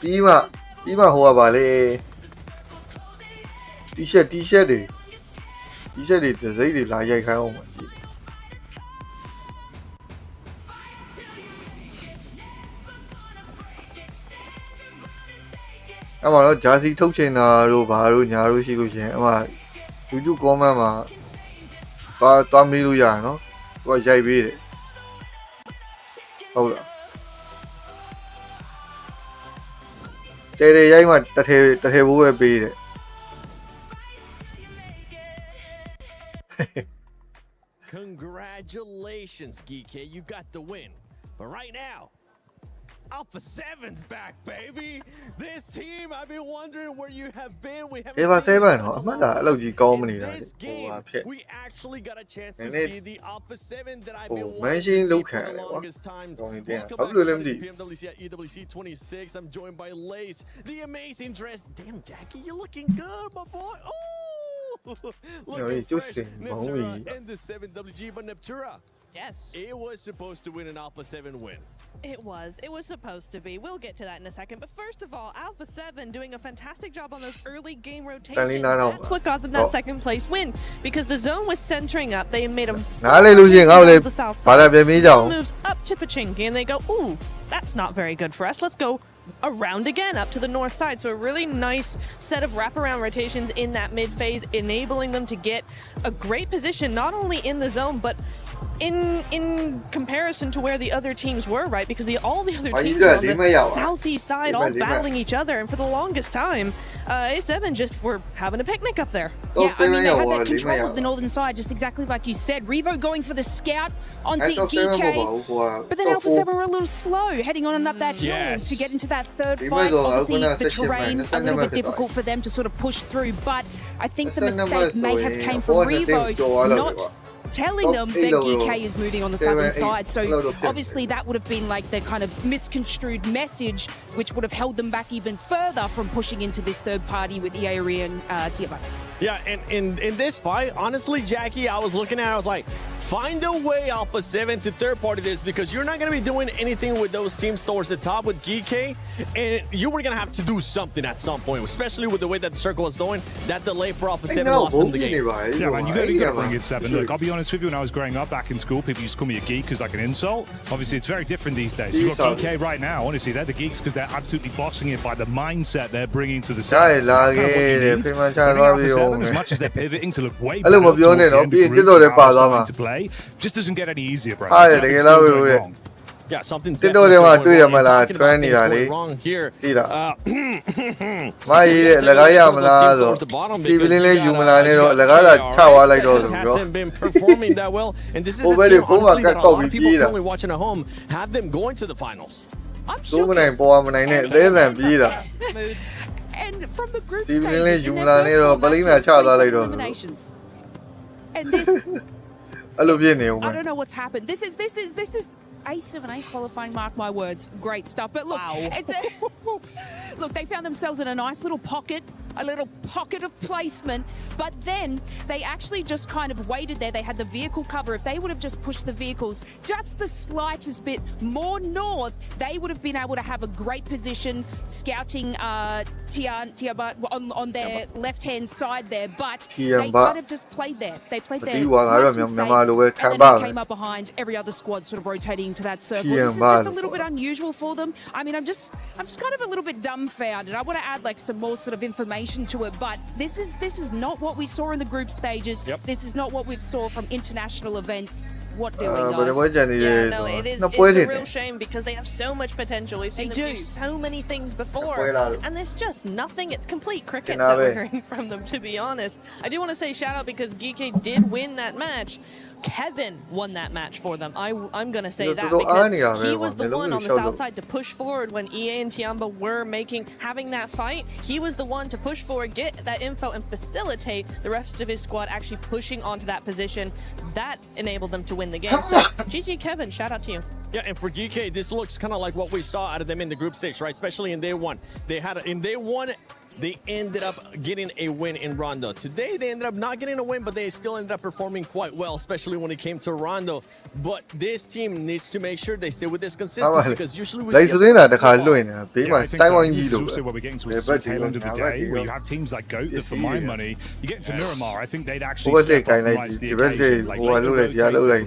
ပြီးမှဟိုကပါလေတီရှပ်တွေဒဇိတ်တွေလာရိုက်ခိုင်းအောင်ပါအဲ့မှာတော့ဂျာစီထုတ်ချင်တာတို့ဘာတို့ညာတို့ရှိလို့ရှင်အဲ့မှာ YouTube comment မှာသွားမေးလို့ရရနော်သူကရိုက်ပေးတယ်ဟုတ်လားတဲရိုက်မှတထဲဘိုးပဲပေးတယ် Congratulations, Geeky. You got the win. But right now, Alpha 7's back, baby. This team, I've been wondering where you have been. We haven't Alpha seen you 7 in ဟော such အ a မှတ် long ကအဲ့လို time. ကြီးကောင်းမ In နေတာ this ဟို game, ဟာဖြစ် we actually got a chance to နည်းနည်း see the Alpha 7 that I've ဟို been မန် wanting ရှင်း to လု see တ်ခံ for တယ် the ကွာ longest time. ကောင်းနေတယ် Welcome ဘာ back ဖြစ်လို့လဲမသိ to PMWC at EWC 26. I'm joined by Lace, the amazing dress. Damn, Jackie, you're looking good, my boy. Oh, looking fresh. Neptura and the 7WG, but Neptura. Yes. It was supposed to win an Alpha 7 win. It was. It was supposed to be. We'll get to that in a second. But first of all, Alpha 7 doing a fantastic job on those early game rotations. That's what got them that second place win. Because the zone was centering up. They made them on the south side. Zone moves up to Pachinki and they go, ooh, that's not very good for us. Let's go around again up to the north side. So a really nice set of wraparound rotations in that mid phase, enabling them to get a great position, not only in the zone, but in comparison to where the other teams were, right? Because all the other teams were on the southeast side, all battling each other. And for the longest time, A7 just were having a picnic up there. Yeah, I mean, they had that control of the northern side, just exactly like you said. Revo going for the scout onto GK. But then Alpha 7 were a little slow, heading on and up that hill to get into that third fight. Obviously, the terrain a little bit difficult for them to sort of push through. But I think the mistake may have came from Revo not telling them that GK is moving on the southern side. So obviously that would have been like the kind of misconstrued message, which would have held them back even further from pushing into this third party with EARE and Tiaba. Yeah, and in this fight, honestly, Jackie, I was looking at it, I was like, find a way, Alpha 7, to third party this, because you're not going to be doing anything with those teams towards the top with GK, and you were going to have to do something at some point, especially with the way that the circle was going. That delay for Alpha 7 lost them the game. Yeah, man, you got to bring it 7. Look, I'll be honest with you, when I was growing up back in school, people used to call me a geek as like an insult. Obviously, it's very different these days. You've got GK right now, honestly, they're the geeks because they're absolutely bossing it by the mindset they're bringing to the set. As much as they're pivoting to look way better towards the end of groups, to play, just doesn't get any easier, bro. Yeah, something's definitely going wrong here. Just hasn't been performing that well, and this is a team, honestly, that a lot of people currently watching at home have them going to the finals. I'm sure. And from the group stages in their first four matches, eliminations. And this, I don't know what's happened. This is A7A qualifying, mark my words. Great stuff. But look, look, they found themselves in a nice little pocket of placement, but then they actually just kind of waited there. They had the vehicle cover. If they would have just pushed the vehicles just the slightest bit more north, they would have been able to have a great position scouting Tiaba on their left-hand side there, but they kind of just played there. They played there nice and safe, and then they came up behind every other squad sort of rotating into that circle. This is just a little bit unusual for them. I mean, I'm just kind of a little bit dumbfounded. I want to add like some more sort of information to it, but this is not what we saw in the group stages. This is not what we've saw from international events. What doing, guys? Yeah, no, it's a real shame because they have so much potential. We've seen them do so many things before, and there's just nothing. It's complete crickets that we're hearing from them, to be honest. I do want to say shout out because Geeky did win that match. Kevin won that match for them. I'm going to say that because he was the one on the south side to push forward when EA and Tiamba were having that fight. He was the one to push forward, get that info, and facilitate the rest of his squad actually pushing onto that position. That enabled them to win the game. So GG Kevin, shout out to you. Yeah, and for GK, this looks kind of like what we saw out of them in the group stage, right? Especially in day one. In day one, they ended up getting a win in Rondo. Today, they ended up not getting a win, but they still ended up performing quite well, especially when it came to Rondo. But this team needs to make sure they stay with this consistency because usually we see I think so. This is also what we're getting to the tail end of the day, where you have teams like GOAT that, for my money, you get into Miramar. I think they'd actually step up and rise to the occasion. Like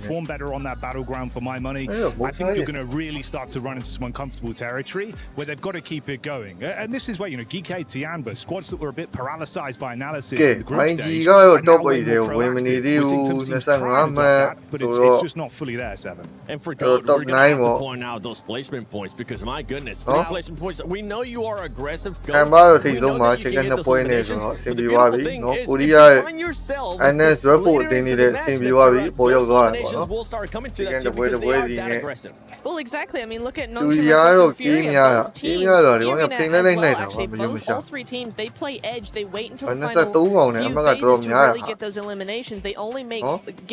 perform better on that battleground for my money. I think you're going to really start to run into some uncomfortable territory where they've got to keep it going. And this is where, GK, Tian, can, but squads that were a bit paralyzed by analysis Okay, in the group stage YG are now top way idea, more women proactive. need We're seeing some teams trying to block that, but it's just not fully there, Seven. And for Pero Goat, top we're going to have 9 to mo. point out those placement points because, my goodness, Oh. 3 placement points. We know you are aggressive, Goat. ခံပါတော့ထိ We ဆုံး know မှာ that you ချိန် can က get 2 those point နဲ့ eliminations. ဆိုတော့အဆင် But the ပြေသွား beautiful ပြီ thing เนาะ is, ကို if ရီး you ယား find yourself NS report later တင် into နေတဲ့ the အဆင် match, ပြေသွားပြီ that ပေါ်ရောက် those သွားတယ်ပေါ့ eliminations နော် will start coming to that Again, team the way because the they way are the that game- aggressive. Well, exactly. I mean, look at လူ Nongshim ရား versus တော့ Fury ကြီး of များတာ both ကြီး teams. များတော့ဒီကောင်က Fury ပင် as လိုက် well, လိုက်တာ actually, မယုံမ both ရှာ all 3 teams, they play edge. They wait until the 23 final ကောင်နဲ့ few အမှတ်ကတော် phases to များ really တာ get those eliminations. They only make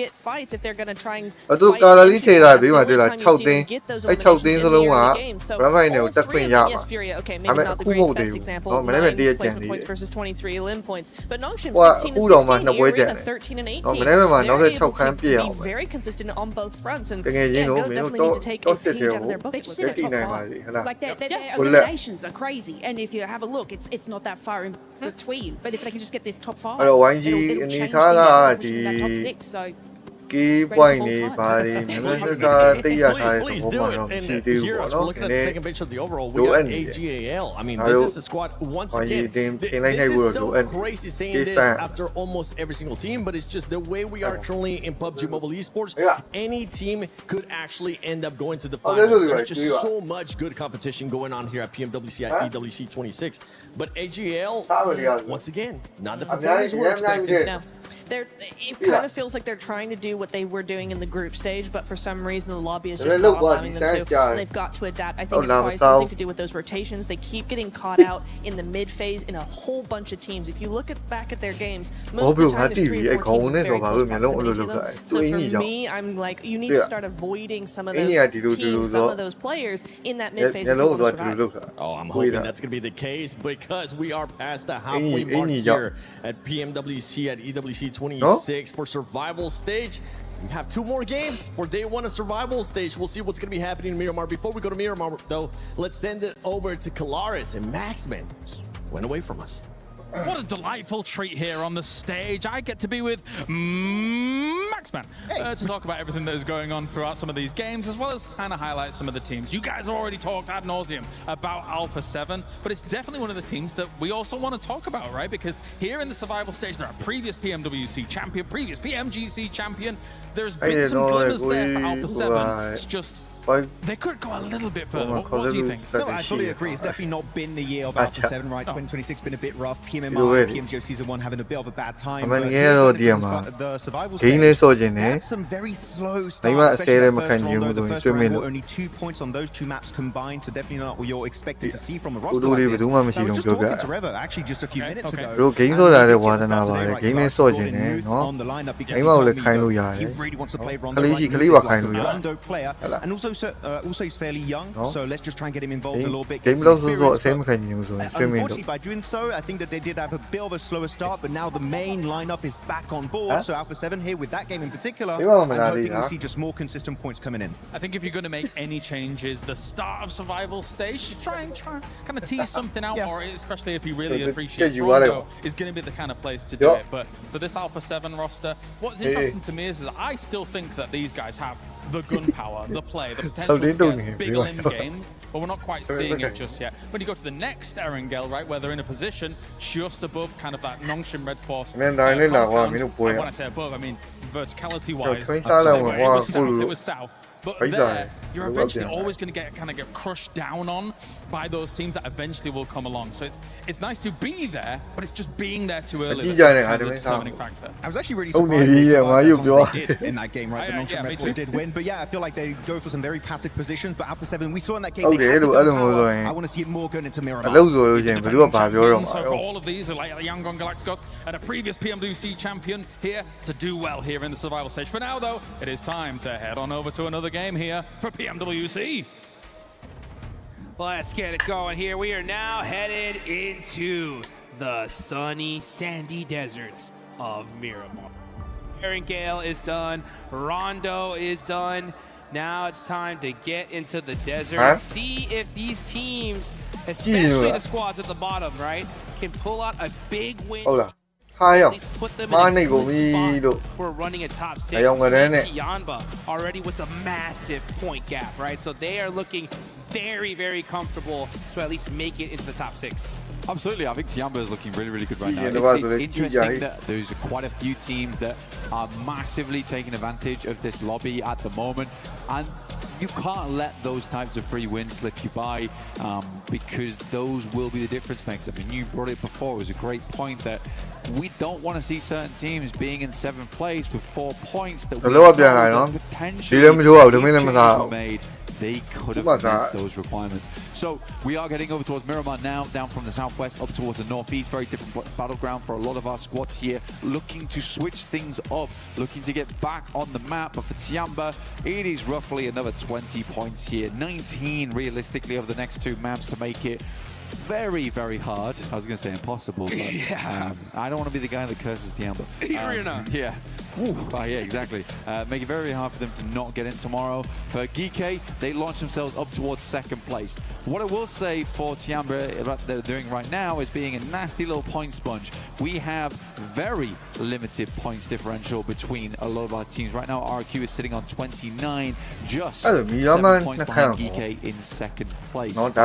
get fights if they're going to try and အတူ fight ကာလာလီ into ခြေ the တာ last. ဘေး The မှာ only တွေ့လား time 6 you သိ see န်း them get those အဲ6 သိန်း eliminations စ in လုံး the က early game. So ဘရဖိုင်နယ်ကိုတက် all ခွင့် three ရ of ပါ them, yes, Fury, okay, ဒါ maybe ပေမဲ့ not the အခုမဟုတ် great သေး best ဘူး example. เนาะမနေ့က 9 တရက်ကြံ placement နေ points တယ် versus 23 elim points. But Nongshim ဟို 16 and အခုတော့မှ 16, နှစ်ပွဲကြံ Arena တယ် 13 and 18. เนาะမနေ့ကမှနောက်ထပ် They're 6 able ခန်း to ပြည့်အောင် be ပဲ very consistent on both fronts, and တကယ်ကြီး yeah, နော် Goat မင်းတို့ definitely need to take aတော့စစ် page တယ် out of ဟို their book. They just တ did a တိ top နိုင်ပါ 5. စေဟလား Like their Well, eliminations are crazy, and if you have a look, it's not that far in between. But if they can just get this top 5, အဲ့တော့ YG it'll အနေ change ထား things က and ဒီ push them that top 6. So key point တွေပါတယ်မြန်မာစစ်သားတိရထားတဲ့ Please ပုံ do မှာ it. တော့ And မရှိသေးဘူး Heroes, ပေါ့ we're နော် looking at န the ည်း second bench of the overall. We လိုအပ် got နေတယ် AGAL. I mean, ငါ this တို့ is the squad once ဘာကြီး again. တင် This တင်လိုက်နိုင်ဖို့ is လို so အပ်နေ crazy saying ဒီ this fan after almost every single team, but it's just the way we are currently in PUBG Mobile Esports. Any team could actually end up going to the finals. There's just so much good competition going on here at PMWC at EWC 26. But AGL, once again, not the performance we're expecting. No. It kind of feels like they're trying to do what they were doing in the group stage, but for some reason the lobby is just not allowing them to. And they've got to adapt. I think it's probably something to do with those rotations. They keep getting caught out in the mid phase in a whole bunch of teams. If you look back at their games, most of the time there's 3 or 4 teams with very close proximity to them. So for me, I'm like, you need to start avoiding some of those teams, some of those players in that mid phase. Oh, I'm hoping that's going to be the case because we are past the halfway mark here at PMWC at EWC 26 for survival stage. We have 2 more games for day 1 of survival stage. We'll see what's going to be happening in Miramar. Before we go to Miramar, though, let's send it over to Kalaris and Maxman. Went away from us. What a delightful treat here on the stage. I get to be with Maxman to talk about everything that is going on throughout some of these games, as well as kind of highlight some of the teams. You guys have already talked ad nauseum about Alpha 7, but it's definitely one of the teams that we also want to talk about, right? Because here in the survival stage, there are previous PMWC champion, previous PMGC champion. There's been some glimmers there for Alpha 7. It's just they could go a little bit further. What do you think? No, I fully agree. It's definitely not been the year of Alpha 7, right? 2026 been a bit rough. PMMR, PMGO Season 1 having a bit of a bad time. But the survival stage, that's some very slow starts, especially the first round. The first round, only 2 points on those 2 maps combined, so definitely not what you're expecting to see from a roster like this. I was just talking to Revo, actually, just a few minutes ago. On the lineup because he told me that he really wants to play Rondo like he's a Rondo player. And also he's fairly young, so let's just try and get him involved a little bit, get some experience. Unfortunately, by doing so, I think that they did have a bit of a slower start, but now the main lineup is back on board. So Alpha 7 here with that game in particular, I'm hoping we see just more consistent points coming in. I think if you're going to make any changes, the start of survival stage, try and kind of tease something out, or especially if you really appreciate Rondo, is going to be the kind of place to do it. But for this Alpha 7 roster, what's interesting to me is I still think that these guys have the gunpowder, the play, the potential to get big in games, but we're not quite seeing it just yet. When you go to the next Erangel, right, where they're in a position just above kind of that Nongshim Red Force compound, and when I say above, I mean verticality-wise, it was south. But there, you're eventually always going to get crushed down on by those teams that eventually will come along. So it's nice to be there, but it's just being there too early that's kind of the determining factor. I was actually really surprised they survived as long as they did in that game, right? The Nongshim Red Force did win, but yeah, I feel like they go for some very passive positions. But Alpha 7, we saw in that game, they had the power. I want to see it more going into Miramar. So for all of these, like the Yangon Galacticos and a previous PMWC champion here to do well here in the survival stage. For now, though, it is time to head on over to another game here for PMWC. Let's get it going here. We are now headed into the sunny, sandy deserts of Miramar. Erangel is done. Rondo is done. Now it's time to get into the desert and see if these teams, especially the squads at the bottom, right, can pull out a big win. Hai least put them Má in này a của good mi spot độ. for running a top 6. Ai ông ở đây này. Tianba already with a massive point gap, right? So they are looking very, very comfortable to at least make it into the top 6. Absolutely, I think Tianba is looking really, really good right now. It's interesting that there's quite a few teams that are massively taking advantage of this lobby at the moment, and you can't let those types of free wins slip you by, because those will be the difference makers. I mean, you brought it before. It was a great point that we don't want to see certain teams being in 7th place with 4 points that we know that potentially were made. They could have met those requirements. So we are getting over towards Miramar now, down from the southwest up towards the northeast. Very different battleground for a lot of our squads here, looking to switch things up, looking to get back on the map. But for Tianba, it is roughly another 20 points here, 19 realistically over the next 2 maps to make it very, very hard. I was going to say impossible, but I don't want to be the guy that curses Tianba. Yeah. Oh, yeah, exactly. Make it very hard for them to not get in tomorrow. For Geeke, they launch themselves up towards 2nd place. What I will say for Tianba, what they're doing right now is being a nasty little point sponge. We have very limited points differential between a lot of our teams. Right now, RQ is sitting on 29, just 7 points behind Geeke in 2nd place. Right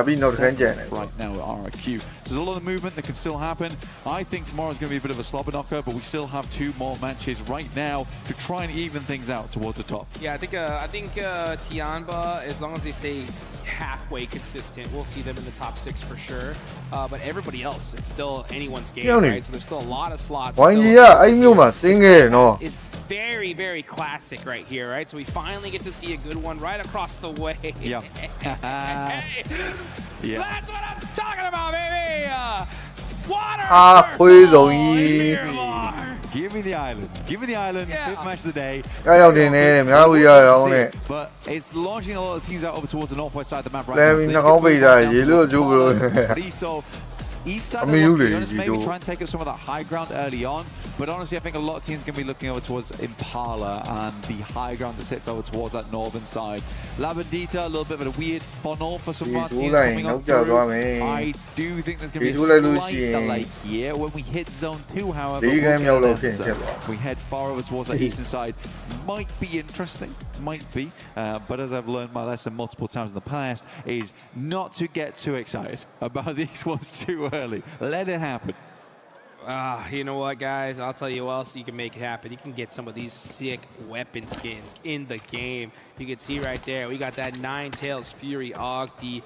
now at RQ. There's a lot of movement that can still happen. I think tomorrow's going to be a bit of a slobber knocker, but we still have 2 more matches right now to try and even things out towards the top. Yeah, I think Tianba, as long as they stay halfway consistent, we'll see them in the top 6 for sure. But everybody else, it's still anyone's game, right? So there's still a lot of slots. It's very, very classic right here, right? So we finally get to see a good one right across the way. Yeah. That's what I'm talking about, baby! Water! Give me the island. Give me the island. Fifth match of the day. But it's launching a lot of teams out over towards the northwest side of the map right now. East side of Los maybe try and take up some of that high ground early on. But honestly, I think a lot of teams are going to be looking over towards Impala and the high ground that sits over towards that northern side. La Bandita, a little bit of a weird funnel for some of our teams coming up through. I do think there's going to be a slight delay here. When we hit zone 2, however, we head far over towards the eastern side. Might be interesting, might be. But as I've learned my lesson multiple times in the past, is not to get too excited about these ones too early. Let it happen. You know what, guys? I'll tell you what else you can make it happen. You can get some of these sick weapon skins in the game. You can see right there, we got that Nine Tails Fury Og. The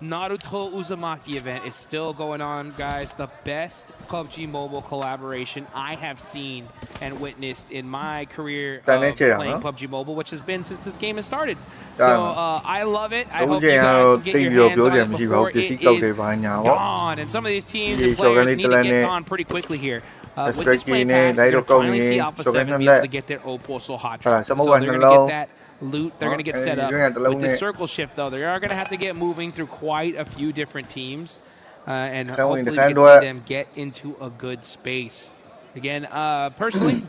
Naruto Uzumaki event is still going on, guys. The best PUBG Mobile collaboration I have seen and witnessed in my career of playing PUBG Mobile, which has been since this game has started. So I love it. I hope you guys can get your hands on it before it is gone. And some of these teams and players need to get gone pretty quickly here. With this play pass, we're going to finally see Alpha 7 be able to get their Oposo hot drop. So they're going to get that loot, they're going to get set up. With this circle shift, though, they are going to have to get moving through quite a few different teams. And hopefully we can see them get into a good space. Again, personally,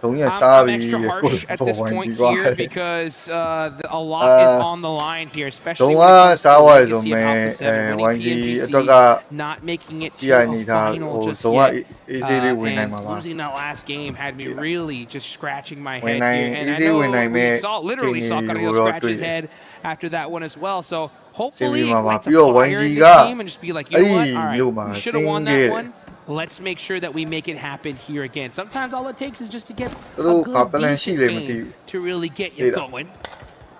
I'm extra harsh at this point here because a lot is on the line here, especially when it comes to legacy of Alpha 7, winning PMGC, not making it to a final just yet, and losing that last game had me really just scratching my head here. And I know we literally saw Carrillo scratch his head after that one as well. So hopefully we light a fire in this game and just be like, you know what, all right, we should have won that one. Let's make sure that we make it happen here again. Sometimes all it takes is just to get a good, decent game to really get you going.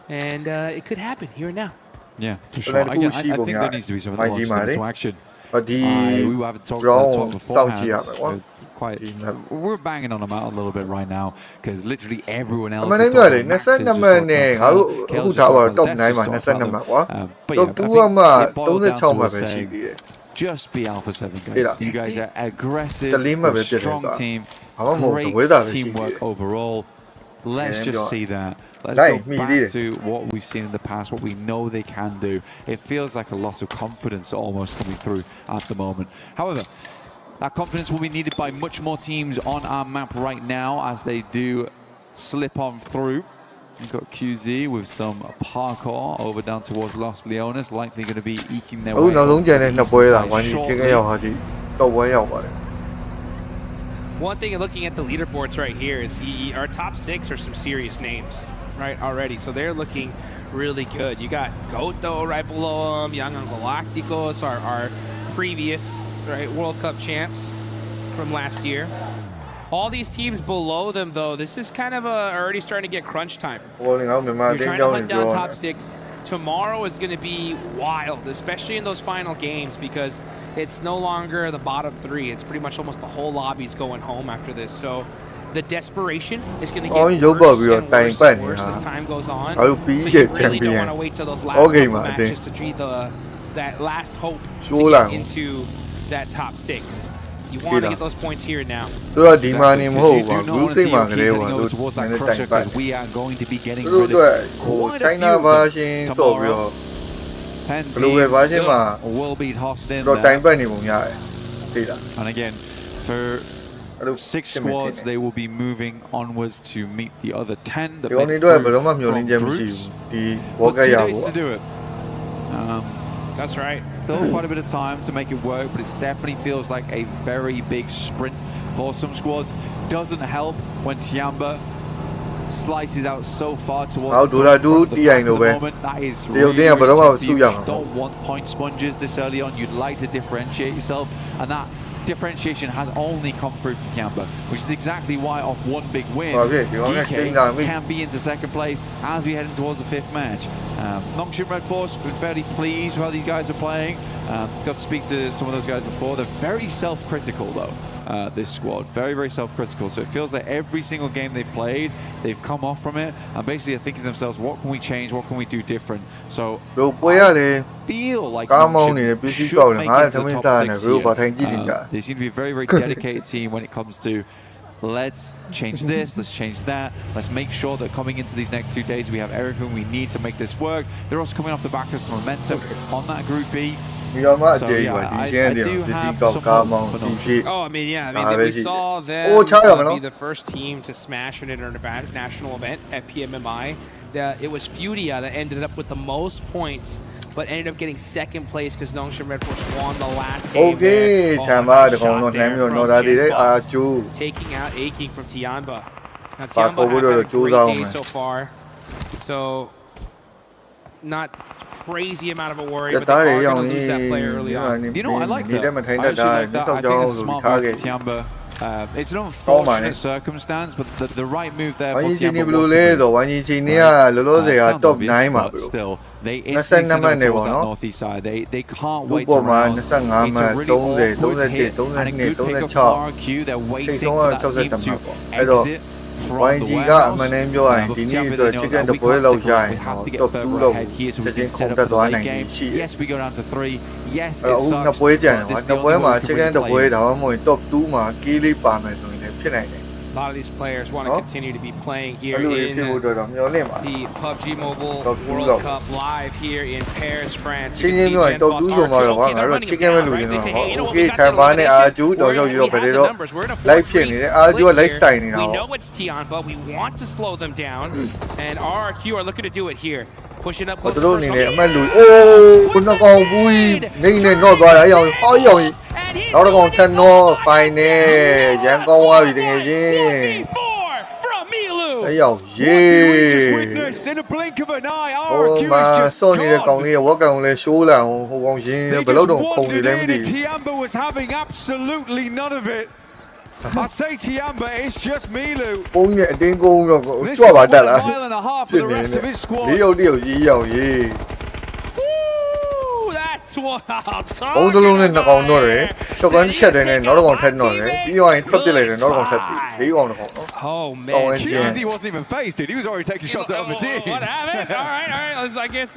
And it could happen here and now. Yeah, for sure. I think there needs to be some of the launch into action. We haven't talked about beforehand. It's quite, we're banging on them out a little bit right now because literally everyone else is talking about just be Alpha 7, guys. You guys are aggressive, strong team, great teamwork overall. Let's just see that. Let's go back to what we've seen in the past, what we know they can do. It feels like a loss of confidence almost coming through at the moment. However, that confidence will be needed by much more teams on our map right now as they do slip on through. We've got QZ with some parkour over down towards Los Leones, likely going to be eking their way. one thing looking at the leaderboards right here is our top 6 are some serious names, right, already. So they're looking really good. You got Goto right below them. Young Galacticos, our previous World Cup champs from last year. All these teams below them, though, this is kind of already starting to get crunch time. You're trying to hunt down top 6. Tomorrow is going to be wild, especially in those final games, because it's no longer the bottom 3. It's pretty much almost the whole lobby's going home after this. So the desperation is going to get worse and worse as time goes on. So you really don't want to wait till those last couple matches to treat that last hope to get into that top 6. You want to get those points here and now. Exactly. We are going to be getting rid of quite a few tomorrow. 10 teams will be tossed in there. And again, for 6 squads, they will be moving onwards to meet the other 10 that make from groups. But 2 days to do it. That's right. Still quite a bit of time to make it work, but it definitely feels like a very big sprint for some squads. Doesn't help when Tiamba slices out so far towards the moment. That is really tough. You don't want point sponges this early on. You'd like to differentiate yourself, and that differentiation has only come through from Tiamba, which is exactly why off one big win, DK can be into 2nd place as we head in towards the 5th match. Nongshim Red Force, been fairly pleased with how these guys are playing. Got to speak to some of those guys before. They're very self-critical though, this squad. Very, very self-critical. So it feels like every single game they've played, they've come off from it and basically are thinking to themselves, what can we change? What can we do different? So I feel like Nongshim should make it to the top 6 here. They seem to be a very, very dedicated team when it comes to let's change this, let's change that, let's make sure that coming into these next 2 days we have everything we need to make this work. They're also coming off the back of some momentum on that Group B. So yeah, I do have some hope for Nongshim. Oh, I mean, we saw them be the first team to smash an international event at PMMI. It was Furia that ended up with the most points, but ended up getting 2nd place because Nongshim Red Force won the last game. Taking out A-King from Tianba. Now Tianba has had a great day so far, so not crazy amount of a worry, but they are going to lose that player early on. You know, I like that. I actually like that. I think it's a smart move for Tianba. It's an unfortunate circumstance, but the right move there for Tianba was to but still, they instantly towards that northeast side. They can't wait around. It's a really awkward hit and a good pick up from RQ. They're waiting for that team to exit from the warehouse. But Tianba, they know that we can't stick around. We have to get further ahead here so we can set up for the late game. Yes, we go down to 3. Yes, it sucks, but this is the only way we can play. A lot of these players want to continue to be playing here in the PUBG Mobile World Cup live here in Paris, France. You can see Gen Boss R2 running them down, right? They say, hey, you know what, we got the elimination. We have the numbers. We're in a 4-3 split here. We know it's Tianba. We want to slow them down, and RRQ are looking to do it here. Pushing up close to first in a blink of an eye, RQ is just gone. Tianba was having absolutely none of it. I say Tianba, it's just Milu. This is a mile and a half for the rest of his squad. That's what I'm talking about. Oh man, QZ wasn't even phased, dude. He was already taking shots at other teams. What happened? All right. I guess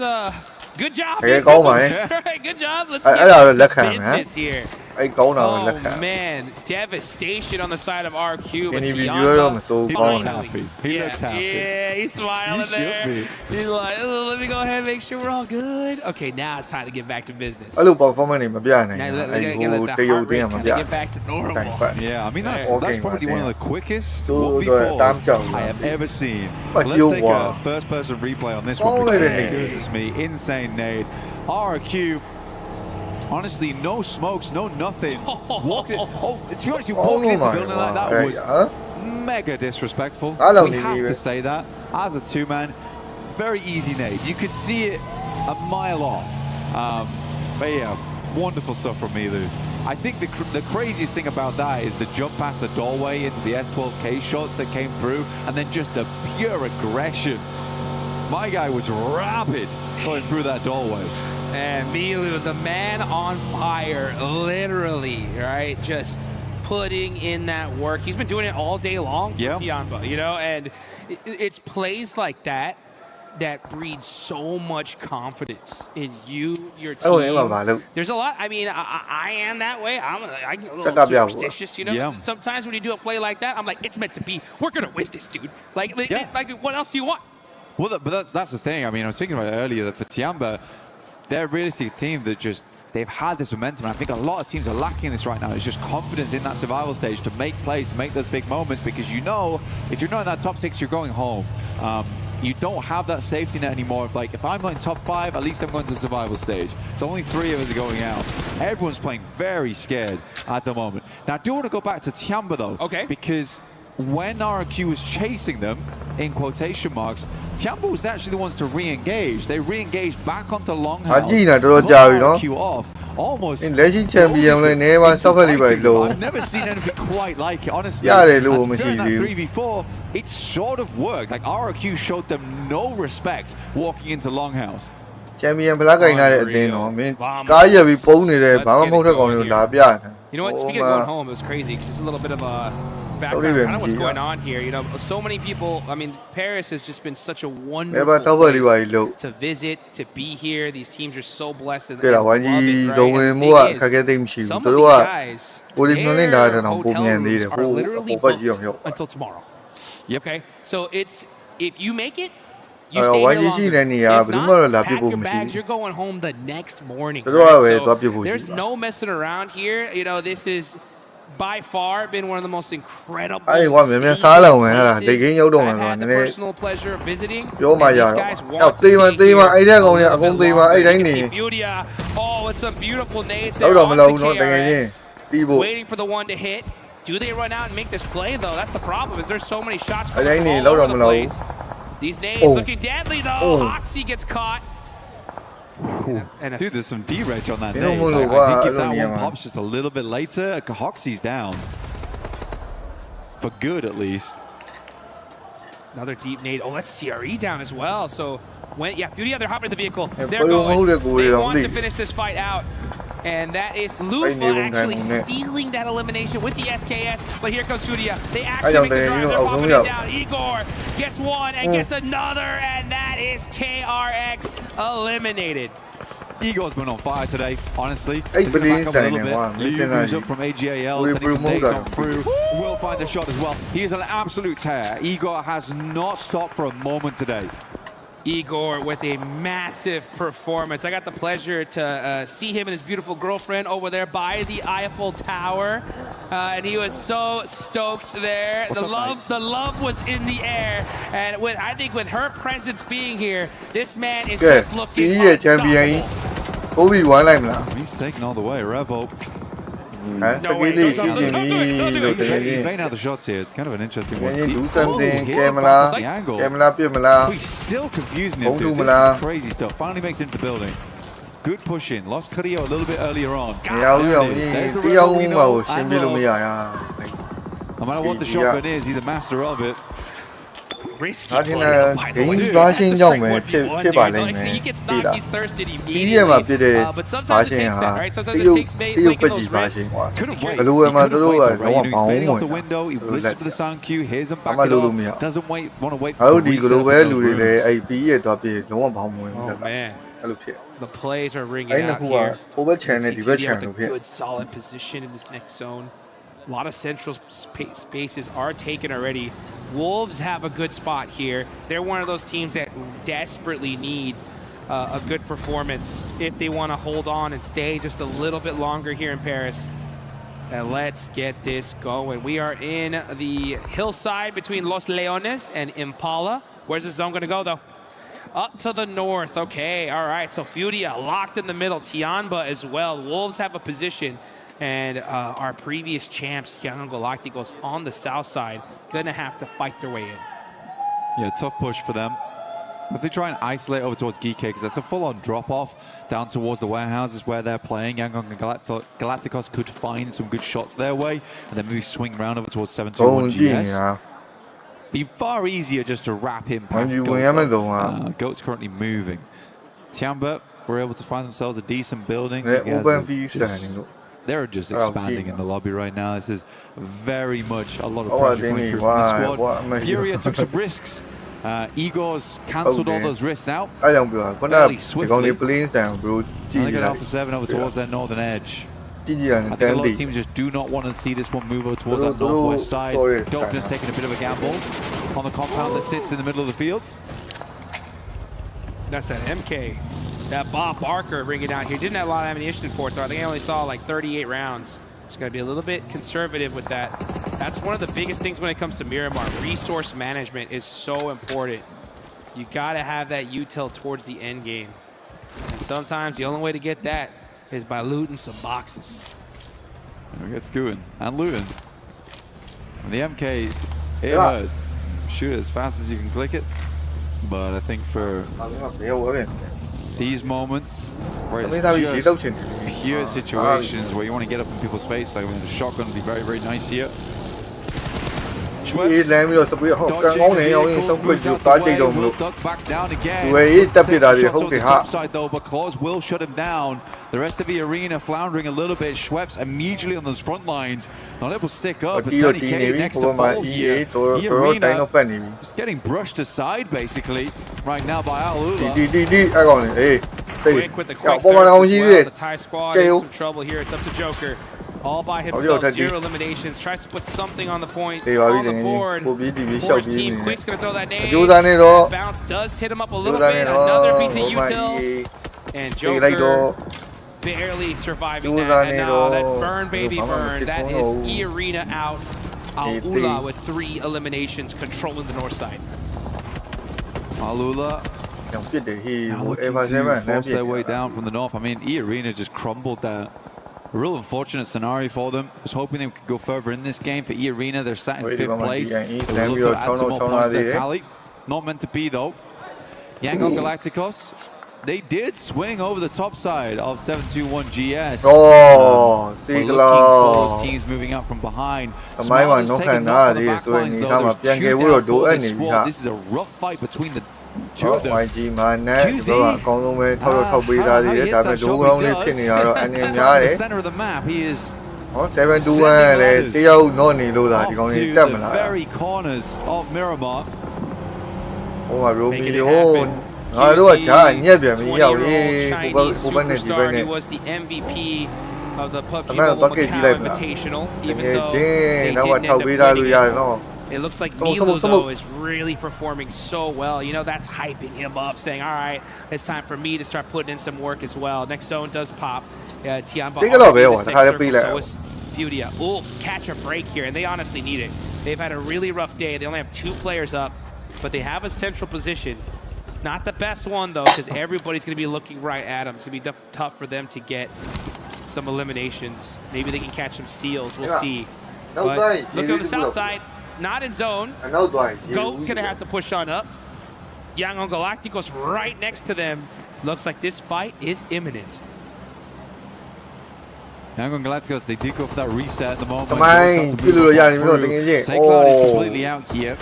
good job. All right, good job. Let's get business here. Oh man, devastation on the side of RQ, but Tianba, he looks happy. Yeah, he's smiling there. He's like, let me go ahead and make sure we're all good. Okay, now it's time to get back to business. Now, get back to normal. Yeah, I mean, that's probably one of the quickest 1v4s I have ever seen. Let's take a first-person replay on this one. Goodness me, insane nade. RQ Honestly, no smokes, no nothing. Walked in. Oh, to be honest, you walked into the building like that was mega disrespectful. We have to say that. As a two-man, very easy nade. You could see it a mile off. But yeah, wonderful stuff from Milu. I think the craziest thing about that is the jump past the doorway into the S12K shots that came through, and then just the pure aggression. My guy was rapid going through that doorway. And Milu, the man on fire, literally, right? Just putting in that work. He's been doing it all day long for Tiamba, you know? And it's plays like that that breeds so much confidence in you, your team. There's a lot. I mean, I am that way. I'm a little superstitious, you know? Yeah. Sometimes when you do a play like that, I'm like, it's meant to be. We're going to win this, dude. Like, what else do you want? Well, but that's the thing. I mean, I was thinking about it earlier that for Tiamba, they're a realistic team that just, they've had this momentum. And I think a lot of teams are lacking this right now. It's just confidence in that survival stage to make plays, to make those big moments, because you know, if you're not in that top 6, you're going home. You don't have that safety net anymore. If I'm not in top 5, at least I'm going to the survival stage. So only 3 of us are going out. Everyone's playing very scared at the moment. Now, I do want to go back to Tiamba, though. Okay. Because when RRQ was chasing them, in quotation marks, Tiamba was actually the ones to re-engage. They re-engaged back onto Longhouse. RRQ off. Almost. In legend champion, I've never seen anything quite like it, honestly. I feel that 3v4, it sort of worked. Like, RRQ showed them no respect walking into Longhouse. Champion, you know what? Speaking of going home, it was crazy. There's a little bit of a background, kind of what's going on here. You know, so many people. I mean, Paris has just been such a wonderful place to visit, to be here. These teams are so blessed and love it, right? Some of these guys, their hotel rooms are literally booked until tomorrow. Okay, so it's if you make it. You stay here longer. If not, pack your bags. You're going home the next morning. Right? So there's no messing around here. You know, this is by far been one of the most incredible places I've had the personal pleasure of visiting. And these guys want to stay here. Oh, it's some beautiful nades there onto KRX. Waiting for the one to hit. Do they run out and make this play, though? That's the problem, is there's so many shots coming from all over the place. These nades looking deadly, though. Hoxie gets caught. Dude, there's some D-reg on that nade. Like, I think if that one pops just a little bit later, Hoxie's down. For good, at least. Another deep nade. Oh, that's TRE down as well. So, Fury, they're hopping in the vehicle. They're going. They want to finish this fight out. And that is Lufa actually stealing that elimination with the SKS. But here comes Furia. They actually make the drive. They're popping it down. Igor gets one and gets another. And that is KRX eliminated. Igor's been on fire today, honestly. He's going to back up a little bit. Liu moves up from AGAL, sending some nades on through. Will find the shot as well. He is an absolute tear. Igor has not stopped for a moment today. Igor with a massive performance. I got the pleasure to see him and his beautiful girlfriend over there by the Eiffel Tower, and he was so stoked there. The love was in the air, and I think with her presence being here, this man is just looking unstoppable. He's taking all the way, Revo. No way, He's playing out the shots here. It's kind of an interesting one. Do something, camera. He's still confusing him, dude. This is crazy stuff. Finally makes it into the building. Good push in. Lost Carrillo a little bit earlier on. There's the Revo. No matter what the shotgun is, he's a master of it. Risky play. He gets knocked, he's thirsted immediately. But sometimes it takes that, right? Sometimes it takes making those risks. Couldn't wait. He couldn't wait, right? He was baiting off the window. He listed for the sound cue. Hears him back it off. Doesn't want to wait for the reset. Oh, man. The plays are ringing out here. A good, solid position in this next zone. A lot of central spaces are taken already. Wolves have a good spot here. They're one of those teams that desperately need a good performance if they want to hold on and stay just a little bit longer here in Paris. And let's get this going. We are in the hillside between Los Leones and Impala. Where's the zone going to go, though? up to the north. Okay, all right. So Furia locked in the middle. Tianba as well. Wolves have a position. And our previous champs, Young Galacticos, on the south side, going to have to fight their way in. Yeah, tough push for them. If they try and isolate over towards GK, because that's a full-on drop-off down towards the warehouses where they're playing, Yangon and Galacticos could find some good shots their way, and then maybe swing around over towards 721 GS. Be far easier just to wrap him past Goat. Goat's currently moving. Tianba were able to find themselves a decent building. They're just expanding in the lobby right now. This is very much a lot of pressure coming through from the squad. Furia took some risks. Igor's cancelled all those risks out fairly swiftly. I think at Alpha 7 over towards their northern edge. I think a lot of teams just do not want to see this one move over towards that northwest side. Darkness taking a bit of a gamble on the compound that sits in the middle of the fields. That's that MK. That Bob Barker bringing down here. Didn't have a lot of ammunition in fourth. I think I only saw like 38 rounds. Just got to be a little bit conservative with that. That's one of the biggest things when it comes to Miramar. Resource management is so important. You got to have that util towards the end game. And sometimes the only way to get that is by looting some boxes. There we get Skewin and looting. And the MK, it hurts. Shoot it as fast as you can click it. But I think for these moments where it's just pure situations where you want to get up in people's face, like when the shotgun would be very, very nice here. Schweppes will duck back down again. Shots on the top side though, but Claws will shut him down. The rest of the arena floundering a little bit. Schweppes immediately on those front lines, not able to stick up. But Danny K next to fall here. The arena just getting brushed aside basically right now by Alula. Quick with the quick as well. The Thai squad in some trouble here. It's up to Joker. All by himself, 0 eliminations, tries to put something on the points, on the board. Force team, Quick's gonna throw that nade. That bounce does hit him up a little bit. Another piece of util. And Joker barely surviving that. And now that burn, baby, burn. That is E-Arena out. Alula with 3 eliminations, controlling the north side. Alula looking to force their way down from the north. I mean, E-Arena just crumbled that. A real unfortunate scenario for them. I was hoping they could go further in this game. For E-Arena, they're sat in 5th place. They would look to add some more points to their tally. Not meant to be, though. Yangon Galacticos, they did swing over the top side of 721 GS. Oh, looking for those teams moving out from behind. Smile is taking off the back lines, though. There's 2 down for this squad. This is a rough fight between the 2 of them. The center of the map, he is 7-2 off to the very corners of Miramar. Making it happen. Chinese superstar. He was the MVP of the PUBG Mobile Macau Invitational, even though they didn't end up winning it. It looks like Milu, though, is really performing so well. You know, that's hyping him up, saying, all right, it's time for me to start putting in some work as well. Next zone does pop. Tianba so is Furia. Ooh, catch a break here, and they honestly need it. They've had a really rough day. They only have 2 players up, but they have a central position. Not the best one, though, because everybody's going to be looking right at them. It's going to be tough for them to get some eliminations. Maybe they can catch some steals. We'll see. But look on the south side. Not in zone. Goat gonna have to push on up. Yangon Galacticos right next to them. Looks like this fight is imminent. Yangon Galacticos, they did go for that reset at the moment. Cloud is completely out here.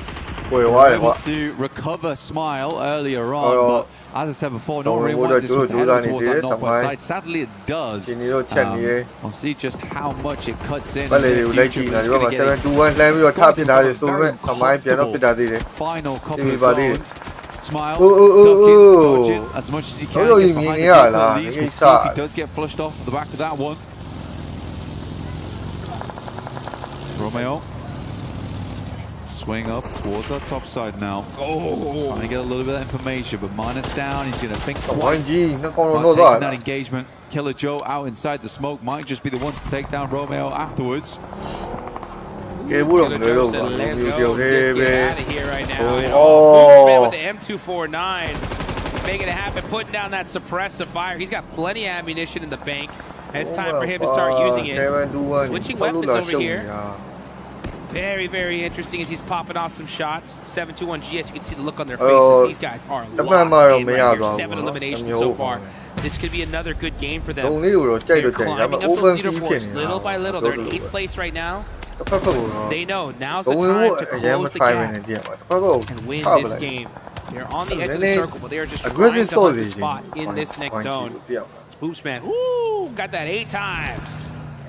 Able to recover Smile earlier on, but as I said before, not really wanted this one to head towards that northwest side. Sadly, it does. We'll see just how much it cuts in. The future, but it's going to get a very uncomfortable final couple of zones. Smile, dodging as much as he can. Gets behind the vehicle at least. We'll see if he does get flushed off at the back of that one. Romeo. Swing up towards that top side now. Trying to get a little bit of information, but Minus down. He's going to think twice about taking that engagement. Killer Joe out inside the smoke might just be the one to take down Romeo afterwards. Killer Joe said, let's go. Get out of here right now. Bootsman with the M249. making it happen, putting down that suppressive fire. He's got plenty of ammunition in the bank, and it's time for him to start using it. Switching weapons over here. Very, very interesting as he's popping off some shots. 721 GS, you can see the look on their faces. These guys are locked in right here. 7 eliminations so far. This could be another good game for them. They're climbing up those leaderboards little by little. They're in 8th place right now. They know now's the time to close the gap and win this game. They're on the edge of the circle, but they are just trying to hunt the spot in this next zone. Foopsman, woo, got that 8 times.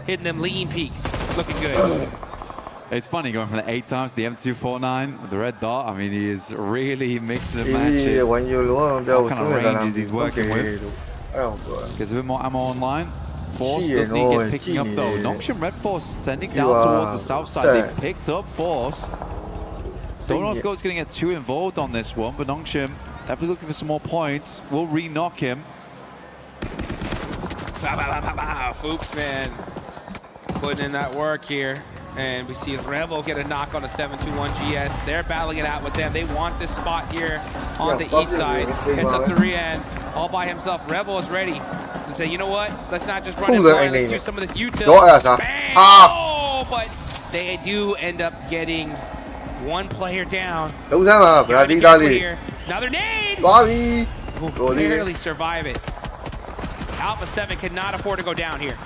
Hitting them lean peaks. Looking good. It's funny going from the 8 times to the M249 with the red dot. I mean, he is really mixing and matching. What kind of ranges he's working with. Gets a bit more ammo online. Force doesn't need get picking up though. Nongshim Red Force sending down towards the south side. They picked up Force. Don't know if Goat's going to get too involved on this one, but Nongshim definitely looking for some more points. Will re-knock him. Foopsman putting in that work here. And we see Revo get a knock on a 721 GS. They're battling it out with them. They want this spot here on the east side. Heads up to Rian all by himself. Revo is ready to say, you know what? Let's not just run in blind. Let's use some of this util. Bang! Oh, but they do end up getting one player down. Another nade! Will barely survive it. Alpha 7 cannot afford to go down here.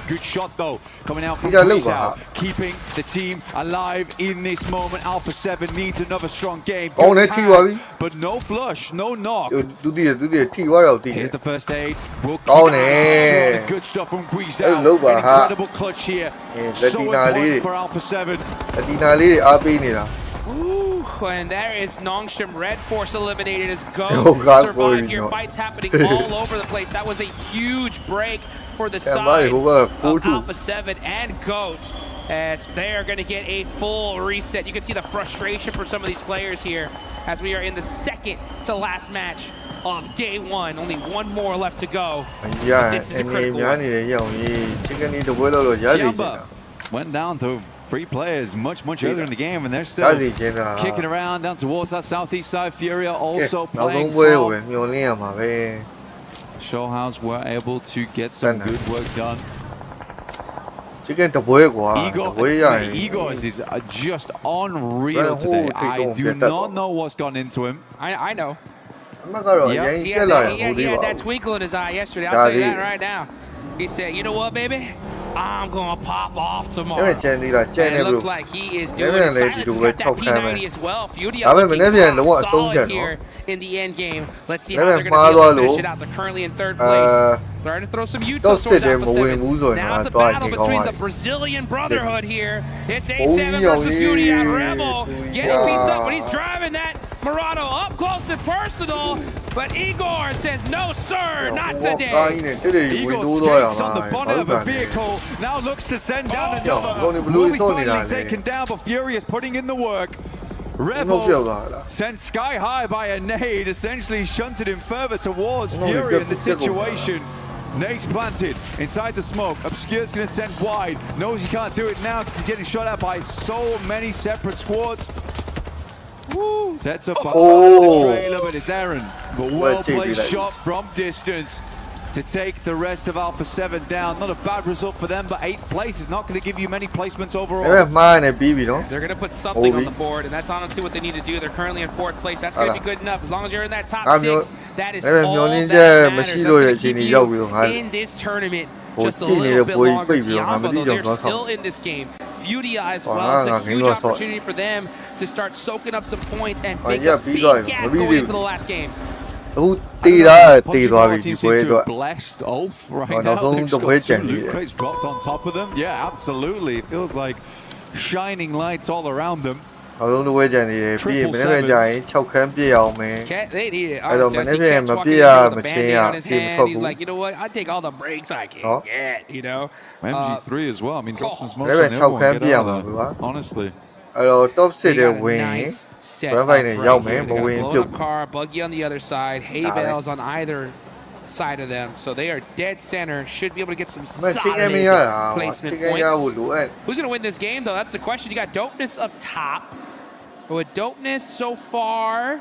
Good shot though, coming out from Grease out, keeping the team alive in this moment. Alpha 7 needs another strong game. But no flush, no knock. Here's the first aid. Good stuff from Grease out. Incredible clutch here. So important for Alpha 7. Ooh, and there is Nongshim Red Force eliminated as Go survived here. Fights happening all over the place. That was a huge break for the side of Alpha 7 and Goat, as they are going to get a full reset. You can see the frustration for some of these players here as we are in the second to last match of day 1. Only one more left to go. This is a critical one. Went down to 3 players much earlier in the game, and they're still kicking around down towards that southeast side. Furia also playing from. Showhouse were able to get some good work done. Igor is just unreal today. I do not know what's gone into him. I know. He had that twinkle in his eye yesterday. I'll tell you that right now. He said, you know what, baby? I'm going to pop off tomorrow. And it looks like he is doing it. Silence got that P90 as well. Furia looking solid here in the end game. Let's see how they're going to be able to finish it out. They're currently in 3rd place. Trying to throw some util towards Alpha 7. Now it's a battle between the Brazilian Brotherhood here. It's A7 versus Furia. Rebel getting pieced up, but he's driving that Murano up close and personal. But Igor says, no, sir, not today. Igor skates on the bonnet of a vehicle. Now looks to send down another. Will be finally taken down, but Fury is putting in the work. Revo sent sky high by a nade, essentially shunted him further towards Fury in the situation. Nade's planted inside the smoke. Obscure's going to send wide. Knows he can't do it now because he's getting shot at by so many separate squads. Woo. Sets up behind the trailer, but it's Aaron. But well-placed shot from distance to take the rest of Alpha 7 down. Not a bad result for them, but 8th place is not going to give you many placements overall. They're going to put something on the board, and that's honestly what they need to do. They're currently in 4th place. That's going to be good enough. As long as you're in that top 6, that is all that matters. That's going to keep you in this tournament just a little bit longer. Tiamba, though, they're still in this game. Furia as well. It's a huge opportunity for them to start soaking up some points and make a big gap going into the last game. Blessed Ulf right now. They've got some loot crates dropped on top of them. Yeah, absolutely. It feels like shining lights all around them. They need it. Honestly, Cat's walking around with a Band-Aid on his hand. He's like, you know what? I take all the breaks I can get, you know? MG3 as well. I mean, drop some smokes on everyone. Get out of there. Honestly. Top 6 win. Blowing up car, buggy on the other side, hay bales on either side of them. So they are dead center. Should be able to get some solid placement points. Who's going to win this game, though? That's the question. You got Dopeness up top. But with Dopeness so far,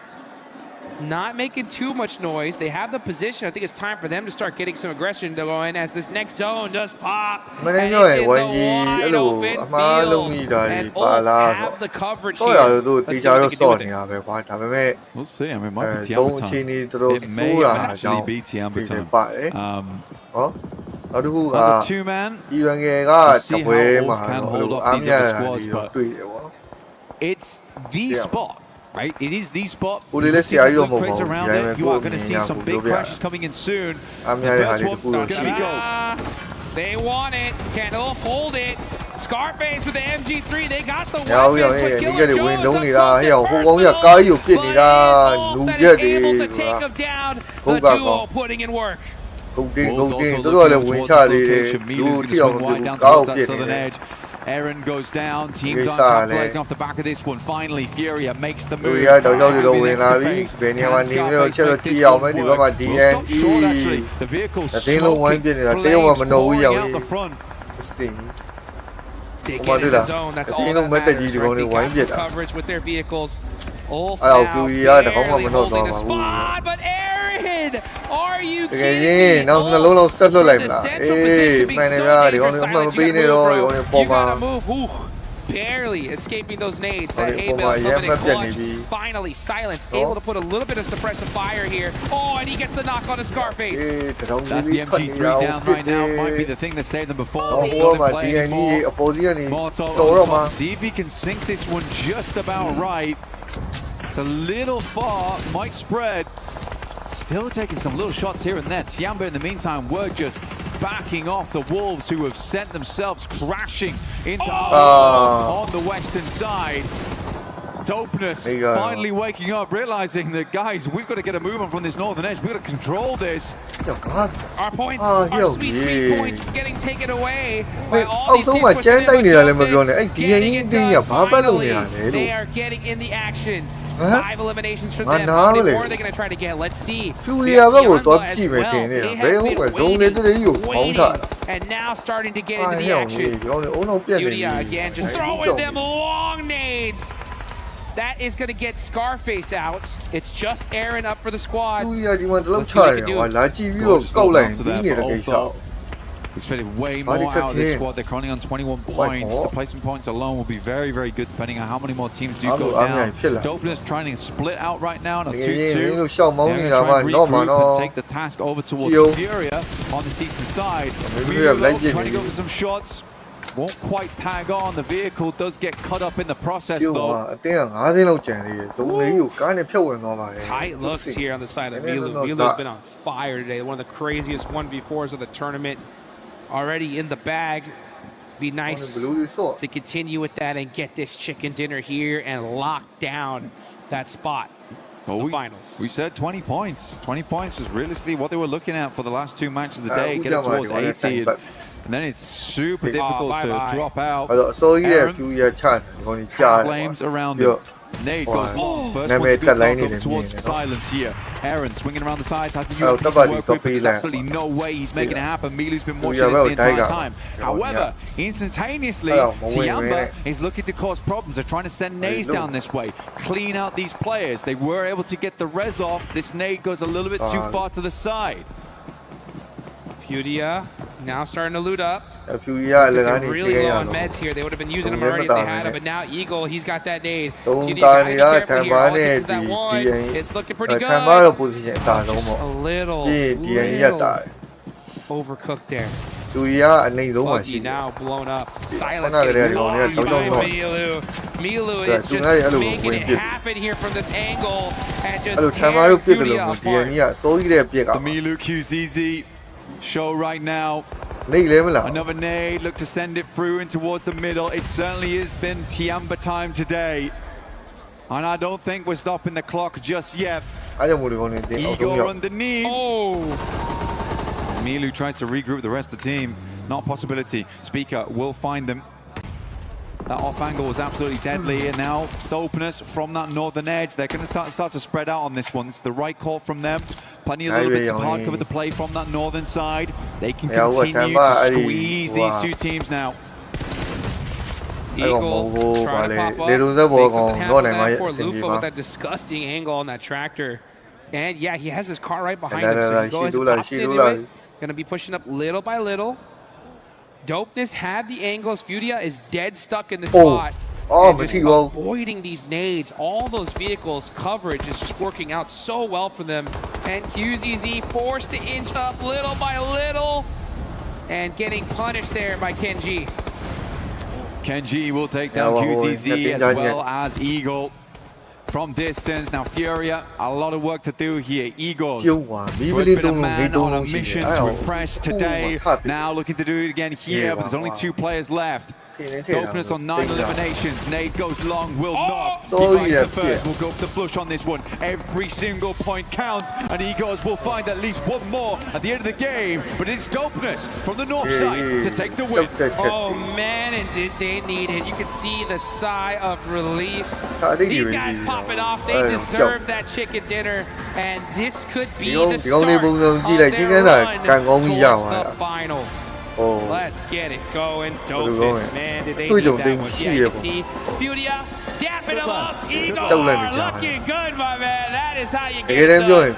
not making too much noise. They have the position. I think it's time for them to start getting some aggression going as this next zone does pop. And it's in the wide open field. And Ulf have the coverage here. Let's see what they can do with it. We'll see. I mean, it might be Tiamba time. It may actually be Tiamba time. As a two-man, we'll see how Ulf can hold off these other squads, but it's the spot. Right, it is the spot. You will see these loot crates around it. You are going to see some big crashes coming in soon. The first one is going to be gold. They want it. Can Ulf hold it? Scarface with the MG3. They got the weapons, but Killer Joe's up close and personal. That is able to take him down. The duo putting in work. Wolves also looking towards the location. Milu's going to swing wide down towards that southern edge. Aaron goes down. Teams aren't capitalizing off the back of this one. Finally, Furia makes the move. Can Scarface make this one work? We'll stop short, actually. The vehicle's smoking flames pouring out the front. They get in the zone. That's all that matters, right? They got some coverage with their vehicles. Ulf now barely holding a spot, but Aaron, are you kidding me? Ulf from the central position being so dangerous. Silence, you gotta move. Ooh, barely escaping those nades. That A-Bell coming in clutch. Finally, Silence able to put a little bit of suppressive fire here. Oh, and he gets the knock on the Scarface. That's the MG3 down right now. Might be the thing that saved them before. He's not playing anymore. Molotov on top. See if he can sink this one just about right. It's a little far, might spread. Still taking some little shots here and there. Tiamba, in the meantime, were just backing off the Wolves, who have sent themselves crashing into on the western side. Dopeness finally waking up, realizing that, guys, we've got to get a move on from this northern edge. We've got to control this. Our points, our sweet points getting taken away by all these teams. Getting it done. Finally, they are getting in the action. 5 eliminations for them. How many more are they going to try to get? Let's see. Furia as well. They have been waiting, and now starting to get into the action. Furia again, just throwing them long nades. That is going to get Scarface out. It's just Aaron up for the squad. Let's see what they can do. Expected way more out of this squad. They're currently on 21 points. The placement points alone will be very, very good depending on how many more teams do go down. Dopeness trying to split out right now in a 2-2. They're going to try and regroup and take the task over towards Furia on the eastern side. Trying to go for some shots. Won't quite tag on. The vehicle does get cut up in the process, though. Tight looks here on the side of Milu. Milu's been on fire today. One of the craziest 1v4s of the tournament. Already in the bag. Be nice to continue with that and get this chicken dinner here and lock down that spot. The finals. We said 20 points. 20 points was realistically what they were looking at for the last 2 matches of the day. Get it towards 80. And then it's super difficult to drop out. Aaron, flames around him. Nade goes long. First one's good towards Silence here. Aaron swinging around the sides. Has to use people to work with, but there's absolutely no way he's making it happen. Milu's been watching this the entire time. However, instantaneously, Tiamba is looking to cause problems. They're trying to send nades down this way. Clean out these players. They were able to get the res off. This nade goes a little bit too far to the side. Furia now starting to loot up. Really low on meds here. They would have been using them already if they had them, but now Eagle, he's got that nade. Furia gotta be careful here. All it takes is that one. It's looking pretty good. Just a little overcooked there. Buggy now blown up. Silence getting blocked by Milu. Milu is just making it happen here from this angle and just tearing Furia apart. The Milu QZZ show right now. Another nade, look to send it through and towards the middle. It certainly has been Tiamba time today. And I don't think we're stopping the clock just yet. Ego underneath. Milu tries to regroup the rest of the team. Not a possibility. Speaker will find them. That off angle was absolutely deadly, and now Dopeness from that northern edge. They're going to start to spread out on this one. It's the right call from them. Plenty of little bits of hard cover to play from that northern side. They can continue to squeeze these two teams now. Eagle trying to pop up. Make something happen there for Lufa with that disgusting angle on that tractor. And yeah, he has his car right behind him, so he goes and pops into it. Gonna be pushing up little by little. Dopeness had the angles. Furia is dead stuck in the spot. And just avoiding these nades. All those vehicles coverage is just working out so well for them. And QZZ forced to inch up little by little and getting punished there by Kenji. Kenji will take down QZZ as well as Eagle from distance. Now Furia, a lot of work to do here. Eagles, who has been a man on a mission to impress today, now looking to do it again here, but there's only 2 players left. Dopeness on 9 eliminations. Nade goes long, will not. He finds the first, will go for the flush on this one. Every single point counts, and Eagles will find at least one more at the end of the game. But it's Dopeness from the north side to take the win. Oh man, and did they need it. You can see the sigh of relief. These guys popping off, they deserve that chicken dinner, and this could be the start of their run towards the finals. Let's get it going. Dopeness, man, did they need that one? Yeah, you can see Furia dapping him up. Eagle looking good, my man. That is how you get it done.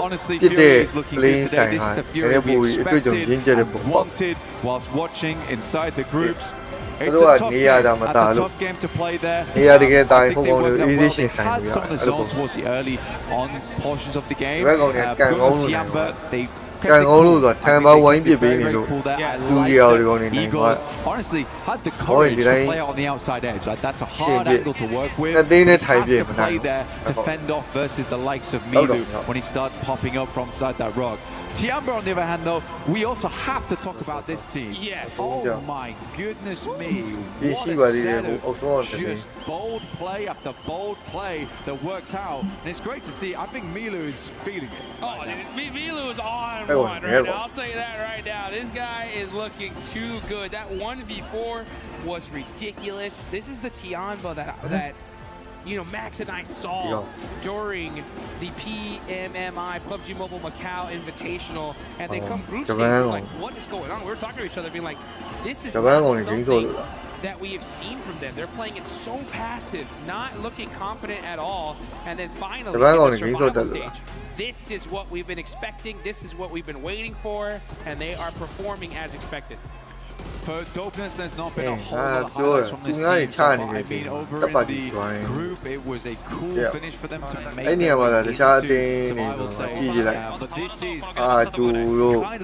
Honestly, Furia is looking good today. This is the Furia we expected and wanted whilst watching inside the groups. It's a tough game to play there. I think they worked out well. They had some of the zones towards the early on portions of the game. Going on Tiamba, they Eagles honestly had the courage to play out on the outside edge. Like, that's a hard angle to work with. You have to play there to fend off versus the likes of Milu when he starts popping up from inside that rock. Tiamba, on the other hand, though, we also have to talk about this team. Yes. Oh my goodness me. What a set of just bold play after bold play that worked out. And it's great to see. I think Milu is feeling it. Oh, Milu is on one right now. I'll tell you that right now. This guy is looking too good. That 1v4 was ridiculous. This is the Tiamba that you know, Max and I saw during the PMMI PUBG Mobile Macau Invitational, and they come group stage like, what is going on? We were talking to each other, being like, this is not something that we have seen from them. They're playing it so passive, not looking confident at all, and then finally in the survival stage, this is what we've been expecting, this is what we've been waiting for, and they are performing as expected. For Dopeness, there's not been a whole lot of highlights from this team so far. I mean, over in the group, it was a cool finish for them to make their way into survival stage. But this is kind of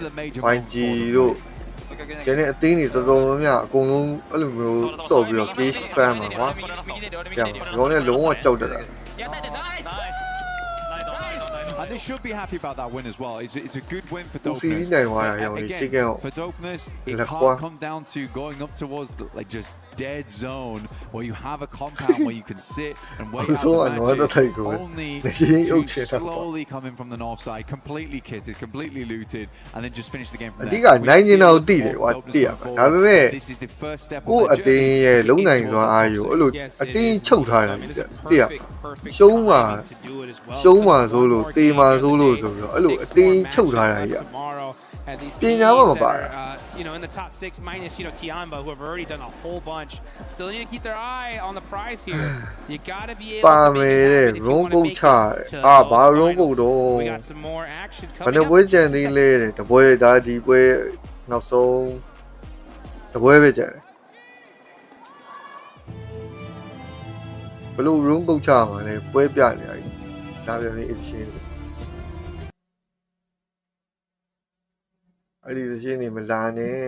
the major one for them. ကျန်တဲ့အသင်းတွေတော်တော်များများအကုန်လုံးအဲ့လိုမျိုးစော့ပြီးတော့ case fan မှာကွာ။ကြောက်။ဒီကောင်နဲ့လုံးဝကြောက်တတ်တာ။ And they should be happy about that win as well. It's a good win for Dopeness. Again, for Dopeness, it can't come down to going up towards the, like, just dead zone where you have a compound where you can sit and wait out the matches, only to slowly come in from the north side, completely kitted, completely looted, and then just finish the game from there. This is the first step of the journey. Perfect timing to do it as well. မှာဆိုလို့ဆိုပြီးတော့အဲ့လိုအတင်းချုပ်ထားတာကြီး ပညာမပါ you know, in the top 6 minus, you know, Tiamba, who have already done a whole bunch, still need to keep their eye on the prize here. You gotta be able to make it happen if you want to make it to finals. We got some more action coming up. ဘယ်ကျန်သေးလဲတပွဲဒါဒီပွဲနောက်ဆုံးတပွဲပဲကျန်တယ်ဘယ်လို room ပုတ်ချမှာလဲပွဲပြနေရည်ဒါပြန်နေ edition အဲ့ဒီရှင်းနေမလာနဲ့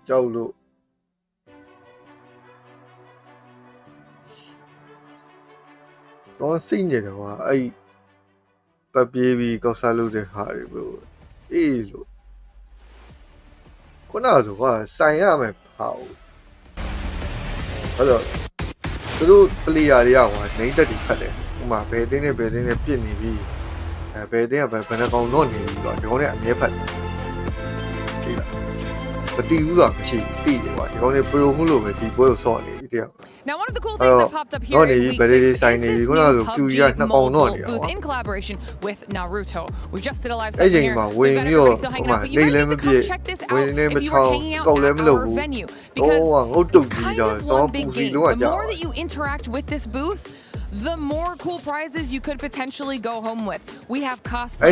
ကြောက်လို့တော့စိတ်နေတယ်ကွာအဲ့ပတ်ပြေးပြီးကောက်စားလုပ်တဲ့ခါတွေဘလို့အေးလို့ခုနကဆိုကွာဆိုင်ရမယ်ဟာအဲ့တော့သူတို့ player တွေကကွာနေတက်တီဖတ်တယ်ဥမာဘယ်တင်းနဲ့ဘယ်တင်းနဲ့ပြစ်နေပြီဘယ်တင်းကဘယ်နှကောင်တော့နေပြီတော့ဒီကောင်နဲ့အမြဲဖတ်တယ်ကြည့်လား မတီးဘူးဆိုတာမရှိဘူးတီးတယ်ကွာဒီကောင်တွေပရိုမှုလို့ပဲဒီပွဲကိုဆော့နေပြီတရား Now, one of the cool things that popped up here in week 6 is this new PUBG mobile booth in collaboration with Naruto. We just did a live session here, so we've got everybody still hanging out. But you guys need to come check this out if you are hanging out at our venue, because it's kind of one big game. The more that you interact with this booth, the more cool prizes you could potentially go home with. We have cosplayers,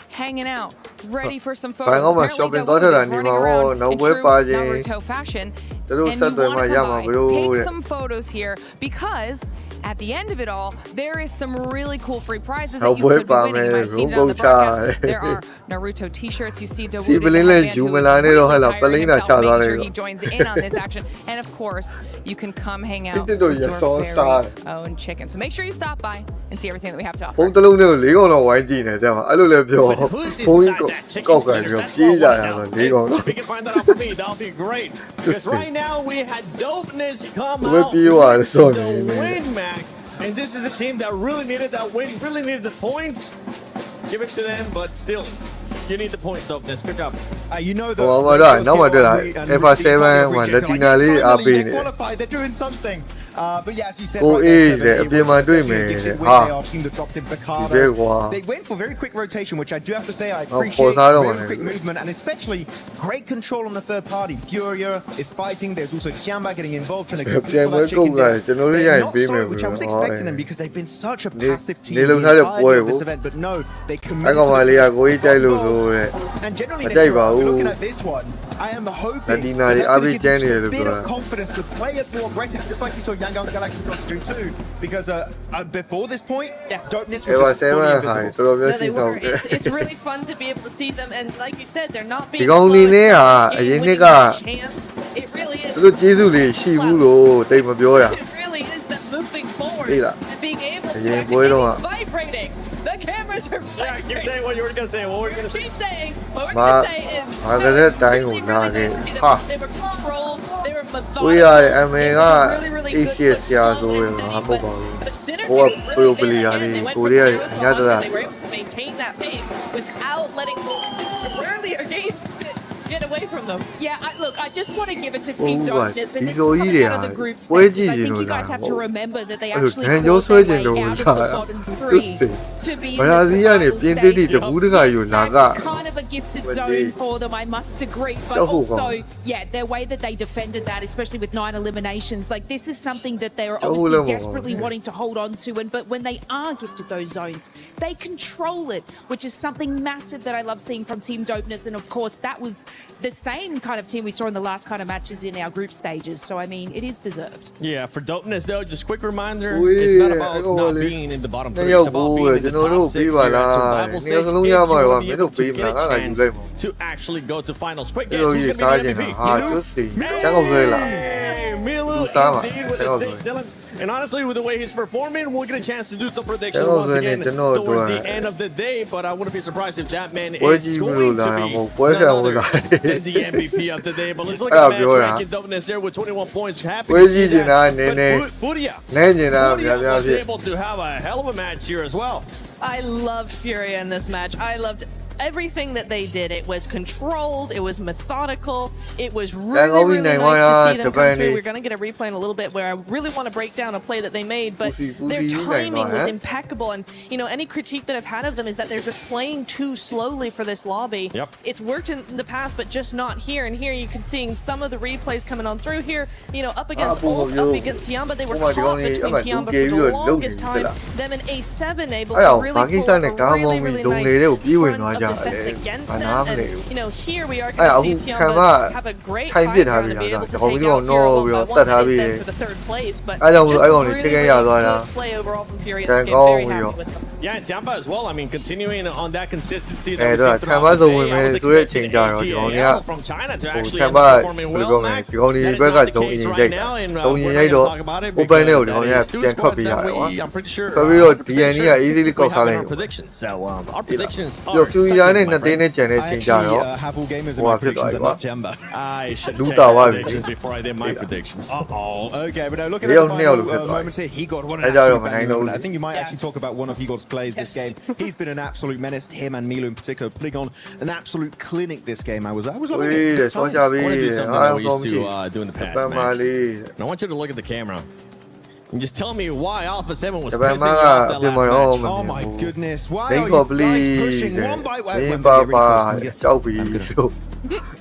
hanging out, ready for some photos. Apparently, Double is running around in true Naruto fashion, and you want to take some photos here because at the end of it all, there is some really cool free prizes that you could be winning. You might have seen it on the broadcast. There are Naruto t-shirts. You see Double who is really retiring himself, making sure he joins in on this action. And of course, you can come hang out with your very own chicken. So make sure you stop by and see everything that we have to offer. ဖုန်းတစ်လုံးနဲ့၄កောင်တော့ဝိုင်းကြည့်နေတယ်အဲ့လိုလည်းပြောဖုန်းကြီးကောက်ကြပြီးတော့ပြေးကြရတာ၄កောင်တော့ If you can find that out for me, that'll be great. Because right now we had Dopeness come out ပြေးသွားတယ်ဆိုနေ the win, Max. And this is a team that really needed that win, really needed the points. Give it to them, but still, you need the points, Dopeness. Good job. You know the. ဟောမှာတော့နောက်မှတွေ့လာ F7 ဟိုလက်တီနာလေးအားပေးနေတယ် They're doing something. But yeah, as you said, ကိုအေးတယ်အပြင်မှာတွေ့မယ်တဲ့ဟာ They went for very quick rotation, which I do have to say I Oh, appreciate. Very Very quick movement, and especially great control on the third party. Furia is fighting. There's also Xiamba getting involved, trying to compete for that chicken dinner. They're not so, which I was expecting them because they've been such a passive team the entirety of this event. But no, they committed. အဲ့ကောင်မလေးကကိုကြီးကြိုက်လို့ဆိုတဲ့ And generally, မကြိုက်ပါဘူး looking at this one, I am hoping လက်တီနာလေးအားပေးကျန်းနေတယ်လို့ bit ပြော of တာ confidence to play it more aggressive, just like we saw Young Gun Galacticos do too. Because before this point, Dopeness was just fully invisible. တော်တော်များ No, ရှိ they တော့ were. It's really fun to be able to see them, and like you said, they're not ဒီ being ကောင် slow. နေ It's နဲ့ not ဟာ a အရင် game နှစ် winning က chance. It really is. သူတို့ကျေးဇူးလေးရှိဘူးလို့တိတ်မပြောရ It really is that moving forward သိလား and being able to. အရင်ပွဲတော့ It's vibrating. The cameras are Yeah, keep saying what you were going to say. What were you going to say? Keep saying. What we're မာ going to say is. မာကတဲ့တိုင်းကိုနာခဲ့ဟာ They were controlled. They were ကို methodical. ရရဲ့အမေက ACS ဆရာဆိုရမှာမဟုတ်ပါဘူးဟိုကပရိုပလီယာလေးကိုရီးယားအညာတရာ They were able to maintain that pace without letting earlier games get away from them. Yeah, look, I just want to give it to Team Oh, Darkness, and this is these coming are out of the easy, group where stages. I did you think you know guys have that? to remember that they Oh, actually and clawed you're their switching way those, out of the bottom three to be in the Brazilian survival is stage. the Buddha you Yes, naga. Max, kind of a gifted When zone they- for them, I must agree. But Jehovah. also, yeah, their way that they defended that, especially with 9 eliminations, like this is something that they're Jehovah. obviously desperately wanting to hold on to. But when they are gifted those zones, they control it, which is something massive that I love seeing from Team Dopeness. And of course, that was the same kind of team we saw in the last kind of matches in our group stages. So I mean, it is deserved. Yeah, for Dopeness though, just quick reminder, Ui, it's not about I not go being in the bottom Này three, yêu it's about bố being rồi, in the chứ nó đâu top bí 6 vào here at là survival nếu stage. nó If lúc you nhau mà want to be nó able bí to mà get nó a là chance gì to actually go to finals. Quick cái guess đồ who's gì going to sai be vậy the nào MVP? ha chút gì chắc không rơi là Milu Không sao mà, indeed with chắc the không 6 rồi. elements. And honestly, with the way he's performing, we'll get a chance to do some predictions Chắc không once rồi again này, chắc nó towards rồi. the end of the day. But I wouldn't be surprised if that man Quay is chi going Milu to là be một quấy none sao other rồi. than the MVP of the day. But let's look À, at match biểu hả? ranking. Dopeness there with 21 points. Happy Quay to see chi gì nào that. nè But nè Furia nè gì nào Furia dạ was dạ able to have a hell of a match here as well. I loved Furia in this match. I loved everything that they did. It was controlled, it was methodical, it was really, really nice to see them come through. We're going to get a replay in a little bit where I really want to break down a play that they made, but their timing was impeccable. And, you know, any critique that I've had of them is that they're just playing too slowly for this lobby. Yep. It's worked in the past, but just not here. And here you can see some of the replays coming on through here, you know, up against Ult, up against Tiamba. They were caught between Tiamba for the longest time. Them and A7 able to really pull up a really, really nice front of defense against them. And, you know, here we are going to see Tiamba have a great time to be able to take out Furia one by one. That is them for the third place. But just really, really good play overall from Furia this game. Very happy with them. Yeah, and Tiamba as well. I mean, continuing on that consistency Eh, that we've đó là seen Tiamba throughout the rồi day. I was mình tôi expecting chỉnh rồi thì ATL nhá. from China to Ồ, actually end Tiamba up performing tôi well, có Max. này thì con đi That is với cả not the giống case như right vậy now, and giống we're như not vậy going to đó talk about it ô bên này because thì that con nha is two tiền khắp squads bị that hại quá I'm pretty sure bởi vì rồi 100% tiền sure là easily we có khả have in năng our predictions. So our predictions Yo are fui Furia နဲ့2တင်းနဲ့ကျန်တဲ့ချိန်ကြတော့ have all gamers in ဟို my ဖြစ်သွား predictions ပြီ and ကွာ not Tiamba. I should Luta check my was- predictions before I did my predictions. Uh-oh. Okay, but now looking They at the don't nail final it, right? moments here, he got one I an don't absolute know, I banger know. moment. I think you might actually talk about one of Higor's plays this game. He's been an absolute menace, him and Milu in particular, putting on an absolute clinic this game. I was loving it. Good ဆော times. ကြပြီ I want to do something that we used to do in the ပ past, န်းမာ Max. လေး And I want you to look at the camera and just tell me why Alpha 7 was ဂျပန် pissing မာ you က off that ပြင် last မရော match. မ Oh မြင် my ဘူး goodness. Why ဒိ are န် you ကော်ပလီ guys တဲ့ pushing one by one? ဂျ Wait, င်း wait, ပါ really ပါ close. Let me get- ကြောက်ပြီ I'm good. လို့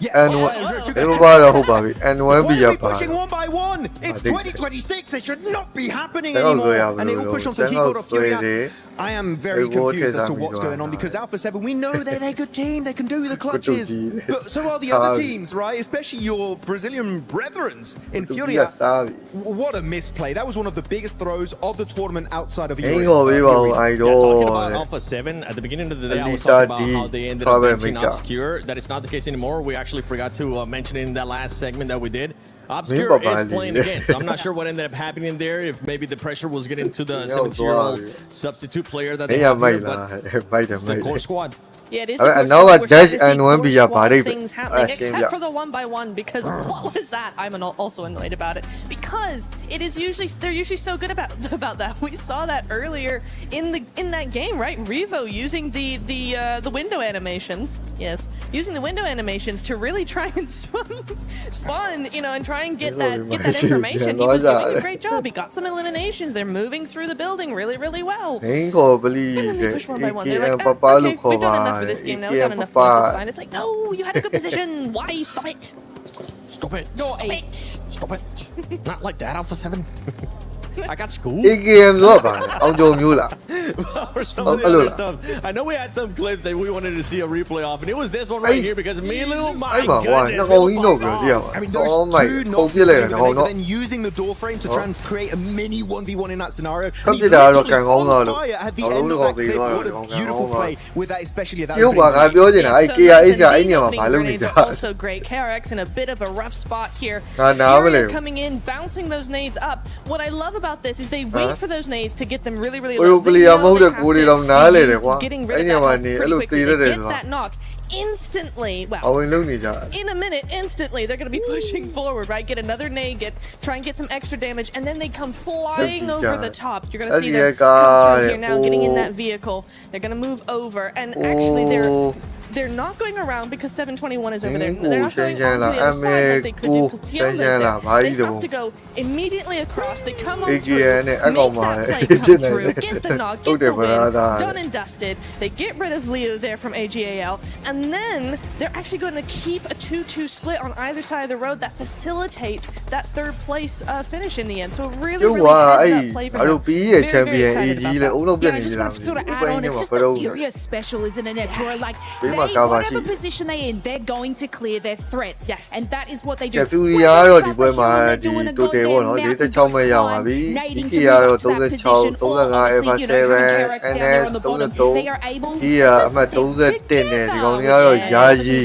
Yeah, and oh, one 0-2 ဒီမှာတော့ဟုတ်ပါပြီ and 1 Why ပြ are ရ they ပါ pushing one by one? It's I think- 2026. They should not be happening They don't anymore. go out, And they will bro. push on to They Higor don't of Furia. go there. I am very They will confused take as to that what's video going on out. because Alpha 7, we know they're a good team. They can do the clutches. team. But so are the other Sorry. teams, right? Especially your Brazilian brethren in တူ Furia. စားပြီ What a misplay. That was one of the biggest throws of the tournament outside of အင်း Furia. ကိုပေးပါဦး Yeah, talking idol about Alpha 7, at the beginning of the day, I was Alita talking about D, how they ended up Travel benching Maker. Obscure. That is not the case anymore. We actually forgot to mention it in that last segment that we did. Obscure Papa is Ali. playing again, so I'm not sure what ended up happening there. If maybe the pressure was getting to the 17-year-old substitute player that they အေးရ have မိုက် here, လား but မိုက်တယ် it's မို the က်တယ် core squad. Yeah, it is. I mean, the and core now squad. a We're dash starting to and see one core be a squad party, things but- happening, shame, except yeah. for the 1x1 because what was that? I'm also annoyed about it because it is usually they're usually so good about that. We saw that earlier in that game, right? Revo using the window animations. Yes, using the window animations to really try and spawn, and try and get that information. He was doing a great job. He got some eliminations. They're moving through the building really, really well. အင်းကိုပလီ And then they တဲ့ push one by one. They're AKM like, ပပ okay, လို့ခေါ် we've ပါ done enough for this game now. We've AKM got enough ပ points. ပ It's fine. It's like, no, you had a good position. Why? Stop it. Stop it. Stop it. Stop it. Not like that, Alpha 7. I got school. AKM ဆိုပါလေအောင်ကြုံမျိုးလား Or some of the other stuff. I know we had some clips that we wanted to see a replay of, and it was this one right here because Milu, my အဲ့မှာဟို goodness. နှကောင်ကြီးနှုတ်ပြီးတော့သိရပါ I mean, တော့ those မိုက် two ပုံ knocks ပြစ်လိုက် into တာ the နှကောင် net, တော့ but then using the door frame to try and create a mini 1v1 in that scenario. ခပ် And ပြစ် he's တာတော့ literally ကံကောင်းသွား on လို့ fire at the နောက် end လုံး of တော့ that သေး clip. သွား What တယ် a ကောင်ကံကော beautiful င်းသွား play with that, especially at that ကျုပ်က opening ငါပြောချင်တာအဲ့ So ကေယာ nice, အိတ် and ကအဲ့ these ညမှာ opening ဘာလုပ်နေ grenades ကြ are also great. KRX in a bit of a rough spot here. Nah, nah, Furia I'm coming in, bouncing those nades up. What I love about this is they Huh? wait for those nades to get them really, really ဘယ် low. လိုပလီ They ယာ know မဟုတ် they တဲ့ have ကိုတွေ to တော့နားလေတယ် use ကွာ getting အဲ့ rid ည of မှာ that နေ health အဲ့ pretty လို quickly. သေး They တယ် get ဆိုတာ that knock instantly. အ Well, ဝင်လုံးနေကြတယ် in a minute, instantly, they're going to be pushing forward, right? Get another nade, try and get some extra damage, and then they come flying over the top. You're going to see them come through here now, getting in that vehicle. They're going to move over, and actually they're not going around because 721 is over there. They're not going on to the other side like they could do because Tiamba's there. They have to go immediately across. They come on through, make that play come through, get the knock, get the win, done and dusted. They get rid of Leo there from AGAL, and then they're actually going to keep a 2-2 split on either side of the road that facilitates that third place finish in the end. So it really, really heads up play from them. Very, very excited about that. Yeah, I just want to sort of add on, it's just the Furia special, isn't it, Tora? Like, whatever position they're in, they're going to clear their threats. Yes. And that is what they do. ကျဖူရီယာတော့ဒီပွဲမှာဒီတိုတေပေါ့နော်46မဲ့ရောက်ပါပြီဒီကီယာတော့36 35 F7 NS 33ဒီကအမှတ်31နဲ့ဒီကောင်တွေကတော့ယာယီ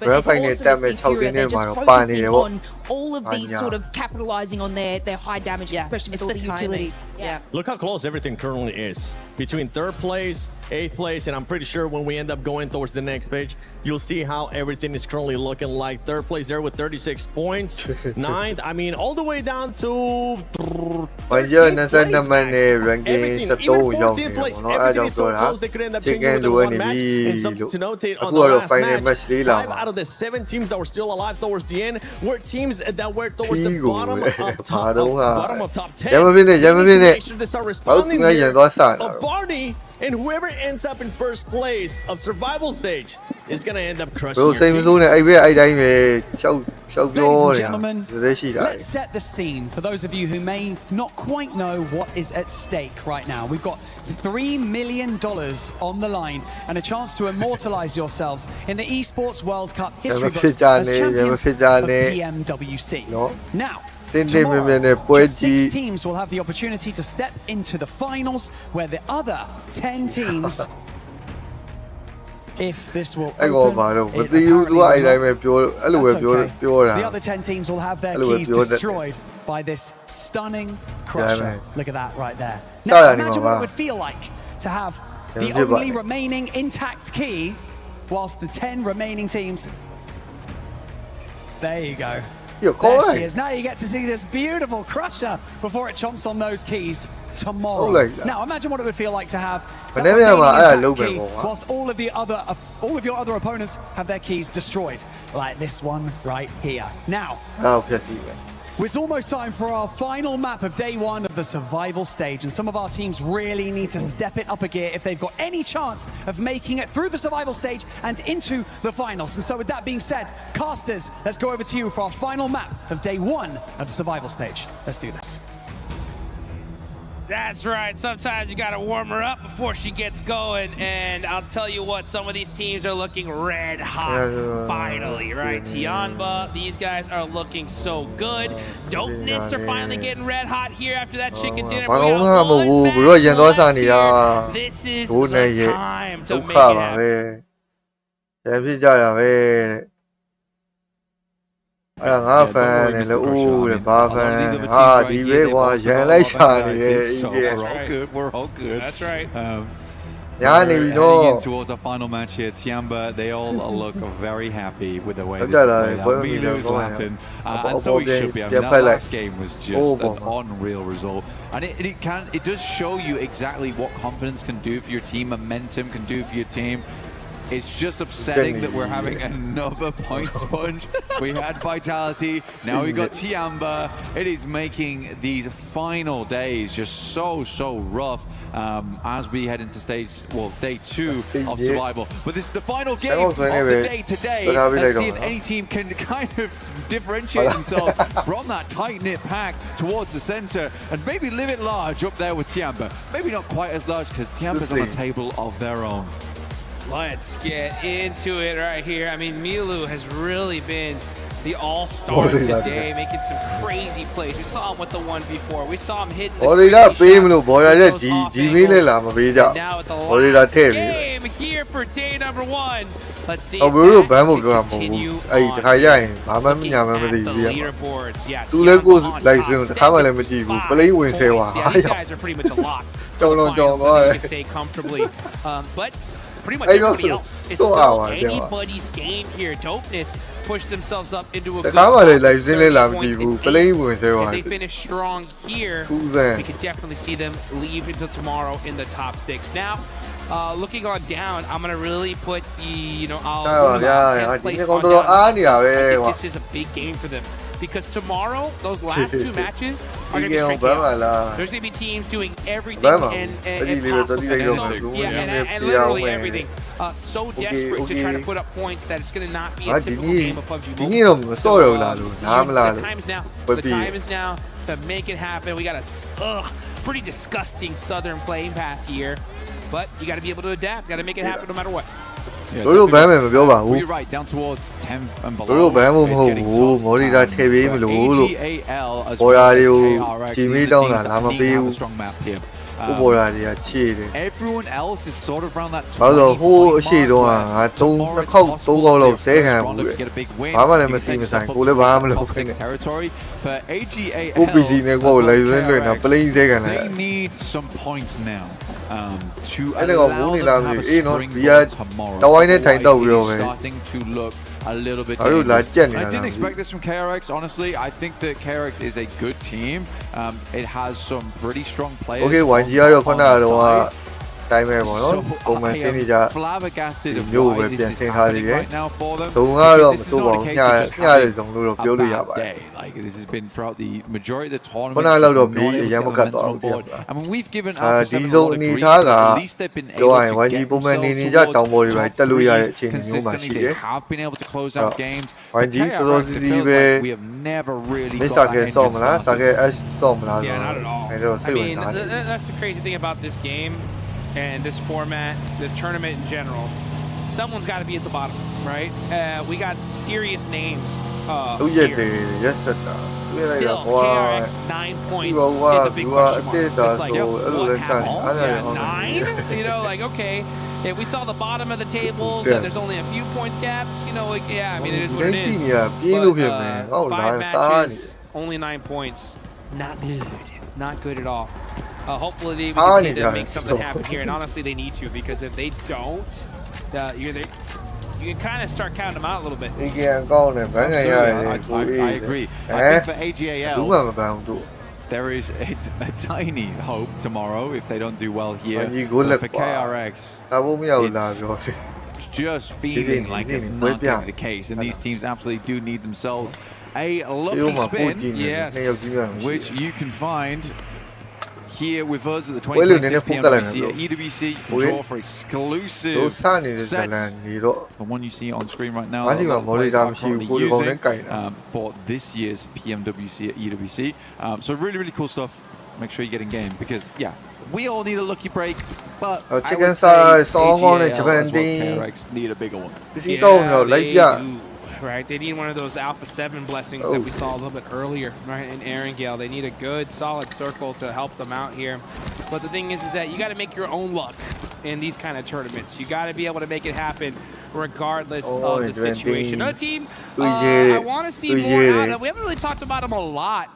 Grand Final တက်မဲ့6တင်းနဲ့မှာတော့ပါနေတယ်ပေါ့ all of these sort of capitalizing on their high damage, especially with all the utility. Yeah. Look how close everything currently is. Between third place, 8th place, and I'm pretty sure when we end up going towards the next page, you'll see how everything is currently looking like. Third place there with 36 points. 9th, I mean, all the way down to 13th place, Max. Everything, even 14th place, everything is so close they could end up changing within one match. And something to notate on the last match, 5 out of the 7 teams that were still alive towards the end were teams that were towards the bottom of top 10. Make sure they start responding here. A Barney and whoever ends up in first place of survival stage is going to end up crushing ဘယ် your စိတ်မဆိုးနဲ့အဲ့ဘက်အဲ့တိုင်းပဲရှောက်ပြော Ladies and နေတာ gentlemen, ဒါရှိတာ let's set the scene for those of you who may not quite know what is at stake right now. We've got $3 million on the line and a chance to immortalize yourselves in the Esports World Cup history books as champions of PMWC. Now, tomorrow, just 6 teams will have the opportunity to step into the finals where the other 10 teams, if this will open, အဲ့ကောပါတော့မသိဘူးသူကအဲ့တိုင်းပဲပြောအဲ့လိုပဲပြောတာ the other 10 teams will have their keys destroyed by this stunning crusher. Look at that right there. Now imagine what it would feel like to have the only remaining intact key whilst the 10 remaining teams. There you go. There she is. Now you get to see this beautiful crusher before it chomps on those keys tomorrow. Now imagine what it would feel like to have that key, whilst all of your other opponents have their keys destroyed, like this one right here. Now, it's almost time for our final map of day one of the survival stage, and some of our teams really need to step it up a gear if they've got any chance of making it through the survival stage and into the finals. And so with that being said, casters, let's go over to you for our final map of day one of the survival stage. Let's do this. That's right. Sometimes you got to warm her up before she gets going. And I'll tell you what, some of these teams are looking red hot. Finally, right? Tianba, these guys are looking so good. Dopeness are finally getting red hot here after that chicken dinner. This is the time to make it happen. အဲ့ဒါငါဖန်နဲ့လို့ဦးတဲ့ဘာဖန်ဒီပဲကွာရန်လိုက်ရှာနေတယ် We're all good. That's right. Heading towards our final match here, Tianba, they all look very happy with the way this played out. Milu's laughing, and so he should be. I mean, that last game was just an unreal result, and it does show you exactly what confidence can do for your team, momentum can do for your team. It's just upsetting that we're having another point sponge. We had Vitality, now we got Tianba. It is making these final days just so rough as we head into day 2 of survival. But this is the final game of the day today. Let's see if any team can kind of differentiate themselves from that tight-knit pack towards the center and maybe live it large up there with Tianba. Maybe not quite as large because Tianba's on a table of their own. Let's get into it right here. I mean, Milu has really been the all-star today, making some crazy plays. We saw him with the 1v4. We saw him hitting the now at the last game here for day number 1. Let's see if that can continue on at the leaderboards. Yeah, these guys are pretty much a lock. You can say comfortably, but pretty much everybody else. It's still anybody's game here. Dopeness pushed themselves up into a good spot. If they finish strong here, we could definitely see them leave until tomorrow in the top 6. Now, looking on down, I'm gonna really put the, 10th place on down. I think this is a big game for them. Because tomorrow, those last 2 matches are going to be straight chaos. There's going to be teams doing everything and possible. And literally everything. So desperate to try to put up points that it's going to not be a typical game of PUBG Mobile. The time is now. The time is now to make it happen. We got a pretty disgusting southern playing path here. But you got to be able to adapt. Got to make it happen no matter what. တို့တို့ဘမ်းမယ်မပြောပါဘူး We're right down towards 10th and တို့တို့ဘမ်းဖို့မဟုတ်ဘူးမော်ဒီတာထည့်ပေးမလို့လို့ပေါ်ရာတွေကိုဂျီမီတောင်းတာလာမပေးဘူးပေါ်ရာတွေကချေတယ် Everyone else is sort of around that ဘာလို့ဟိုးအရှိတုန်းကငါ3ခေါက်လောက်ဆဲခံဘူးဘာမှလည်းမသိမဆိုင်ကိုလည်းဘာမှမလုပ်ဘူး territory for AGAL ကို PC နဲ့ကိုလည်းလွင်တာ plane ဆဲခံတယ် They need some points now to အဲ့ဒါကဘူးနေလာပြီအေးနော်ဒီကတဝိုင်းနဲ့ထိုင်တော့ပြီးတော့ပဲ starting to look a little bit I didn't expect this from KRX, honestly. I think that KRX is a good team. It has some pretty strong players. Okay, YG ကတော့ခုနကတော့တိုင်းပဲပေါ့နော်ပုံမှန်ရှင်းနေကြမျိုးပဲပြန်ရှင်းထားသေးတယ်ဒုံကတော့မစိုးပါဘူးညတဲ့ဇုံလို့တော့ပြောလို့ရပါတယ် Like this has been throughout the majority of the tournament. ခုနကတော့ဘေးအရင်မကတ်တော့ဘူး I mean, we've given Alpha 7 ဒီဇုံအနေထားကပြောရရင် YG ပုံမှန်နေကြတောင်ပေါ်တွေပဲတက်လို့ရတဲ့အခြေအနေမျိုးမှာရှိတယ် have been able to close out games. YG ဆိုတော့ဒီပဲ we have never really got that engine started. Yeah, not at all. I mean, that's the crazy thing about this game and this format, this tournament in general. Someone's got to be at the bottom, right? We got serious names here. Still, KRX 9 points is a big question mark. It's like, what happened? Yeah, 9? You know, like, okay, if we saw the bottom of the tables and there's only a few points gaps, you know, like, yeah, I mean, it is what it is. But 5 matches, only 9 points. Not good. Not good at all. Hopefully we can see them make something happen here, and honestly they need to, because if they don't, you can kind of start counting them out a little bit. I agree. I think for AGAL, there is a tiny hope tomorrow if they don't do well here. But for KRX, it's just feeling like it's not going to be the case. And these teams absolutely do need themselves a lucky spin, yes, which you can find here with us at the 2026 PMWC at EWC. You can draw for exclusive sets. The one you see on screen right now, players are currently using for this year's PMWC at EWC. So really, really cool stuff. Make sure you get in game because, yeah, we all need a lucky break, but I would say AGAL as well as KRX need a bigger one. Yeah, they do. Right, they need one of those Alpha 7 blessings that we saw a little bit earlier, right, in Erangel. They need a good, solid circle to help them out here. But the thing is that you got to make your own luck in these kind of tournaments. You got to be able to make it happen regardless of the situation. Another team I want to see more out of, we haven't really talked about them a lot,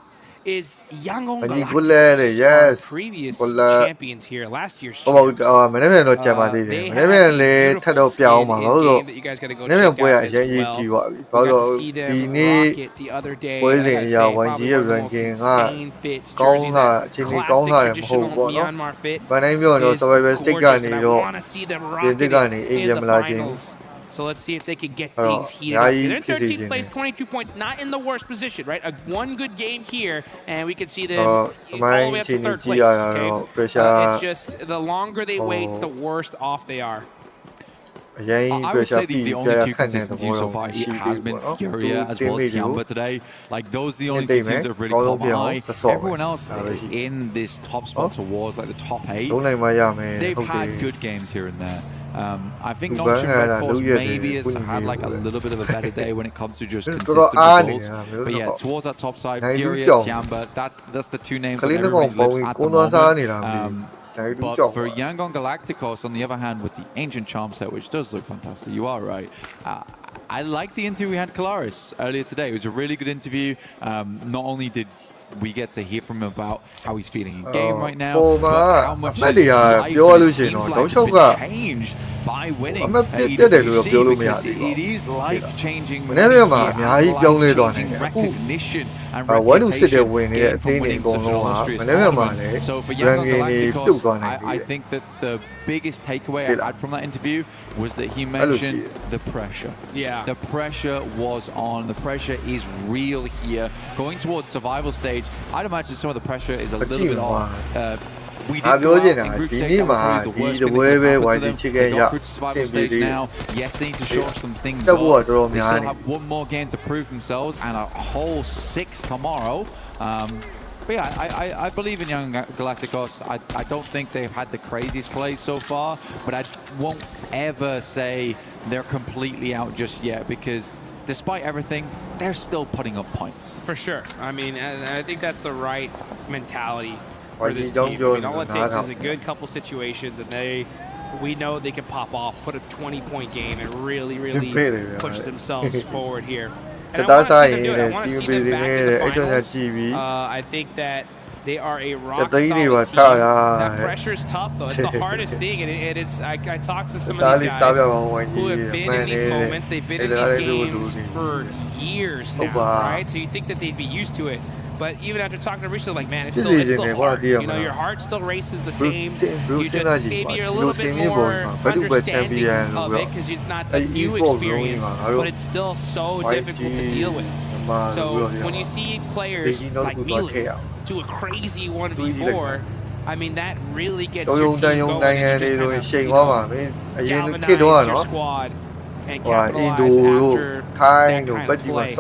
is Yangon Galacticos, yes, previous champions here, last year's champs. They have a beautiful game that you guys got to go check out as well. We got to see them rock it the other day. Like I say, probably one of the most insane fits, jerseys, that classic traditional Myanmar fit is gorgeous, and I want to see them rock it in the finals. So let's see if they can get things heated up. They're in 13th place, 22 points, not in the worst position, right? One good game here, and we can see them all the way up to 3rd place, okay? It's just the longer they wait, the worse off they are. I would say the only two consistent teams so far has been Furia as well as Tiamba today. Like, those are the only two teams that have really caught my eye. Everyone else in this top spot towards like the top 8, they've had good games here and there. I think Noxious Red Force maybe has had like a little bit of a better day when it comes to just consistent results. But yeah, towards that top side, Furia, Tiamba, that's the two names on everybody's lips at the moment. But for Yangon Galacticos, on the other hand, with the Ancient Charm set, which does look fantastic, you are right. I like the interview we had Kalaris earlier today. It was a really good interview. Not only did we get to hear from him about how he's feeling in game right now, but how much his life and his team's life has been changed by winning EWC, because it is life-changing, life-changing recognition and reputation gained from winning such an illustrious tournament. So for Yangon Galacticos, I think that the biggest takeaway I had from that interview was that he mentioned the pressure. Yeah. The pressure was on. The pressure is real here. Going towards survival stage, I'd imagine some of the pressure is a little bit off. We did go out in group stage after the worst thing that happened to them. They got through to survival stage now. Yes, they need to show some things off. They still have one more game to prove themselves and a whole 6 tomorrow. But yeah, I believe in Young Galacticos. I don't think they've had the craziest plays so far, but I won't ever say they're completely out just yet, because despite everything, they're still putting up points. For sure. I mean, I think that's the right mentality for this team. I mean, all it takes is a good couple situations, and we know they can pop off, put a 20-point game, and really, really push themselves forward here. And I want to see them do it. I want to see them back in the finals. I think that they are a rock-solid team. That pressure's tough, though. It's the hardest thing, and it's. I talked to some of these guys who have been in these moments. They've been in these games for years now, right? So you think that they'd be used to it. But even after talking to Risha, like, man, it's still hard. You know, your heart still races the same. You just maybe you're a little bit more understanding of it because it's not a new experience, but it's still so difficult to deal with. So when you see players like Milik do a crazy 1v4, I mean, that really gets your team going and you just kind of, galvanize your squad and capitalize after that kind of play.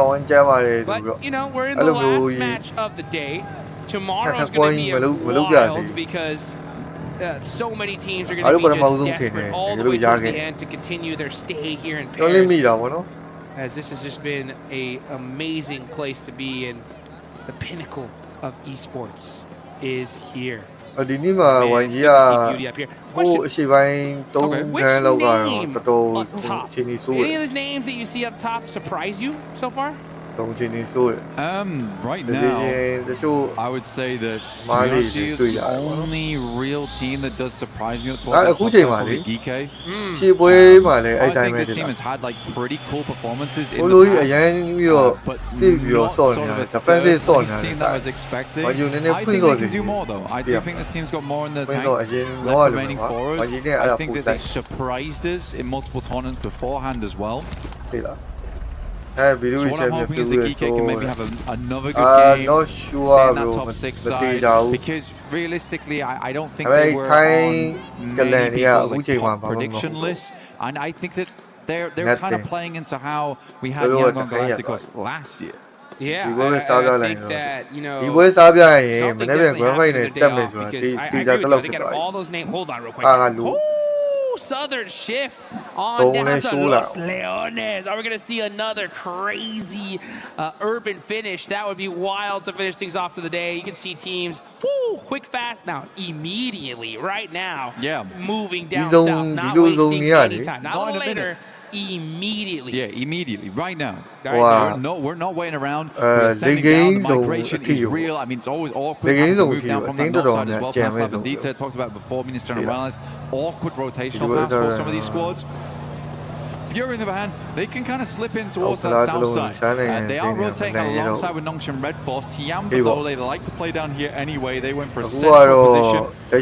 But, you know, we're in the last match of the day. Tomorrow's going to be wild because so many teams are going to be just desperate all the way towards the end to continue their stay here in Paris. As this has just been an amazing place to be, and the pinnacle of esports is here. Ở điểmนี้mà hoàng chỉ cô chỉ vay tốn khá lâu rồi, tôi chỉ đi Any of those names that you see up top surprise you so far? Right now, I would say that to be honest with you, the only real team that does surprise me towards the top is probably GK. I think this team has had like pretty cool performances in the past, but not sort of a third place team that I was expecting. I think they can do more though. I do think this team's got more in the tank left remaining for us. I think that they surprised us in multiple tournaments beforehand as well. So what I'm hoping is that GK can maybe have another good game, stay in that top 6 side, because realistically I don't think they were on many people's like top prediction lists, and I think that they're kind of playing into how we had Young on Galacticos last year. Yeah, I think that, you know, something definitely happened in the day off, because I agree with you. They got all those names. Hold on real quick. Southern shift on down to Los Leones. Are we going to see another crazy urban finish? That would be wild to finish things off for the day. You can see teams, quick, fast, now, immediately, right now, moving down south, not wasting any time. Not a little later. Immediately. Yeah, immediately, right now. Wow. We're not waiting around. We're sending down. The migration is real. I mean, it's always awkward having to move down from that north side as well. Past La Bandita, talked about it before, Minister Morales. Awkward rotational paths for some of these squads. Fury, on the other hand, they can kind of slip in towards that south side. They are rotating alongside with Nongshim Red Force. Tiamba, though, they like to play down here anyway. They went for a central position. They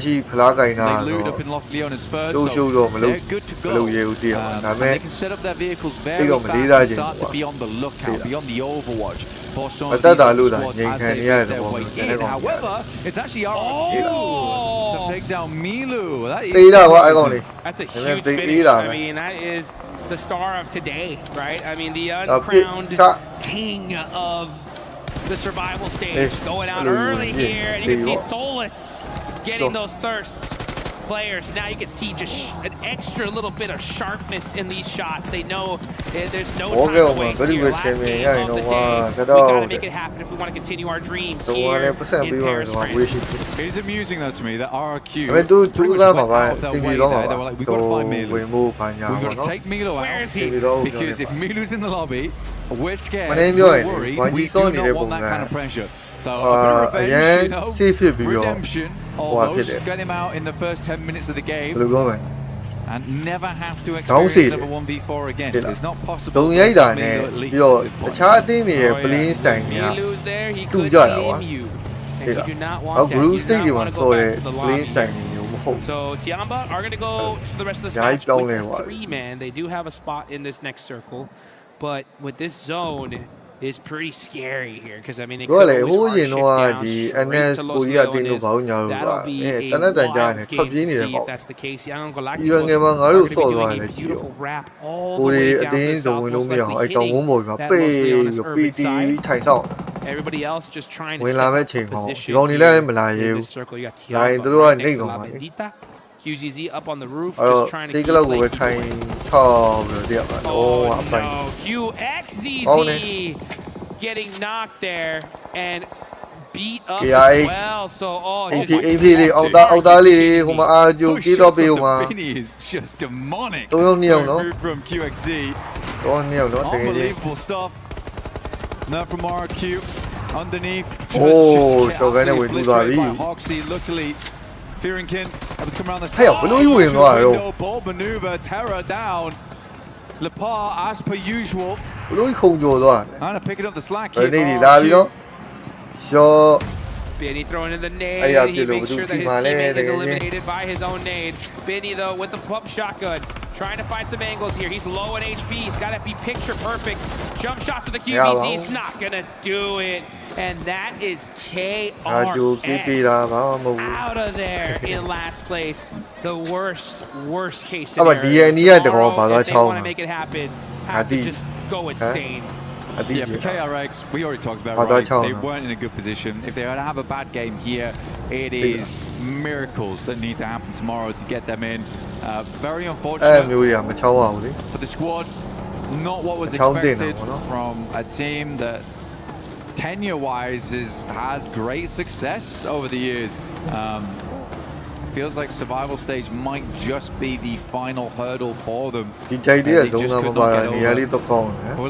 looted up in Los Leones first, so they're good to go. And they can set up their vehicles very fast and start to be on the lookout, be on the overwatch for some of these other squads as they make their way in. However, it's actually RRQ to take down Milu. That is that's a huge finish. I mean, that is the star of today, right? I mean, the uncrowned king of the survival stage going out early here, and you can see Solus getting those thirsts. Players, now you can see just an extra little bit of sharpness in these shots. They know there's no time to waste here. Last game of the day, we gotta make it happen if we want to continue our dreams here in Paris, France. It is amusing though to me that RRQ pretty much went out of their way there. They were like, we've got to find Milu. We've got to take Milu out. Where is he? Because if Milu's in the lobby, we're scared, we're worried, we do not want that kind of pressure. So a bit of revenge, you know, redemption, almost get him out in the first 10 minutes of the game, and never have to experience another 1v4 again. It's not possible. Milu's there, he could aim you, and you do not want that. You do not want to go back to the lobby. So Tiamba are going to go for the rest of this match with the 3-man. They do have a spot in this next circle, but with this zone, is pretty scary here, because I mean, it could always hard shift down straight to Los Leones. That'll be a wild game to see if that's the case. Young Galacticos are going to be doing a beautiful wrap all the way down to south, most likely hitting that Los Leones urban side. Everybody else just trying to set up position here in this circle. You got Tiamba right next to La Bandita. QZZ up on the roof, just trying to keep playing. Oh no, QXZZ getting knocked there and beat up as well. So just Binny is just demonic from QXZ. Unbelievable stuff. Now from RQ underneath. So by Hoxie, luckily. Fearingkin able to come around the side. Window ball maneuver, Terra down. Lepar, as per usual. And picking up the slack here. Benny throwing in the nade. He makes sure that his teammate is eliminated by his own nade. Benny, though, with the pump shotgun, trying to find some angles here. He's low in HP. He's got to be picture perfect. Jump shot for the QBZ. He's not going to do it. And that is KRX out of there in last place. The worst case scenario. Tomorrow, if they want to make it happen, have to just go insane. Yeah, for KRX, we already talked about it, right? They weren't in a good position. If they were to have a bad game here, it is miracles that need to happen tomorrow to get them in. Very unfortunate for the squad. Not what was expected from a team that tenure-wise has had great success over the years. feels like survival stage might just be the final hurdle for them. We'll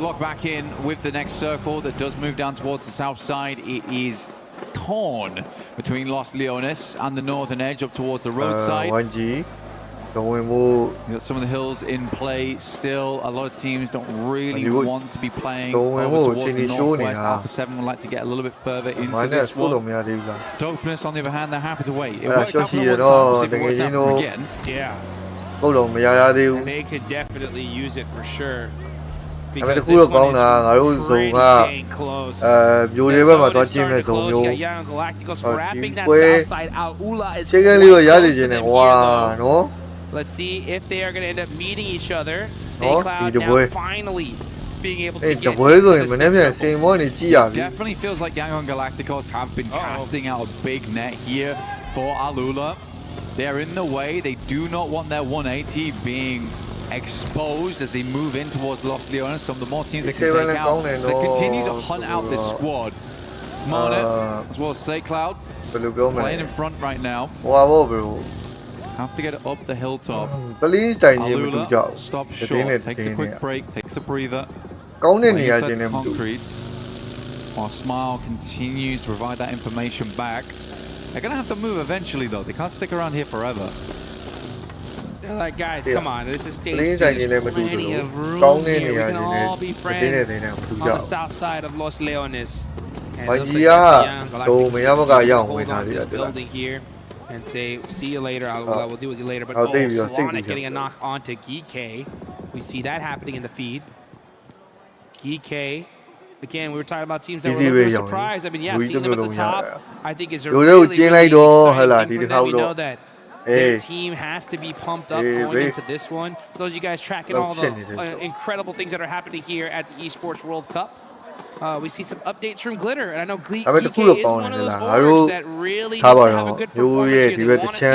lock back in with the next circle that does move down towards the south side. It is torn between Los Leones and the northern edge up towards the roadside. You got some of the hills in play still. A lot of teams don't really want to be playing over towards the northwest. Alpha 7 would like to get a little bit further into this one. Dopeness, on the other hand, they're happy to wait. It worked out for them one time, so if it works out for them again. Yeah. And they could definitely use it for sure. Because this one is pretty dang close. The zone is starting to close. You got Young Galacticos wrapping that south side out. Ula is quite close to them here, though. Let's see if they are going to end up meeting each other. Cloud now finally being able to get into the circle. It definitely feels like Yangon Galacticos have been casting out a big net here for Alula. They're in the way. They do not want their 180 being exposed as they move in towards Los Leones. Some of the more teams they can take out. So they continue to hunt out this squad. Monet as well as Cloud playing in front right now. Have to get it up the hilltop. Alula stops short, takes a quick break, takes a breather. Waves at the concretes. While Smile continues to provide that information back. They're going to have to move eventually, though. They can't stick around here forever. They're like, guys, come on. This is stage 2. There's plenty of room here. We can all be friends on the south side of Los Leones. And it looks like Young Galacticos hold on to this building here and say, see you later, we'll deal with you later. But Solana getting a knock onto Geek. We see that happening in the feed. Geek, again, we were talking about teams that were a little bit surprised. I mean, yeah, seeing them at the top, I think is a really exciting thing for them. We know that their team has to be pumped up going into this one. Those of you guys tracking all the incredible things that are happening here at the Esports World Cup. We see some updates from Glitter, and I know Geek is one of those orgs that really needs to have a good performance here. They want to see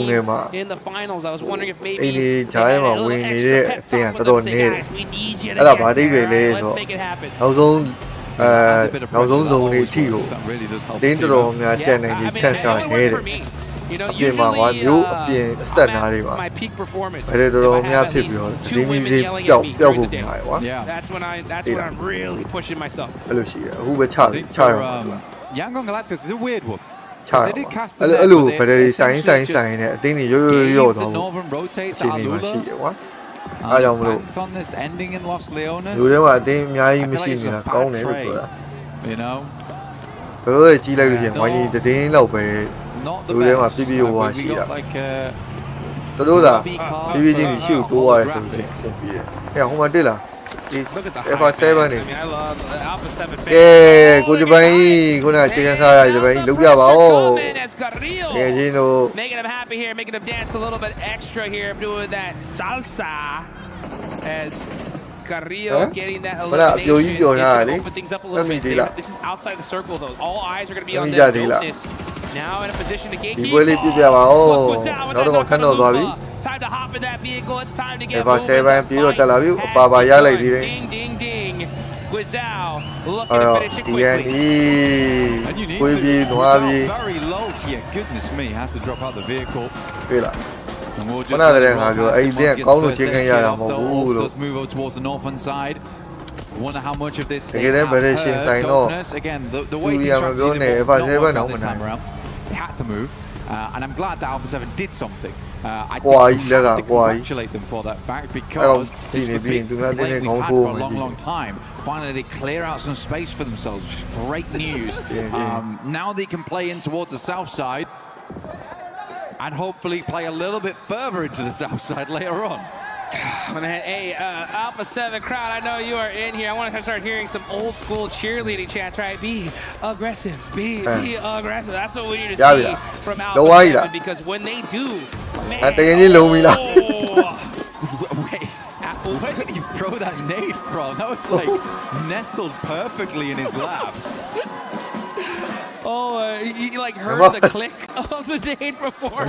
their team in the finals. I was wondering if maybe they had a little extra pep talk with them, say, guys, we need you to get there. Let's make it happen. You know, usually my peak performance, if I have at least 2 women yelling at me during the day. That's when I'm really pushing myself. I think for Yangon Galacticos is a weird one. They did cast the net, but they essentially just gave the northern rotate to Alula. Banked on this ending in Los Leones. I feel like it's a bad trade, you know? Not the best. We got like look at the F7. I mean, I love Alpha 7. Making them happy here, making them dance a little bit extra here, doing that salsa as Carrillo getting that elimination. He's going to open things up a little bit. This is outside the circle, though. All eyes are going to be on this. Now in a position to gatekeep. Time to hop in that vehicle. It's time to get moving. Ding, ding, ding. Guizhou looking to finish it quickly. And you need to. Guizhou very low here. Goodness me, has to drop out the vehicle. And we'll just let does move over towards the northern side. Wonder how much of this they have heard. Dopeness. Again, the way things are going this time around. They had to move, and I'm glad that Alpha 7 did something. I think we have to congratulate them for that fact, because it's the big complaint we've had for a long, long time. Finally, they clear out some space for themselves. Just great news. Now they can play in towards the south side, and hopefully play a little bit further into the south side later on. Hey, Alpha 7 crowd, I know you are in here. I want to start hearing some old school cheerleading chants, right? Be aggressive, be aggressive. That's what we need to see from Alpha 7, because when they do, man, wait, where did you throw that nade from? That was like nestled perfectly in his lap. You like heard the click of the nade before.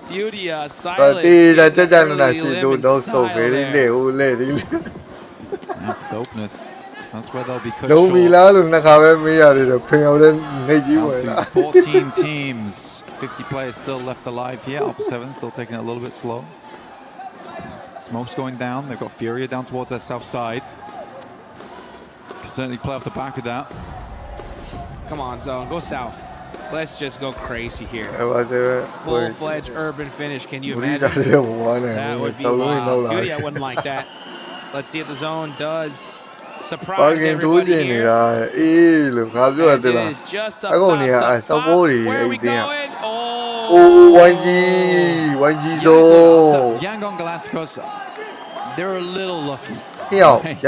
Beauty, silence. Dopeness That's where they'll be cut Don't short. be loud and Down to 14 teams. 50 players still left alive here. Alpha 7 still taking it a little bit slow. Smoke's going down. They've got Furia down towards their south side. Can certainly play off the back of that. Come on, Zone. Go south. Let's just go crazy here. Full-fledged urban finish. Can you imagine? That would be wild. Fury, I wouldn't like that. Let's see if the Zone does surprise everybody here. As it is just about to pop. Where are we going? Oh, 1G Zone. Yangon Galacticos, they're a little lucky. ရ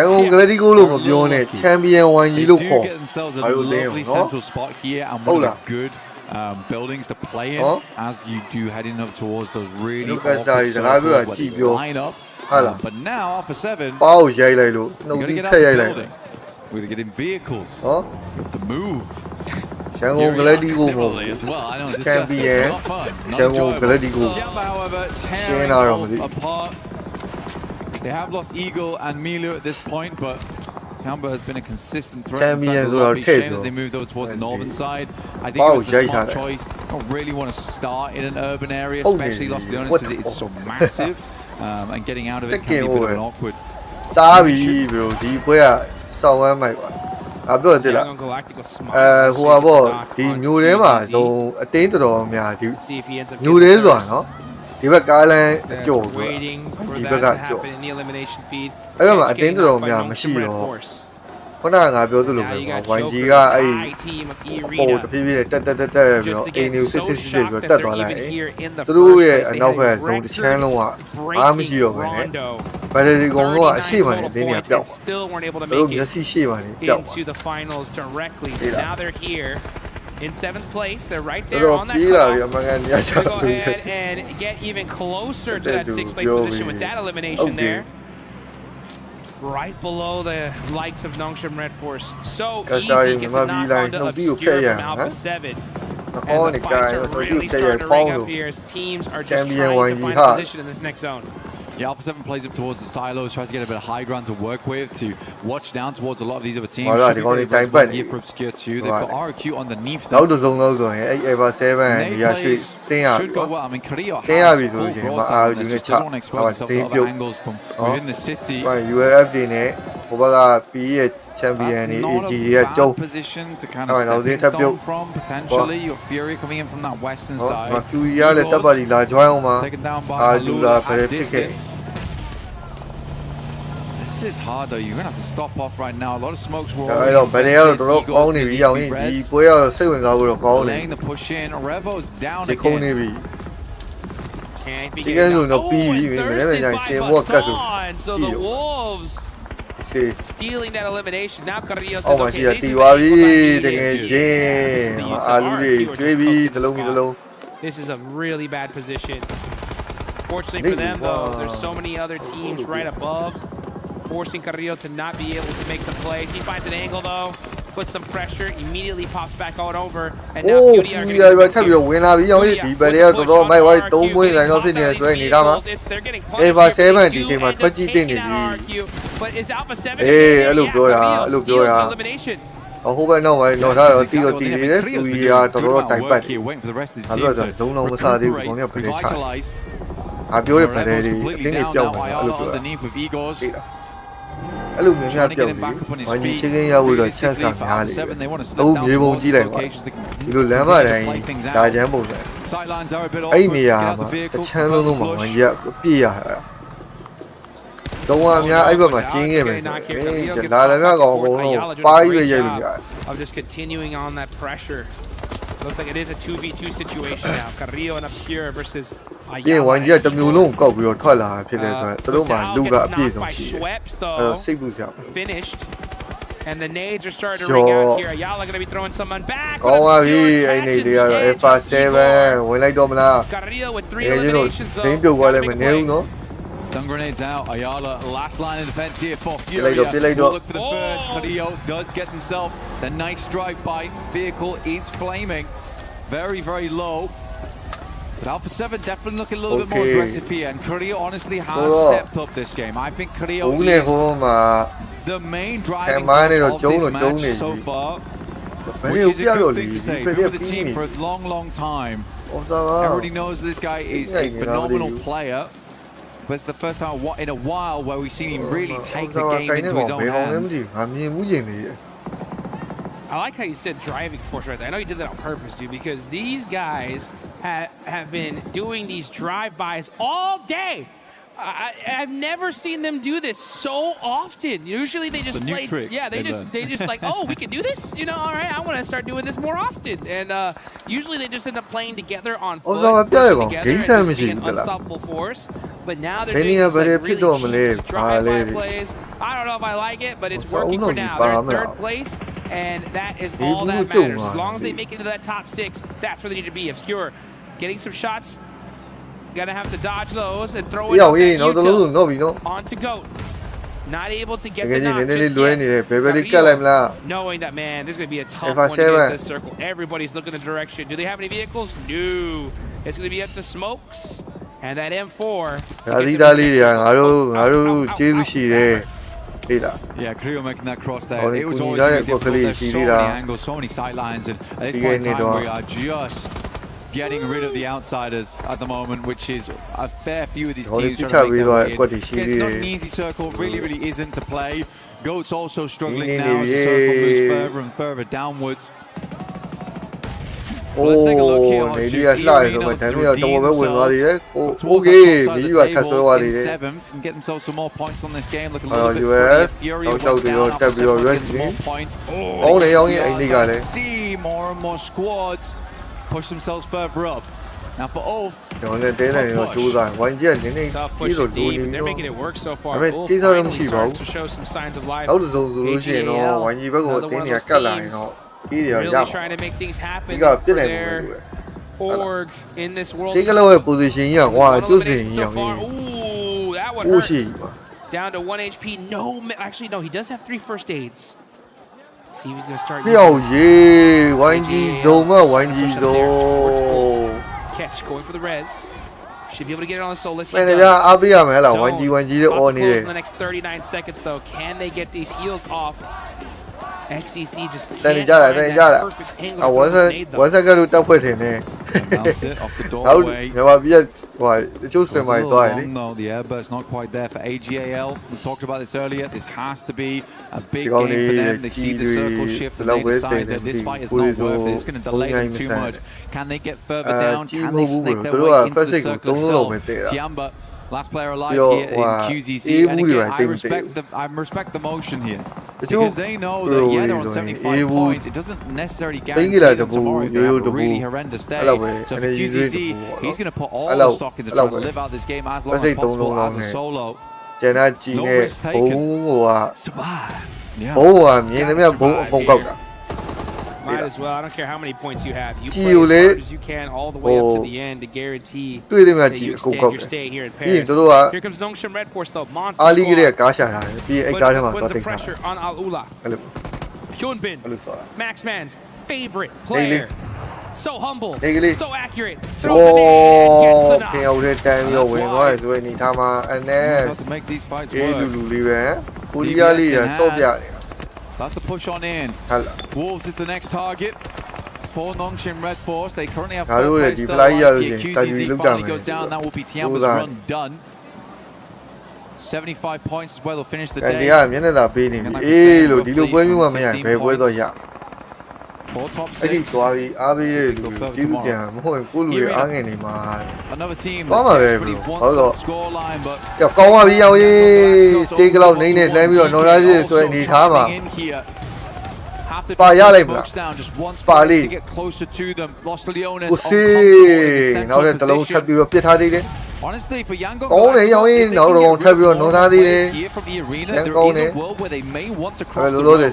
န်ကုန် Galactico လို့မပြောနဲ့ Champion 1G လို့ခေါ် They do get themselves a lovely central spot here and one of the good buildings to play in as you do heading up towards those really awkward circles where they line up. But now, Alpha 7, we're going to get out the building. We're going to get in vehicles. The move. ရန်ကုန် Galactico မဟုတ် as well. I know this Champion not fun. ရန်ကုန် Galactico Tiamba, however, ရှင်းလာတော့မသိ apart. They have lost Eagle and Milu at this point, but Tiamba has been a consistent threat. Champion Shame that they moved over towards the northern side. I think it was the smart choice. I don't really want to start in an urban area, especially Los Leones, because it is so massive. And getting out of it can be a bit of an awkward. စားပြီ bro ဒီပွဲကစောင်းဝမ်းမိုက်ပါအပြောတယ်လားဟိုပါပေါ့ဒီမျိုးထဲမှာဆိုအတင်းတော်တော်များဒီမျိုးထဲဆိုတာနော်ဒီဘက်ကားလမ်းအကျော်ဆိုတာဒီဘက်ကအကျော်အဲ့တော့မှအတင်းတော်တော်များမရှိတော့ခုနကငါပြောသလိုပဲကွာ YG ကအဲ့ဟိုတဖြည်းဖြည်းတက်ပြီးတော့အင်းနီစစ်စစ်ပြီးတော့တက်သွားလိုက်သူတို့ရဲ့အနောက်ဘက်ဇုံတစ်ချမ်းလုံးကအားမရှိတော့ပဲနဲ့ဘယ်လိုကောင်တော့အရှိမှနေအတင်းတွေကပျောက်သူတို့မျက်စိရှိမှနေပျောက် into the finals directly. So now they're here in 7th place. They're right there on that cutoff. Go ahead and get even closer to that 6th place position with that elimination there. Right below the likes of Nongshim Red Force. So easy gets a knock onto Obscure from Alpha 7. And the fights are really starting to ring up here as teams are just trying to find a position in this next zone. Yeah, Alpha 7 plays up towards the silos, tries to get a bit of high ground to work with, to watch down towards a lot of these other teams. Should be very visible here for Obscure too. They've got RQ underneath them. Should go well. I mean, Carrillo has full broadside on this, just doesn't want to expose himself to other angles from within the city. Champion That's not a bad position to kind of stepping stone from, potentially. Your Fury coming in from that western side. Taken down by Alula at distance. This is hard though, you're going to have to stop off right now. A lot of smokes were already laying the push in. Revo's down again. Can't be getting down. Oh, and thirsted by Baton. So the Wolves stealing that elimination. Now Carrillo says, okay, this is a really bad position. Fortunately for them, though, there's so many other teams right above, forcing Carrillo to not be able to make some plays. He finds an angle, though, puts some pressure, immediately pops back out over, and now Beauty are going to get they're getting punished here. But is Alpha 7 elimination? ဟိုဘက်နောက်ဝိုင်းတော့ဒါတော့တီတော့တီနေတယ်သူကြီးကတော်တော်တိုင်ပတ်တယ်အဲ့တော့ဇုံလုံးမစားသေးဘူးခေါင်းကပလဲချငါပြောတဲ့ပလဲတွေအတင်းတွေပျောက်နေတာအဲ့လိုပြောတာအဲ့လိုများများပျောက်တယ်ဝိုင်းကြီးချင်းချင်းရဖို့တော့ chance ကများလေအခုမြေပုံကြည့်လိုက်ပါဒီလိုလမ်းမတိုင်းဒါချမ်းပုံစံအဲ့နေရာမှာတစ်ချမ်းလုံးမှာဝိုင်းကြီးကပြည့်ရတာတော့အများအဲ့ဘက်မှာကျင်းခဲ့မယ်လာလည်းများကောင်အကုန်လုံးပါးပြီးပဲရိုက်လို့ရတယ် of just continuing on that pressure. Looks like it is a 2v2 situation now. Carrillo and Obscure versus Ayala. ဒီဝိုင်းကြီးကတစ်မျိုးလုံးကောက်ပြီးတော့ထွက်လာဖြစ်တဲ့အတွက်သူတို့မှလူကအပြည့်စုံရှိတယ်အဲ့တော့စိတ်ပူကြပါ finished. And the nades are starting to ring out here. Ayala going to be throwing someone back. ကောင်းပါပြီအဲ့နေတွေကတော့ Alpha 7ဝင်လိုက်တော့မလား Carrillo with 3 eliminations though. ဒင်းပြုတ်သွားလည်းမနေဘူးနော် Stun grenades out. Ayala, last line of defense here for Furia. Will look for the first. Carrillo does get himself the nice drive-by. Vehicle is flaming. Very, very low. But Alpha 7 definitely looking a little bit more aggressive here, and Korea honestly has stepped up this game. I think Korea is the main driving force of this match so far, which is a good thing to say. Been with the team for a long, long time. Everybody knows this guy is a phenomenal player, but it's the first time in a while where we've seen him really take the game into his own hands. I like how you said driving force right there. I know you did that on purpose, dude, because these guys have been doing these drive-bys all day. I've never seen them do this so often. Usually they just play. Yeah, they just like, oh, we can do this. You know, all right, I want to start doing this more often. And usually they just end up playing together on foot, pushing together, and just being an unstoppable force. But now they're doing this like really cheap drive-by plays. I don't know if I like it, but it's working for now. They're in third place, and that is all that matters. As long as they make it into that top 6, that's where they need to be. Obscure, getting some shots. Gonna have to dodge those and throw it out that util onto Goat. Not able to get the knock just yet. Carrillo, knowing that, man, this is gonna be a tough one to get in this circle. Everybody's looking the direction. Do they have any vehicles? No. It's gonna be up to Smokes and that M4. Yeah, Carrillo making that cross there. It was always difficult. There's so many angles, so many sidelines, and at this point in time, we are just getting rid of the outsiders at the moment, which is a fair few of these teams trying to make their way in. It's not an easy circle, really isn't to play. Goat's also struggling now as the circle moves further and further downwards. Well, let's take a look here on in 7th and get themselves some more points on this game. Look a little bit prettier. Fury went down after 7 get some more points. See more and more squads push themselves further up. Now for Ulf, tough push indeed, but they're making it work so far. Ulf finally starting to show some signs of life. AGAL, another one of those teams, really trying to make things happen for their org in this world. Ooh, that one hurts. Down to 1 HP. No, actually, no, he does have 3 first aids. Let's see if he's going to start catch, going for the res. Should be able to get it on the Solus. He does. In the next 39 seconds, though, can they get these heals off? XCC just can't find that perfect angle for this nade, though. Bounce it off the doorway. No, the air burst not quite there for AGAL. We talked about this earlier. This has to be a big game for them. They see the circle shift and they decide that this fight is not worth it. It's going to delay them too much. Can they get further down? Can they snake their way into the circle itself? Tiamba, last player alive here in QZZ. And again, I respect the motion here. Because they know that, yeah, they're on 75 points. It doesn't necessarily guarantee them tomorrow if they have a really horrendous day. So for QZZ, he's going to put all the stock into trying to live out this game as long as possible as a solo. No risk taken. Survive. Yeah. Might as well. I don't care how many points you have. You play as hard as you can all the way up to the end to guarantee that you extend your stay here in Paris. Here comes Nongshim Red Force though. Monster squad. Put some pressure on Al-Ula. Hyunbin, Maxman's favorite player. So humble, so accurate. Throws the nade, gets the knock. Have to make these fights work. That's the push on in. Wolves is the next target for Nongshim Red Force. They currently have 4 players still alive here. QZZ finally goes down. That will be Tiamba's run done. 75 points is where they'll finish the day. And like we said, 15 points. 4 top 6. Another team that desperately wants the scoreline, but in here. Have to drop the smokes down just one spot to get closer to them. Los Leones honestly, for Yangon, here from the arena, there is a world where they may want to cross the road.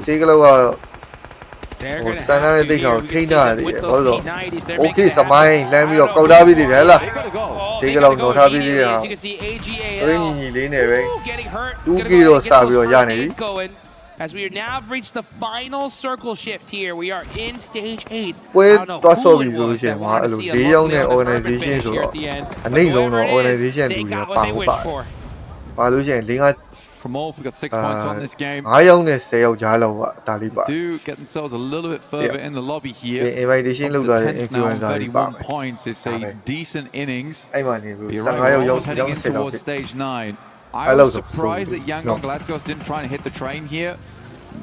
They're going to have to here. We can see that with those P90s, they're making it happen. As you can see, AGAL getting hurt. Gonna go ahead and get those first aids going. As we are now reached the final circle shift here, we are in stage 8. Well, I don't know who it was that wanted to see a mostly on this urban finish here at the end. But whoever it is, they got what they wished for. From all, we got 6 points on this game. Do get themselves a little bit further in the lobby here. Invitation Up to 10th now, 31 points. It's a decent innings. But you're right, we're almost heading in towards stage 9. I was surprised that Yangon Galacticos didn't try and hit the train here.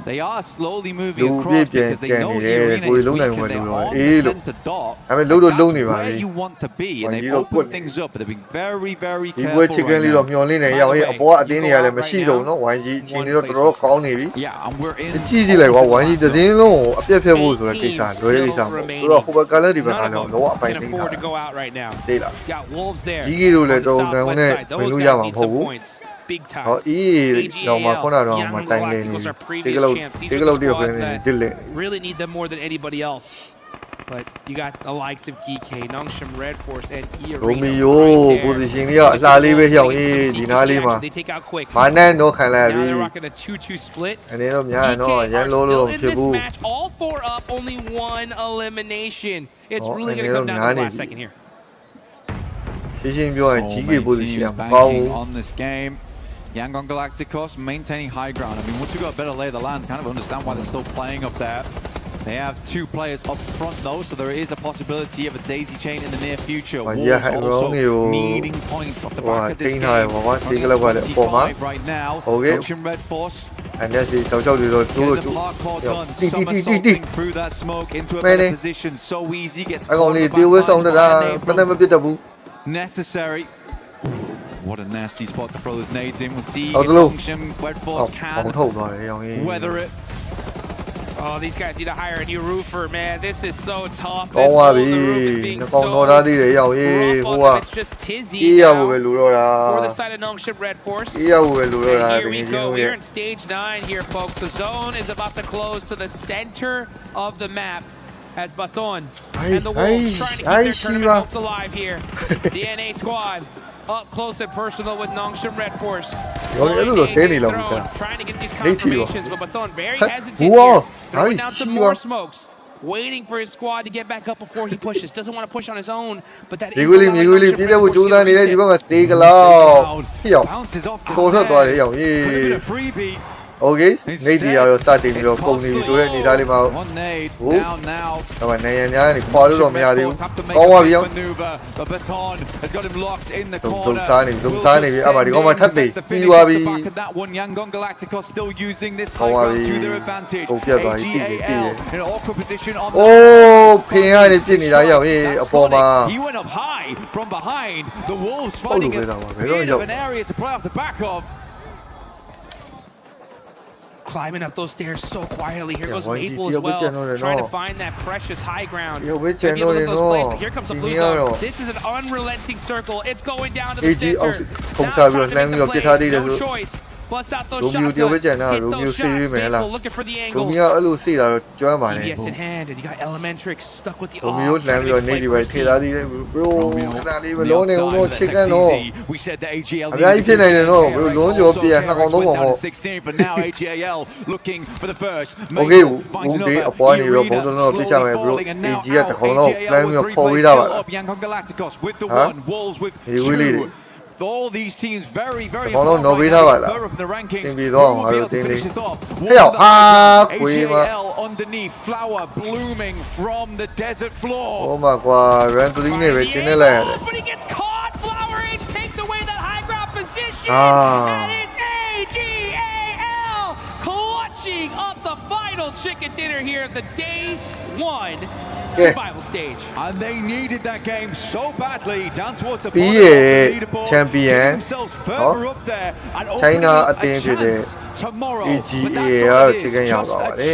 They are slowly moving across because they know the arena is weak and they're on the center dot. That's where you want to be, and they've opened things up, but they've been very, very careful right now. Yeah, and we're in. Can afford to go out right now. Got Wolves there on the southwest side. Those guys need some points. Big time. AGAL, Yangon Galacticos are previous champs. These are the squads that really need them more than anybody else. But you got the likes of GK, Nongshim Red Force, and E-Arena they take out quick. Now they're rocking a 2-2 split. GK are still in this match. All 4 up, only 1 elimination. It's really going to come down to the last second here. So many teams banking on this game. Yangon Galacticos maintaining high ground. I mean, once we got a better lay of the land, kind of understand why they're still playing up there. They have 2 players up front though, so there is a possibility of a daisy chain in the near future. Wolves also needing points off the back of this game. 25 right now. Nongshim Red Force. And that's the Get the hardcore gun, somersaulting through that smoke into a better position. So easy, gets caught in the back necessary. What a nasty spot to throw those nades in. We'll see if Nongshim Red Force can weather it. Oh, these guys need to hire a new roofer, man. This is so tough. This hole in the roof is being so rough on them. It's just Tizzy now for the side of Nongshim Red Force. And here we go. We're in stage 9 here, folks. The zone is about to close to the center of the map as Baton and the Wolves trying to keep their tournament hopes alive here. The NA squad up close and personal with Nongshim Red Force. Trying to get these confirmations, but Baton very hesitant here. Throwing down some more smokes. Waiting for his squad to get back up before he pushes. Doesn't want to push on his own, but that is allowing Nongshim Red Force to bounces off the stairs. Could have been a freebie. Okay, nade 又 start 定咗攻你做咧，你睇你冇。One nade down now. 同埋你你跨都落唔下啲，講話邊？ But Baton has got him locked in the 中 corner. 山你，啊唔係你講話七地，邊話邊？ Back at that one, Yangon Galacticos still using this high ground to their advantage. AGAL in an awkward position on 哦，偏啊你邊你睇又咩？波嘛？ He went up high from behind. The Wolves finding a bit of an area to play off the back of. Climbing up those stairs so quietly. Here goes Maple as well, trying to find that precious high ground. Maybe look at those plays. Here comes the blue zone. This is an unrelenting circle. It's going down to the center. Now trying to make the plays. No choice. Bust out those shotguns. Hit those shots. Maple looking for the angles. DBS in hand, and you got Elementrix stuck with the arm. We said that AGL also went down to 16, but now AGL looking for the first. Maple finds another. Slowly falling, and now AGL with 3 plays still up. Yangon Galacticos with the 1, Wolves with 2. All these teams very, very hard right now. Further up in the rankings. Who will be able to finish this off? AGL underneath, flower blooming from the desert floor. Oh my God, but he gets caught. Flower in takes away that high ground position. And it's AGAL clutching up the final chicken dinner here at the day 1 survival stage. And they needed that game so badly down towards the bottom of the leaderboard. Champion. Themselves further up there and China a chance tomorrow. But that's all it is, just a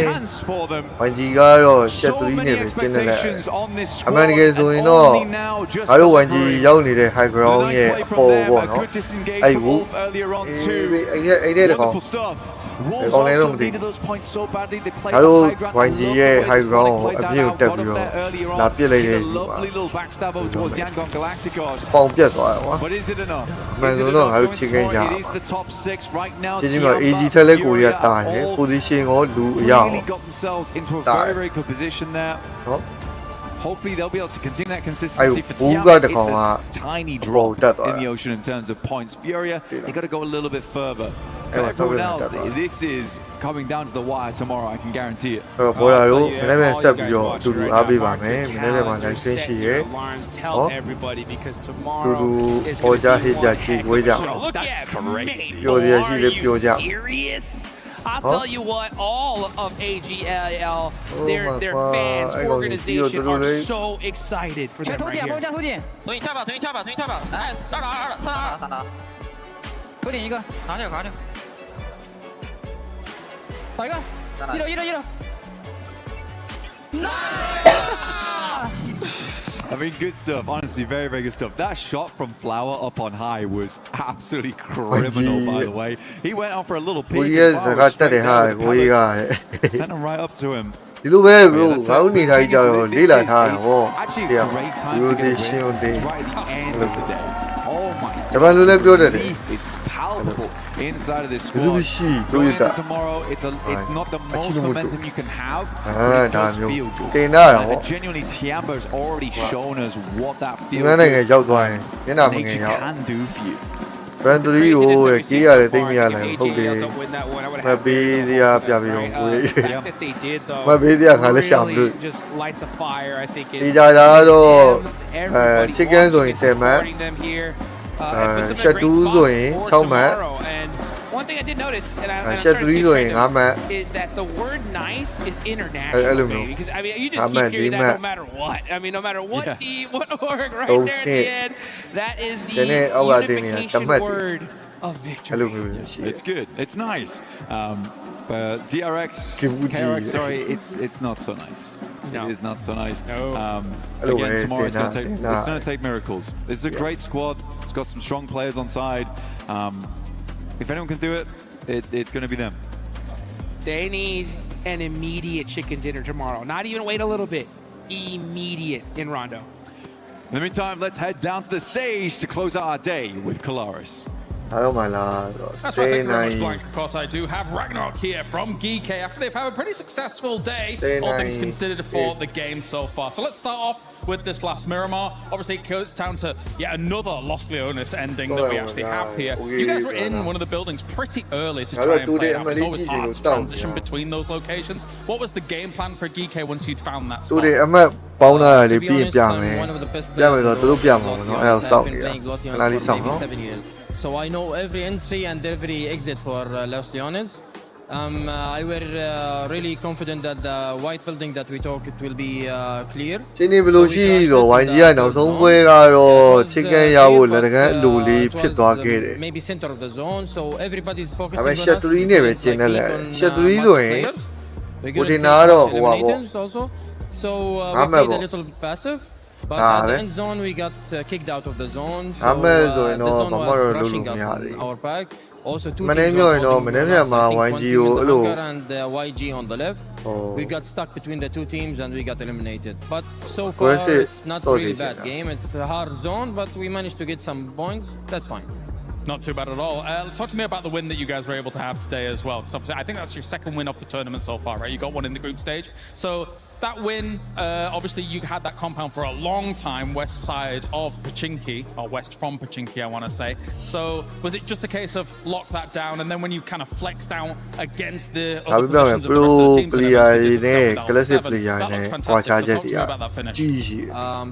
chance for them. So many expectations on this squad, and only now just delivering. The nice play from them, a good disengage from Wolf earlier on too. Wonderful stuff. ကောင်းလဲတော့မသိဒါတို့ YG ရဲ့ high ground ကိုအပြည့်ကိုတက်ပြီးတော့လာပစ်လိုက်တဲ့ဒီမှာပေါင်ပြတ်သွားတယ်ကွာအမှန်ဆိုတော့ငါတို့ချင်းချင်းရအောင်ချင်းချင်းက AG ထက်လဲကိုရီးယားတာတယ် position ကိုလူအရအောင်တာတယ်နော်Hopefully they'll be able to continue that consistency for Tiamba. It's a tiny drop in the ocean in terms of points. Furia, they got to go a little bit further. For everyone else, this is coming down to the wire tomorrow. I can guarantee it. ဘောလာတို့မနေ့ကဆက်ပြီးတော့အတူတူအားပေးပါမယ်မနေ့ကမှ live stream ရှိရဲဟောတူတူပေါ်ကြဟစ်ကြချီဝေးကြပြောရရှိလေပြောကြ I'll tell you what, all of AGL, their fans, organization are so excited for them right here. 等你跳吧，等你跳吧，等你跳吧，3-2，头顶一个，拿掉，打一个，1-1，I mean, good stuff. Honestly, very, very good stuff. That shot from Flower up on high was absolutely criminal, by the way. He went out for a little peek. Sent him right up to him. ဒီလိုပဲဘရိုငါတို့နေထိုင်ကြတော့လေးလာထားတာဟောတရား rotation ကိုတင်ဂျပန်လိုလည်းပြောတယ် inside of this squad. Going into tomorrow, it's not the most momentum you can have, but it does feel good. And genuinely, Tiamba's already shown us what that feels nature can do for you. ဘန်ဒရီကိုကြေးရတယ်တိတ်မရနိုင်ဟုတ်တယ်မပေးစရာပြပြီးတော့ကိုယ်မပေးစရာခါလည်းရှာမလို့ဒီကြတာတော့chicken ဆိုရင်7မှတ်ရှက်တူးဆိုရင်6မှတ် One thing I did notice, and I'm is that the word nice is international. Because I mean, you just keep hearing that no matter what. I mean, no matter what team, what org, right there at the end, that is the unification word of victory. It's good. It's nice. But DRX, KRX, sorry, it's not so nice. No. It is not so nice. No. Again, tomorrow it's going to take miracles. This is a great squad. It's got some strong players on side. If anyone can do it, it's going to be them. They need an immediate chicken dinner tomorrow. Not even wait a little bit. Immediate in Rondo. In the meantime, let's head down to the stage to close out our day with Kalaris. Hello, my lad. That's right, thank you very much, Blank. Of course, I do have Ragnarok here from GK after they've had a pretty successful day, all things considered, for the game so far. So let's start off with this last Miramar. Obviously, it goes down to yet another Los Leones ending that we actually have here. You guys were in one of the buildings pretty early to try and play it out. It's always hard to transition between those locations. What was the game plan for GK once you'd found that spot? To be honest, one of the best players in 7 years. So I know every entry and every exit for Los Leones. I were really confident that the white building that we talk it will be clear. ဒီနေ့ဘယ်လိုရှိတော့ YG ကနောက်ဆုံးပွဲကတော့ chicken ရဖို့လက်တကမ်းလူလေးဖြစ်သွားခဲ့တယ် Maybe center of the zone, so everybody is focusing on us. ရှက်3နဲ့ပဲကျင်းတယ်လေရှက်3ဆိုရင်ကိုတင်နာတော့ဟိုပါပေါ့ So we played a little bit passive. But at the end zone, we got kicked out of the zone. So the zone was rushing us on our back. Also, two teams were and YG on the left. We got stuck between the two teams and we got eliminated. But so far, it's not really bad game. It's a hard zone, but we managed to get some points. That's fine. Not too bad at all. Talk to me about the win that you guys were able to have today as well. Because obviously, I think that's your second win of the tournament so far, right? You got one in the group stage. So that win, obviously you had that compound for a long time, west side of Pachinki, or west from Pachinki, I want to say. So was it just a case of lock that down, and then when you kind of flexed down against the other positions of the rest of the teams, that looked fantastic. So talk to me about that finish.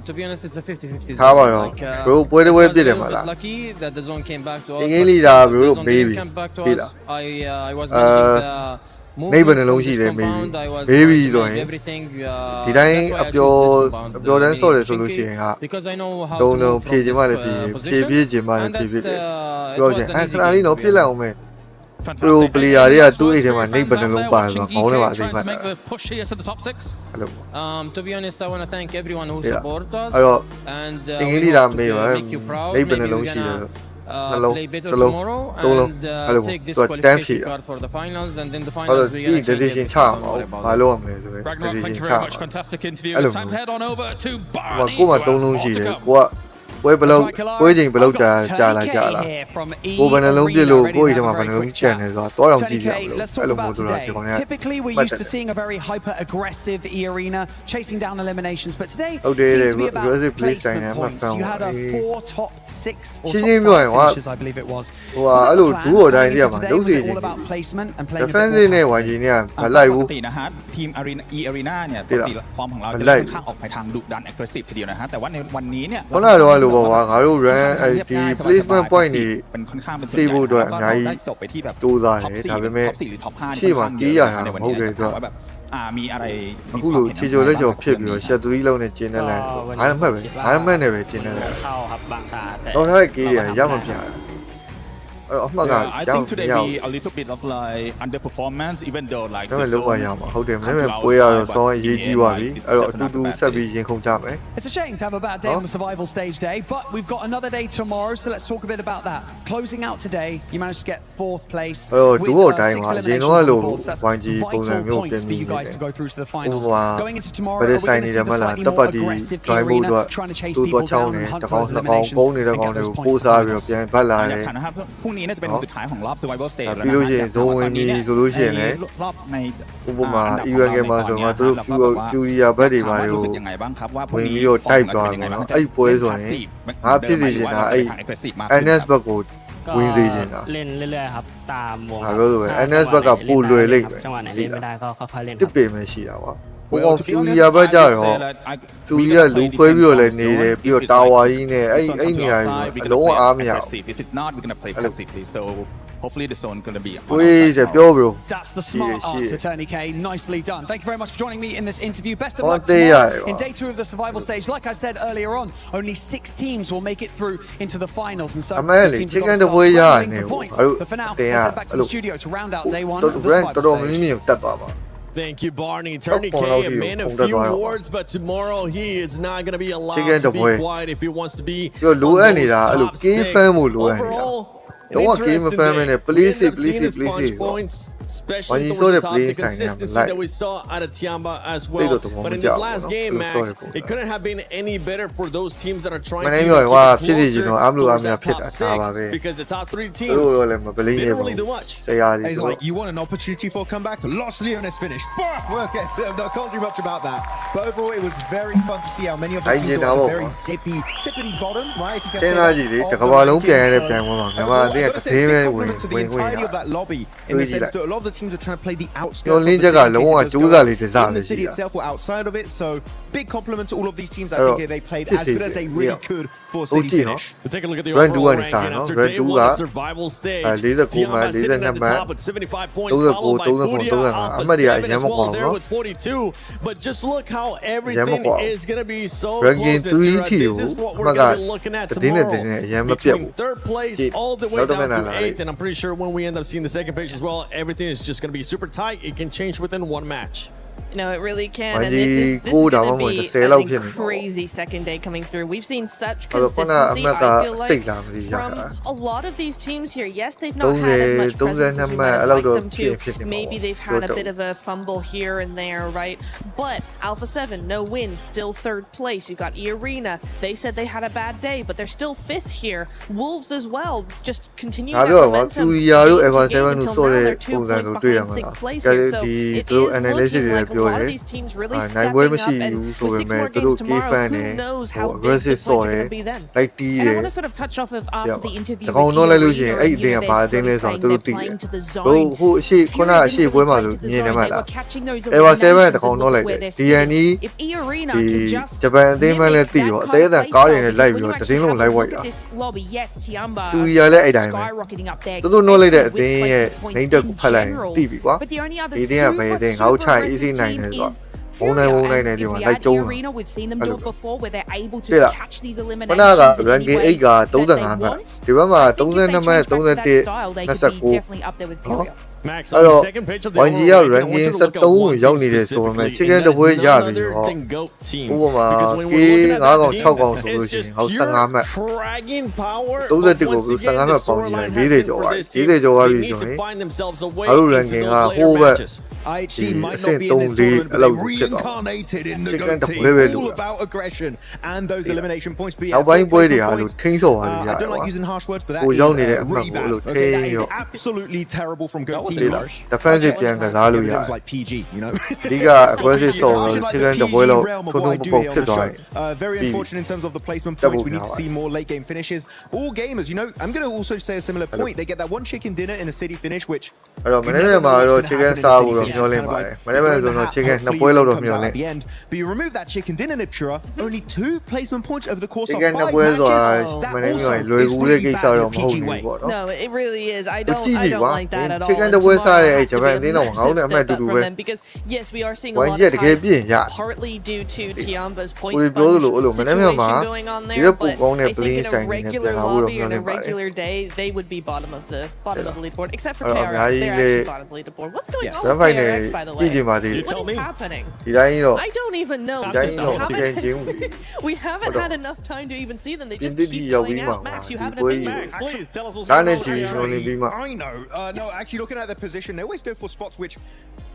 To be honest, it's a 50-50 zone. Like, lucky that the zone came back to us, but the zone didn't come back to us. I was managing the နေဘယ်နှလုံးရှိတယ်မေးပြီးဆိုရင်ဒီတိုင်းအပျော်တန်းဆော့တယ်ဆိုလို့ရှိရင်ကတုံလုံးဖြည့်ခြင်းမလည်းဖြည့်ခြင်းမလည်းဖြည့်တယ်ပြောချင်ခဏလေးတော့ပြစ်လိုက်အောင်မယ် Pro player တွေကသူ့အိမ်ထဲမှာနေဘယ်နှလုံးပါဆိုခေါင်းထဲမှာအသိမှတ်တယ် To be honest, I want to thank everyone who support us and make you proud. Maybe we're gonna play better tomorrow and take this qualification card for the finals, and then the finals we gonna change everything. Don't worry about it. Ragnar, thank you very much. Fantastic interview. It's time to head on over to Barney, who has more to come. ပွဲဘလောက်ပွဲချိန်ဘလောက်ကြာလာကြလားကိုဘယ်နှလုံးပြလို့ကိုကြီးတမှာဘယ်နှလုံးကျန်နေဆိုတော့တော့ကြည့်ကြရအောင်အဲ့လိုမျိုးဆိုတာဒီကောင်က Typically we're used to seeing a very hyper aggressive E-Arena chasing down eliminations, but today seems to be about placement points. You had a 4 top 6 or top 5 finishes, I believe it was. ဟိုအဲ့လိုဒူးတိုင်းပြမှာလုံးစီ all about placement and playing a bit defense နဲ့ဝိုင်းကြီးเนี่ยမလိုက်ဘူး ปกตินะฮะทีม E-Arena เนี่ยปกติฟอร์มของเราจะค่อนข้างออกไปทางดุดัน aggressive ทีเดียวนะฮะแต่ว่าในวันนี้เนี่ย ခုနကတော့လို့ပေါ့ကွာငါတို့ run ဒီ placement point တွေ เป็นค่อนข้างเป็น စီးဖို့အတွက်အများကြီး ได้จบไปที่แบบ စူးစမ်းတယ်ဒါပေမဲ့ top 4หรือ top 5 ရှေ့မှာကြေးရတာမဟုတ်တဲ့အတွက် แบบมีอะไร အခုလိုခြေချိုလက်ကျော်ဖြစ်ပြီးတော့ shut 3လုံးနဲ့ကျင်းနေလိုက်ငါမှတ်ပဲငါမှတ်နေပဲကျင်းနေလိုက် เข้าครับบางตาแต่ တော့ထားတဲ့ကြေးတွေကရမပြအဲ့တော့အမှတ်က I think today be a little bit of like underperformance even though like တော့လောက်ပါရမှာဟုတ်တယ်မင်းပွဲရတော့စောင်းအရေးကြီးသွားပြီအဲ့တော့အတူတူဆက်ပြီးရင်ခုန်ကြမယ် It's a shame to have a bad day on the survival stage day, but we've got another day tomorrow, so let's talk a bit about that. Closing out today, you managed to get 4th place with 6 eliminations on the boards. That's vital points for you guys to go through to the finals. Going into tomorrow, we're going to see the slightly more aggressive E-Arena, trying to chase people down and hunt for those eliminations and get those points for the finals. พรุ่งนี้น่าจะเป็นวันสุดท้ายของรอบ survival stage แล้ว ပြီးလို့ရှိရင်ဇုံဝင်ပြီဆိုလို့ရှိရင်လည်း รอบใน ဥပမာအီရန်ကမှာဆိုတော့သူတို့ဖြူရီယာဘက်တွေပါလို့ ยังไงบ้างครับว่าพรุ่ ဝ ง င် นี้ ပြီးတော့တိုက်သွားတယ်နော်အဲ့ပွဲဆိုရင်ငါဖြစ်စီနေတာအဲ့ NS ဘက်ကို ก็ ဝင်စေချင်တာ เล่นเรื่อยๆครับตามวง ငါပြောလို့ပဲ NS ဘက်ကပိုလွယ်လိမ့်မယ် จังหวะไหนเล่นไม่ได้ก็ค่อยๆเล่นค တစ် รับ ပေမဲ့ရှိတာကွာဟိုကောင်ဖြူရီယာဘက်ကြတော့ဖြူရီယာလူခွဲပြီးတော့လည်းနေတယ်ပြီးတော့တာဝါကြီးနဲ့အဲ့နေရာကြီးအလုံးအားမရဘူး if it's not we're going to play passively so hopefully the zone going to be ဝေးစပြော bro That's the smart answer, Tony K. Nicely done. Thank you very much for joining me in this interview. Best of Oh, luck tomorrow in day 2 of the survival stage. Like I said earlier on, only 6 teams will make it through into the finals, and so those teams have got to start scrambling for points. But for now, let's head back to the studio to round out day 1 of the survival stage. Thank you, Barney. Tony K, a man of few words, but tomorrow he is not going to be allowed to be quiet if he wants to be on those top 6. Overall, don't want game of family. Please, points, especially towards the top. The consistency that we saw out of Tiamba as well. But in this last game, Max, it couldn't have been any better for those teams that are trying to get closer towards that top 6 because the top 3 teams didn't really do much. It's like, you want an opportunity for a comeback? Lost Leonis finish. Okay, no, can't do much about that. But overall, it was very fun to see how many of the teams were at a very tippity bottom, right? If you can say that. I've got to say, a big compliment to the entirety of that lobby in the sense that a lot of the teams were trying to play the outskirts of the city, in the city itself or outside of it. So big compliment to all of these teams. I think they played as good as they really could for city finish. We'll take a look at the overall ranking after day 1 of survival stage. Tiamba sitting at the top with 75 points, followed by Furia Alpha 7 as well there with 42. But just look how everything is going to be so close to each other. This is what we're going to be looking at tomorrow. Between 3rd place all the way down to 8th, and I'm pretty sure when we end up seeing the second page as well, everything is just going to be super tight. It can change within 1 match. No, it really can, and this is going to be a crazy second day coming through. We've seen such consistency, I feel like, from a lot of these teams here. Yes, they've not had as much presence as we might have liked them to. Maybe they've had a bit of a fumble here and there, right? But Alpha 7, no wins, still 3rd place. You've got E-Arena. They said they had a bad day, but they're still 5th here. Wolves as well, just continuing that momentum. Until now, they're 2 points behind 6th place here, so it is looking like a lot of these teams really stepping up, and with 6 more games tomorrow, who knows how big the points are going to be then. And I want to sort of touch off of after the interview with E-Arena, you know, they're sort of saying they're playing to the zone. Fury didn't really play to the zone. They were catching those eliminations and look where they're sitting. If E-Arena can just mimic that kind of play style, because when you actually have a look at this lobby, yes, Tiamba skyrocketing up there, especially with placement points in general. But the only other super aggressive team is Furia, and if we add E-Arena, we've seen them do it before, where they're able to catch these eliminations in any way that they want. I think if they tried to go back to that style, they could be definitely up there with Furia. Max, အဲ့တော့ YG က ranking 73ရောက်နေတယ်ဆိုပေမဲ့ chicken တစ်ပွဲရပြီတော့ဥပမာ K 9កောင်6កောင်ဆိုလို့ရှိရင်ဟော15မှတ်31ကိုသူ15မှတ်ပေါင်းနေတယ်40ကျော်ပါ40ကျော်ပါပြီဆိုရင်အားလုံး ranking ကဟိုးဘက် might not be in this tournament, but they reincarnated in the GOAT team, all about aggression and those elimination points. I don't like using harsh words, but that is really bad. Okay, that is absolutely terrible from GOAT team. Defensive ပြန်ကစားလို့ရတယ် like PG, you know. အဓိက aggressive ဆိုတော့ chicken တစ်ပွဲလောက်ထုံထုံပုတ်ဖြစ်သွားတယ် very unfortunate in terms of the placement points. We need to see more late game finishes. All gamers, you know, I'm going to also say a similar point. They get that one chicken dinner in a city finish, which အဲ့တော့မနေ့ကမှာတော့ chicken စားဖို့တော့မျှော်လင့်ပါတယ်မနေ့ကဆိုတော့ chicken နှစ်ပွဲလောက်တော့မျှော်လင့် but you remove that chicken dinner Niptura, only 2 placement points over the course of 5 chicken နှစ်ပွဲဆိုတာမနေ့ကလွယ်ကူတဲ့ကိစ္စတော့မဟုတ်ဘူးပေါ့နော် No, it really is. I don't like that at all. chicken တစ်ပွဲစားတဲ့ဂျပန်အသင်းတော်ငေါင်းနဲ့အမှတ်တူတူပဲ because yes, we are seeing a lot of times partly due to Tiamba's point situation going on there, but I think in a regular lobby or in a regular day, they would be bottom of the leaderboard, except for KRX. They're actually bottom of the leaderboard. What's going on with KRX, by the way? What is happening? I don't even know. We haven't had enough time to even see them. They just keep going out. Max, you have an opinion? Max, please tell us what's going on. I know. No, actually, looking at their position, they always go for spots which,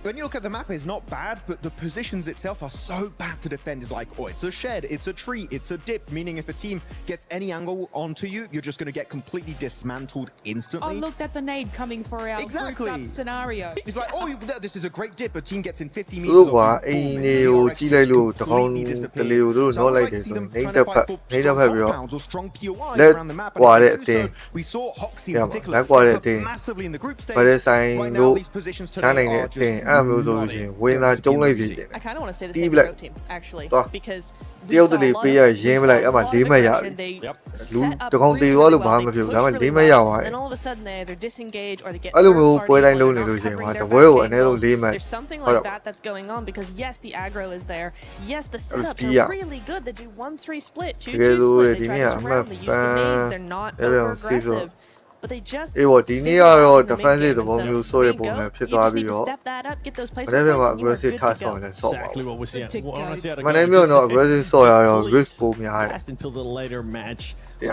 when you look at the map, is not bad, but the positions itself are so bad to defend. It's like, oh, it's a shed, it's a tree, it's a dip, meaning if a team gets any angle onto you, you're just going to get completely dismantled instantly. Oh, look, that's a nade coming for our group up scenario. It's like, oh, this is a great dip. A team gets in 50 meters of compounds or strong POIs around the map. So we saw Hoxie in particular step up massively in the group stage. Right now, these positions today are just I kind of want to say the same GOAT team, actually, because we saw a lot of aggression. They set up really well, they push really well, and then all of a sudden they either disengage or they get third party or they're not covering their back angles. There's something like that that's going on because yes, the aggro is there. Yes, the setups are really good. They do 1-3 split, 2-2 split. They try to surround, they use the nades, they're not over aggressive. But they just ဒီနေ့ကတော့ defensive သဘောမျိုးဆိုတဲ့ပုံစံဖြစ်သွားပြီးတော့ step that up, get those places. မနေ့က aggressive ထားဆောင်လဲဆော့ပါ Exactly what we see. မနေ့ကတော့ aggressive ဆော့ရတော့ risk ပိုများတယ် Last until the later match.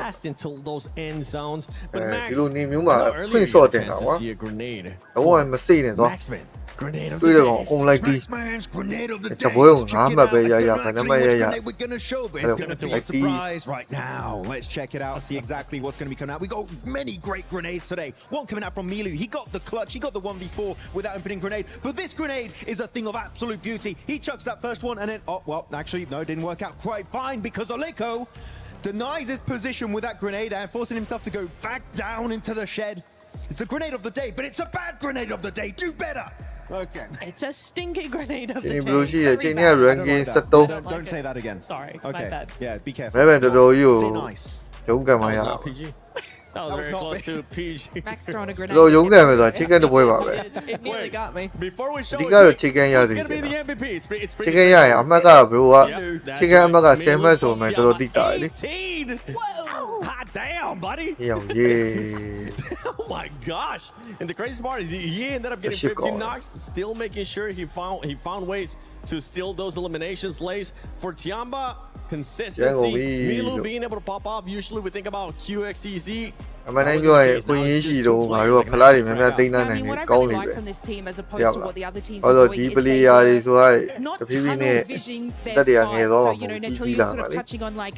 Last until those end zones. But Max, ဒီလိုနေမျိုးမှာ quick shot တင်တာကွာ တော့မစိနေတော့ Maxman, grenade of တွေ့တော့အကုန်လိုက်ပြီး Maxman's grenade of the day. တပွဲကို9မှတ်ပဲရရခဏမှရရ We're going to show, but it's going to be a surprise right now. Let's check it out, see exactly what's going to be coming out. We got many great grenades today. One coming out from Milu. He got the clutch. He got the 1v4 without opening grenade. But this grenade is a thing of absolute beauty. He chucks that first one and then, oh, well, actually, no, didn't work out quite fine because Oliko denies his position with that grenade and forcing himself to go back down into the shed. It's a grenade of the day, but it's a bad grenade of the day. Do better. Okay. It's a stinky grenade of the day. Don't say that again. Sorry, okay. My bad. Yeah, be careful. Thin ice. 勇敢嘛呀 That was very close to PG. Max throwing a grenade. တော့勇敢ပဲဆိုတာ chicken တစ်ပွဲပါပဲ It nearly got me. Before we show ဒီကတော့ it, chicken ရ it's စီ going to be the MVP. It's pretty chicken ရရင်အမှတ်ကဘယ်လိုက chicken အမှတ်က10မှတ်ဆိုမှတော်တော်တိတာလေ 18. Whoa! Hot damn, buddy. ဟေးအောင်ရေး Oh my gosh! And the crazy part is he ended up getting 15 knocks, still making sure he found ways to steal those eliminations lays for Tiamba. Consistency, Milu being able to pop off. Usually we think about QXEZ. အမှန်တမ်းပြောရင်အခွင့်အရေးရှိတော့ငါတို့ကဖလားတွေများများသိမ်းနိုင်နေကောင်းနေပဲ from this team as opposed to what the other teams ဟော are တော့ doing ဒီ is ပလီ they ယာတွေဆိုတော့ not တဖြည်းဖြည်းနဲ့ tunnel vision တက် their တရငယ် sides. တော့ So မှ you know ပြီး naturally ပြီး you're လာ sort ပါ of လေ touching on like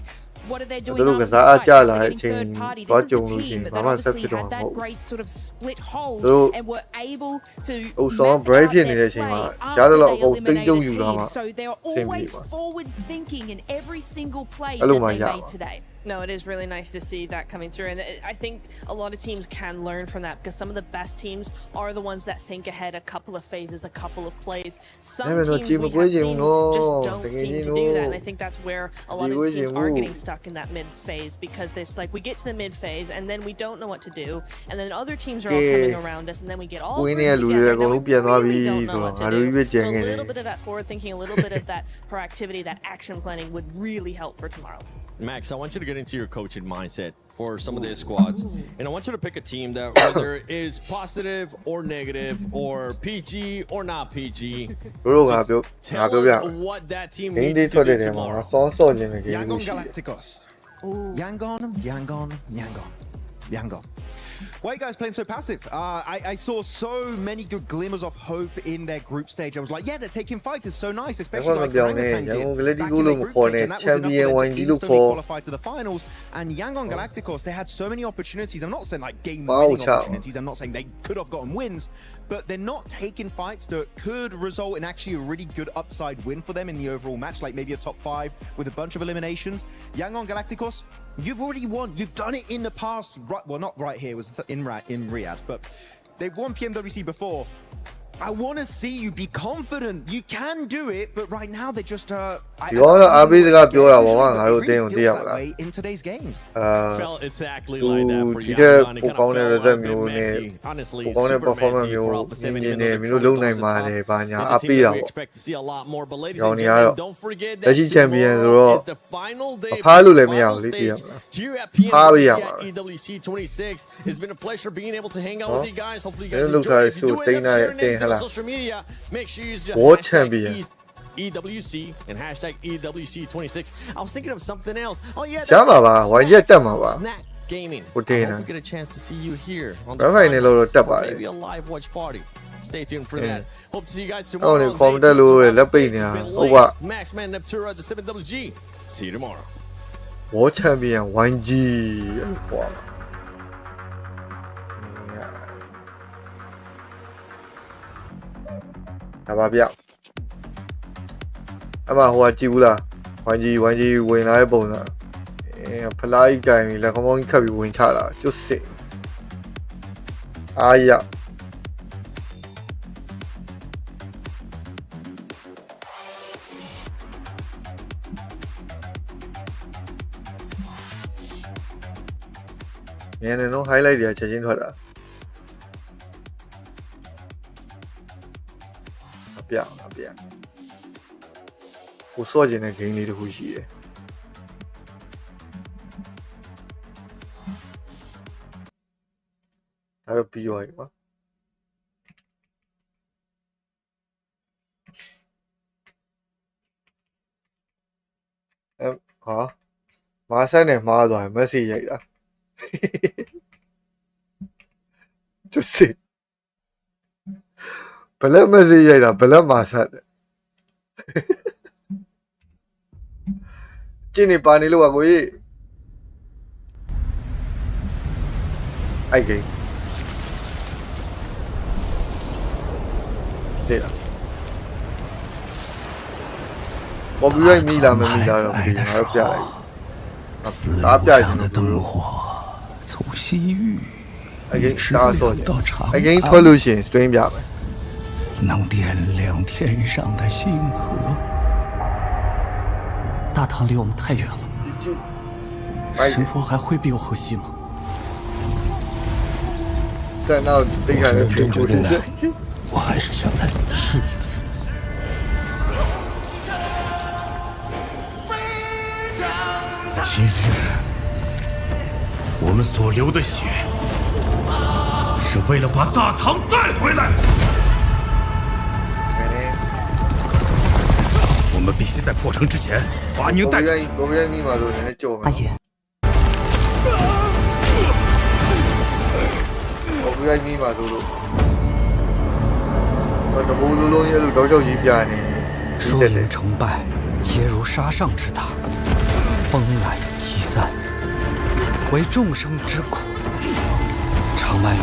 what are they သူ doing တို့က after စား this အ fight? ကြ They're လာတဲ့အ getting ချိန် third party. တော့ This ကြုံ is a လို့ရှိရင် team ဘာ that မှဆက် obviously ဖြစ်တော့ had မဟုတ် that great sort of split hold They'll- and were able to ဟိုဆောင်း map break out ဖြစ်နေ their တဲ့အချိန် play မှာ after ရှားတော့ they အကုန်တိတ်ကြုံ eliminated ယူတာ teams. မှာ So they're အဆင်ပြေ always ပါ forward thinking in every single play Hello, that they Maya. made today. No, it is really nice to see that coming through. And I think a lot of teams can learn from that because some of the best teams are the ones that think ahead a couple of phases, a couple of plays. Some Yeah, but no, teams team we of William, have seen no. just don't Thinking seem you to do that. And I know. think that's where a lot of William, these teams are no. getting stuck in that mid phase because there's like we get to the mid phase and then we don't know what to do. And then other teams are all coming around us and then we get all Winning grouped a together and then we Lulia, really don't know what to do. So a Lulia, little bit of that forward thinking, a little bit of that proactivity, that action planning would really help for tomorrow. Max, I want you to get into your coaching mindset for some of these squads. And I want you to pick a team that whether is positive or negative or PG or not PG. Just tell us what that team needs to do tomorrow. Yangon Galacticos. Yangon. Why are you guys playing so passive? I saw so many good glimmers of hope in their group stage. I was like, yeah, they're taking fights. It's so nice, especially like Orangutan did back in their group stage, and that was enough for them to instantly qualify to the finals. And Yangon Galacticos, they had so many opportunities. I'm not saying like game-winning opportunities. I'm not saying they could have gotten wins, but they're not taking fights that could result in actually a really good upside win for them in the overall match, like maybe a top 5 with a bunch of eliminations. Yangon Galacticos, you've already won. You've done it in the past. Right, well, not right here. It was in Riyadh, but they've won PMWC before. I want to see you be confident. You can do it, but right now they're just in today's games. Felt exactly like that for Yangon. It kind of felt a bit messy. Honestly, super messy for Alpha 7. Even though they're trying to it's a team that we expect to see a lot more. But ladies and gentlemen, don't forget that tomorrow is the final day of the final stage here at PMWC at EWC 26. It's been a pleasure being able to hang out with you guys. Hopefully you guys enjoy it. If you do end up sharing it on social media, make sure you use hashtag EWC and hashtag EWC26. I was thinking of something else. Oh yeah, that's Snack Gaming. I hope we get a chance to see you here on the finals, or maybe a live watch party. Stay tuned for that. Hope to see you guys tomorrow. It's been Lace, Maxman, Neptura, the 7WG. See you tomorrow. World Champion 1G. How about you? အမဟိုကကြည့်ဘူးလားဝိုင်းကြီးဝင်လာတဲ့ပုံစံဖလားကြီးကန်ပြီးလက်ကောင်းကောင်းကြီးခတ်ပြီးဝင်ချလာကျွတ်စစ်အားရညနေတော့ highlight တွေချက်ချင်းထွက်တာမပြကိုစော့ကျင်တဲ့ game လေးတစ်ခုရှိတယ်ဒါတော့ပြီးသွားပြီကွာဟာမာဆိုင်နဲ့မှားသွားတယ် message ရိုက်တာကျစစ်ဘလက် message ရိုက်တာဘလက်မာဆိုင်ကျင်းနေပါနေလို့ပါကိုကြီးအိုက်ကိန်းတဲ့လားပေါ်ပြီးရိုက်မိလားမမိလားတော့မသိဘူးငါတို့ပြလိုက်打表演的灯火从西域一直流到长安，能点亮天上的星河。大唐离我们太远了，神佛还会庇佑河西吗？在那悲惨的天主之内，我还是想再试一次。今日我们所流的血，是为了把大唐带回来。我们必须在破城之前把您带出。阿爷。我不愿意嘛，露露。我这不露露也露到手一边呢。输赢成败，皆如沙上之塔。风来即散，为众生之苦，长漫于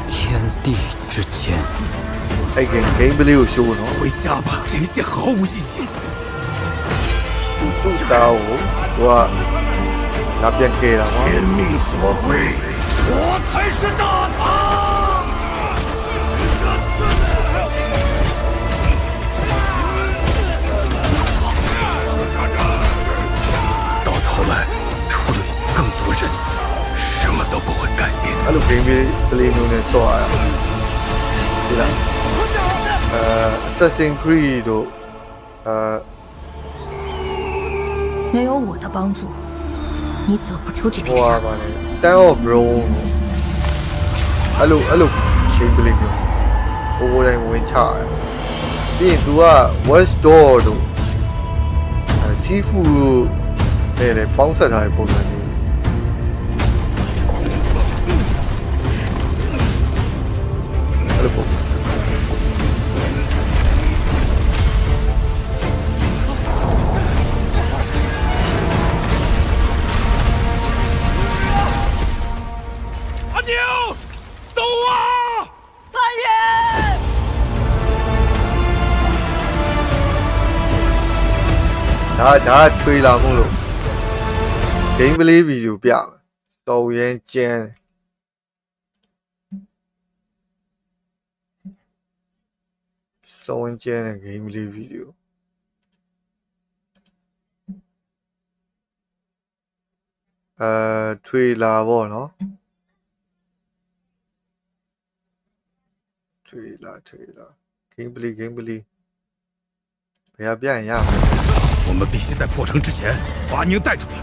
天地之间。回家吧，这些毫无意义。天命所归，我才是大唐。我们除了死更多人，什么都不会改变。Halo game beli nune soa ya. Tidak. Assassin's Creed itu 没有我的帮助，你走不出这片哇沙漠。Sound of Rome အဲ့လိုရှင်းပလိမျိုးဟိုတိုင်းဝင်ချတယ်ပြီးရင် तू က West Door တို့စီဖူနဲ့လည်းပေါင်းဆက်ထားတဲ့ပုံစံမျိုးအဲ့လိုပုံဒါထွေလာမှုလို့ game play video ပြမယ်တော်ရင်းကျန်းစောင်းကျန်းတဲ့ game play video ထွေလာပေါ့နော်ထွေလာ game play ဘယ်ပြရင်ရမှာ我们必须在破城之前把宁带出来。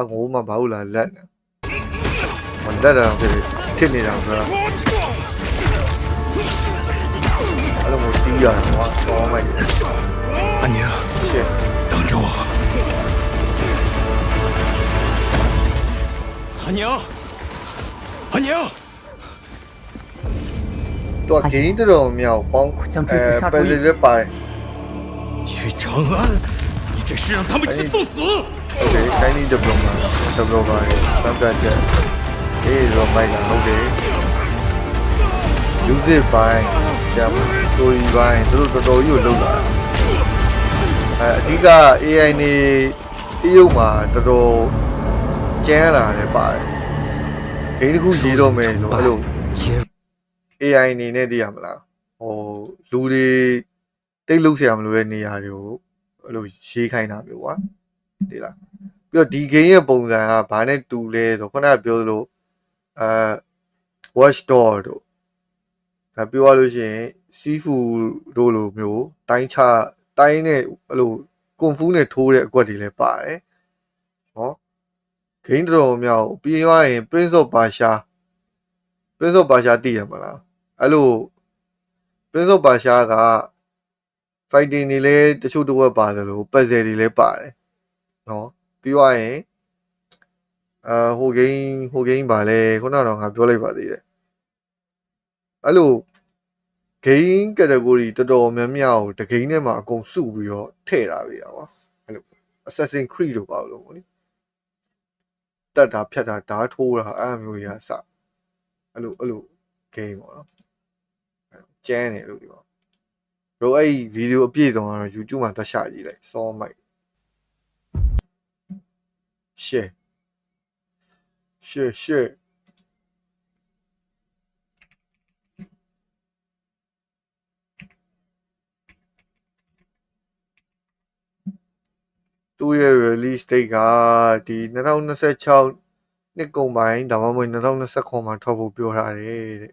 ငိုးမှဘာလို့လာလက်နေမလက်တာဖြစ်နေတာဆိုတော့အဲ့လိုမျိုးတီးရတယ်ကွာတော့မိုက်安宁等着我安宁ตัวเกมတော်တော်များပေါင်းပဲလေးပါတယ်去长安你这是让他们去送死OK Chinese developer စမ်းပြချက်တော့မိုက်လာဟုတ်တယ် music ပိုင်းကျန် story ပိုင်းသူတို့တော်တော်ကြီးကိုလုပ်လာအဓိက AI နေတရုတ်မှာတော်တော်ကျန်းလာတယ်ပါတယ်ဂိမ်းတစ်ခုရေးတော့မယ်လို့အဲ့လို AI အနေနဲ့သိရမလားလူတွေတိတ်လုဆရာမလို့တဲ့နေရာတွေကိုအဲ့လိုရေးခိုင်းတာမျိုးကွာဒီလားပြီးတော့ဒီ game ရဲ့ပုံစံကဘာနဲ့တူလဲဆိုခုနကပြောသလိုwatch door တို့ဒါပြောရလို့ရှိရင်စီးဖူတို့လိုမျိုးတိုင်းနဲ့အဲ့လိုကွန်ဖူးနဲ့ထိုးတဲ့အကွက်တွေလည်းပါတယ်နော်ဂိမ်းတော်မြောက်ပြီးသွားရင် Prince of Persia သိရမလားအဲ့လို Prince of Persia က fighting တွေလည်းတချို့တစ်ဝက်ပါတယ်လို့ puzzle တွေလည်းပါတယ်နော်ပြီးသွားရင်ဟို game ပါလဲခုနကတော့ငါပြောလိုက်ပါသေးတယ်အဲ့လို game category တော်တော်များများကိုတဂိမ်းထဲမှာအကုန်စုပြီးတော့ထည့်ထားပြီကွာအဲ့လို Assassin's Creed လို့ပါလို့မို့လေတက်တာဖြတ်တာဓာတ်ထိုးတာအဲ့လိုမျိုးကြီးအစအဲ့လို game ပေါ့နော်ကျန်းတယ်လို့ဒီပေါ့တို့အဲ့ဗီဒီယိုအပြည့်စုံကတော့ YouTube မှာတက်ရှာကြည့်လိုက်စောမိုက် share သူ့ရဲ့ release date ကဒီ2026နှစ်ကုန်ပိုင်းဒါမှမဟုတ်2029မှာထွက်ဖို့ပြောထားတယ်တဲ့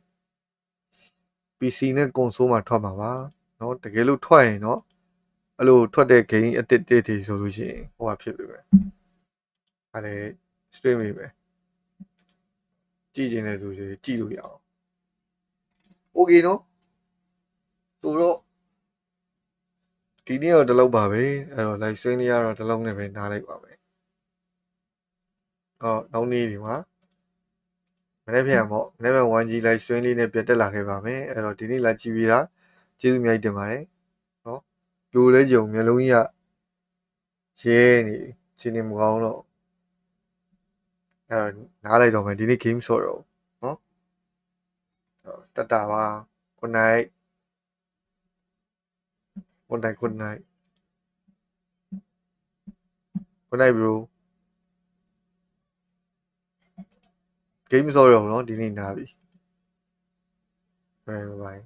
PC နဲ့ console မှာထွက်မှာပါเนาะတကယ်လို့ထွက်ရင်เนาะအဲ့လိုထွက်တဲ့ game အသစ်တွေဆိုလို့ရှိရင်ဟိုဟာဖြစ်ပြီပဲအဲ့လေ stream ပြီပဲကြည့်နေတယ်ဆိုရင်ကြည့်လို့ရအောင် Okay เนาะဆိုတော့ဒီနေ့တော့ဒီလောက်ပါပဲအဲ့တော့ live stream လေးကတော့ဒီလောက်နဲ့ပဲနားလိုက်ပါမယ်နောက်နေ့ဒီမှာမနေ့ပြန်ပေါ့မနေ့ပြန် 1G live stream လေးနဲ့ပြန်တက်လာခဲ့ပါမယ်အဲ့တော့ဒီနေ့လာကြည့်ပြီးတာကျေးဇူးအများကြီးတင်ပါတယ်เนาะလူလဲကြုံမျိုးလုံးကြီးကရဲနေချင်းနေမကောင်းတော့အဲ့တော့နားလိုက်တော့မယ်ဒီနေ့ game ဆိုတော့เนาะတတပါ good night good night good night good night bro game ဆိုတော့เนาะဒီနေ့နားပြီbye bye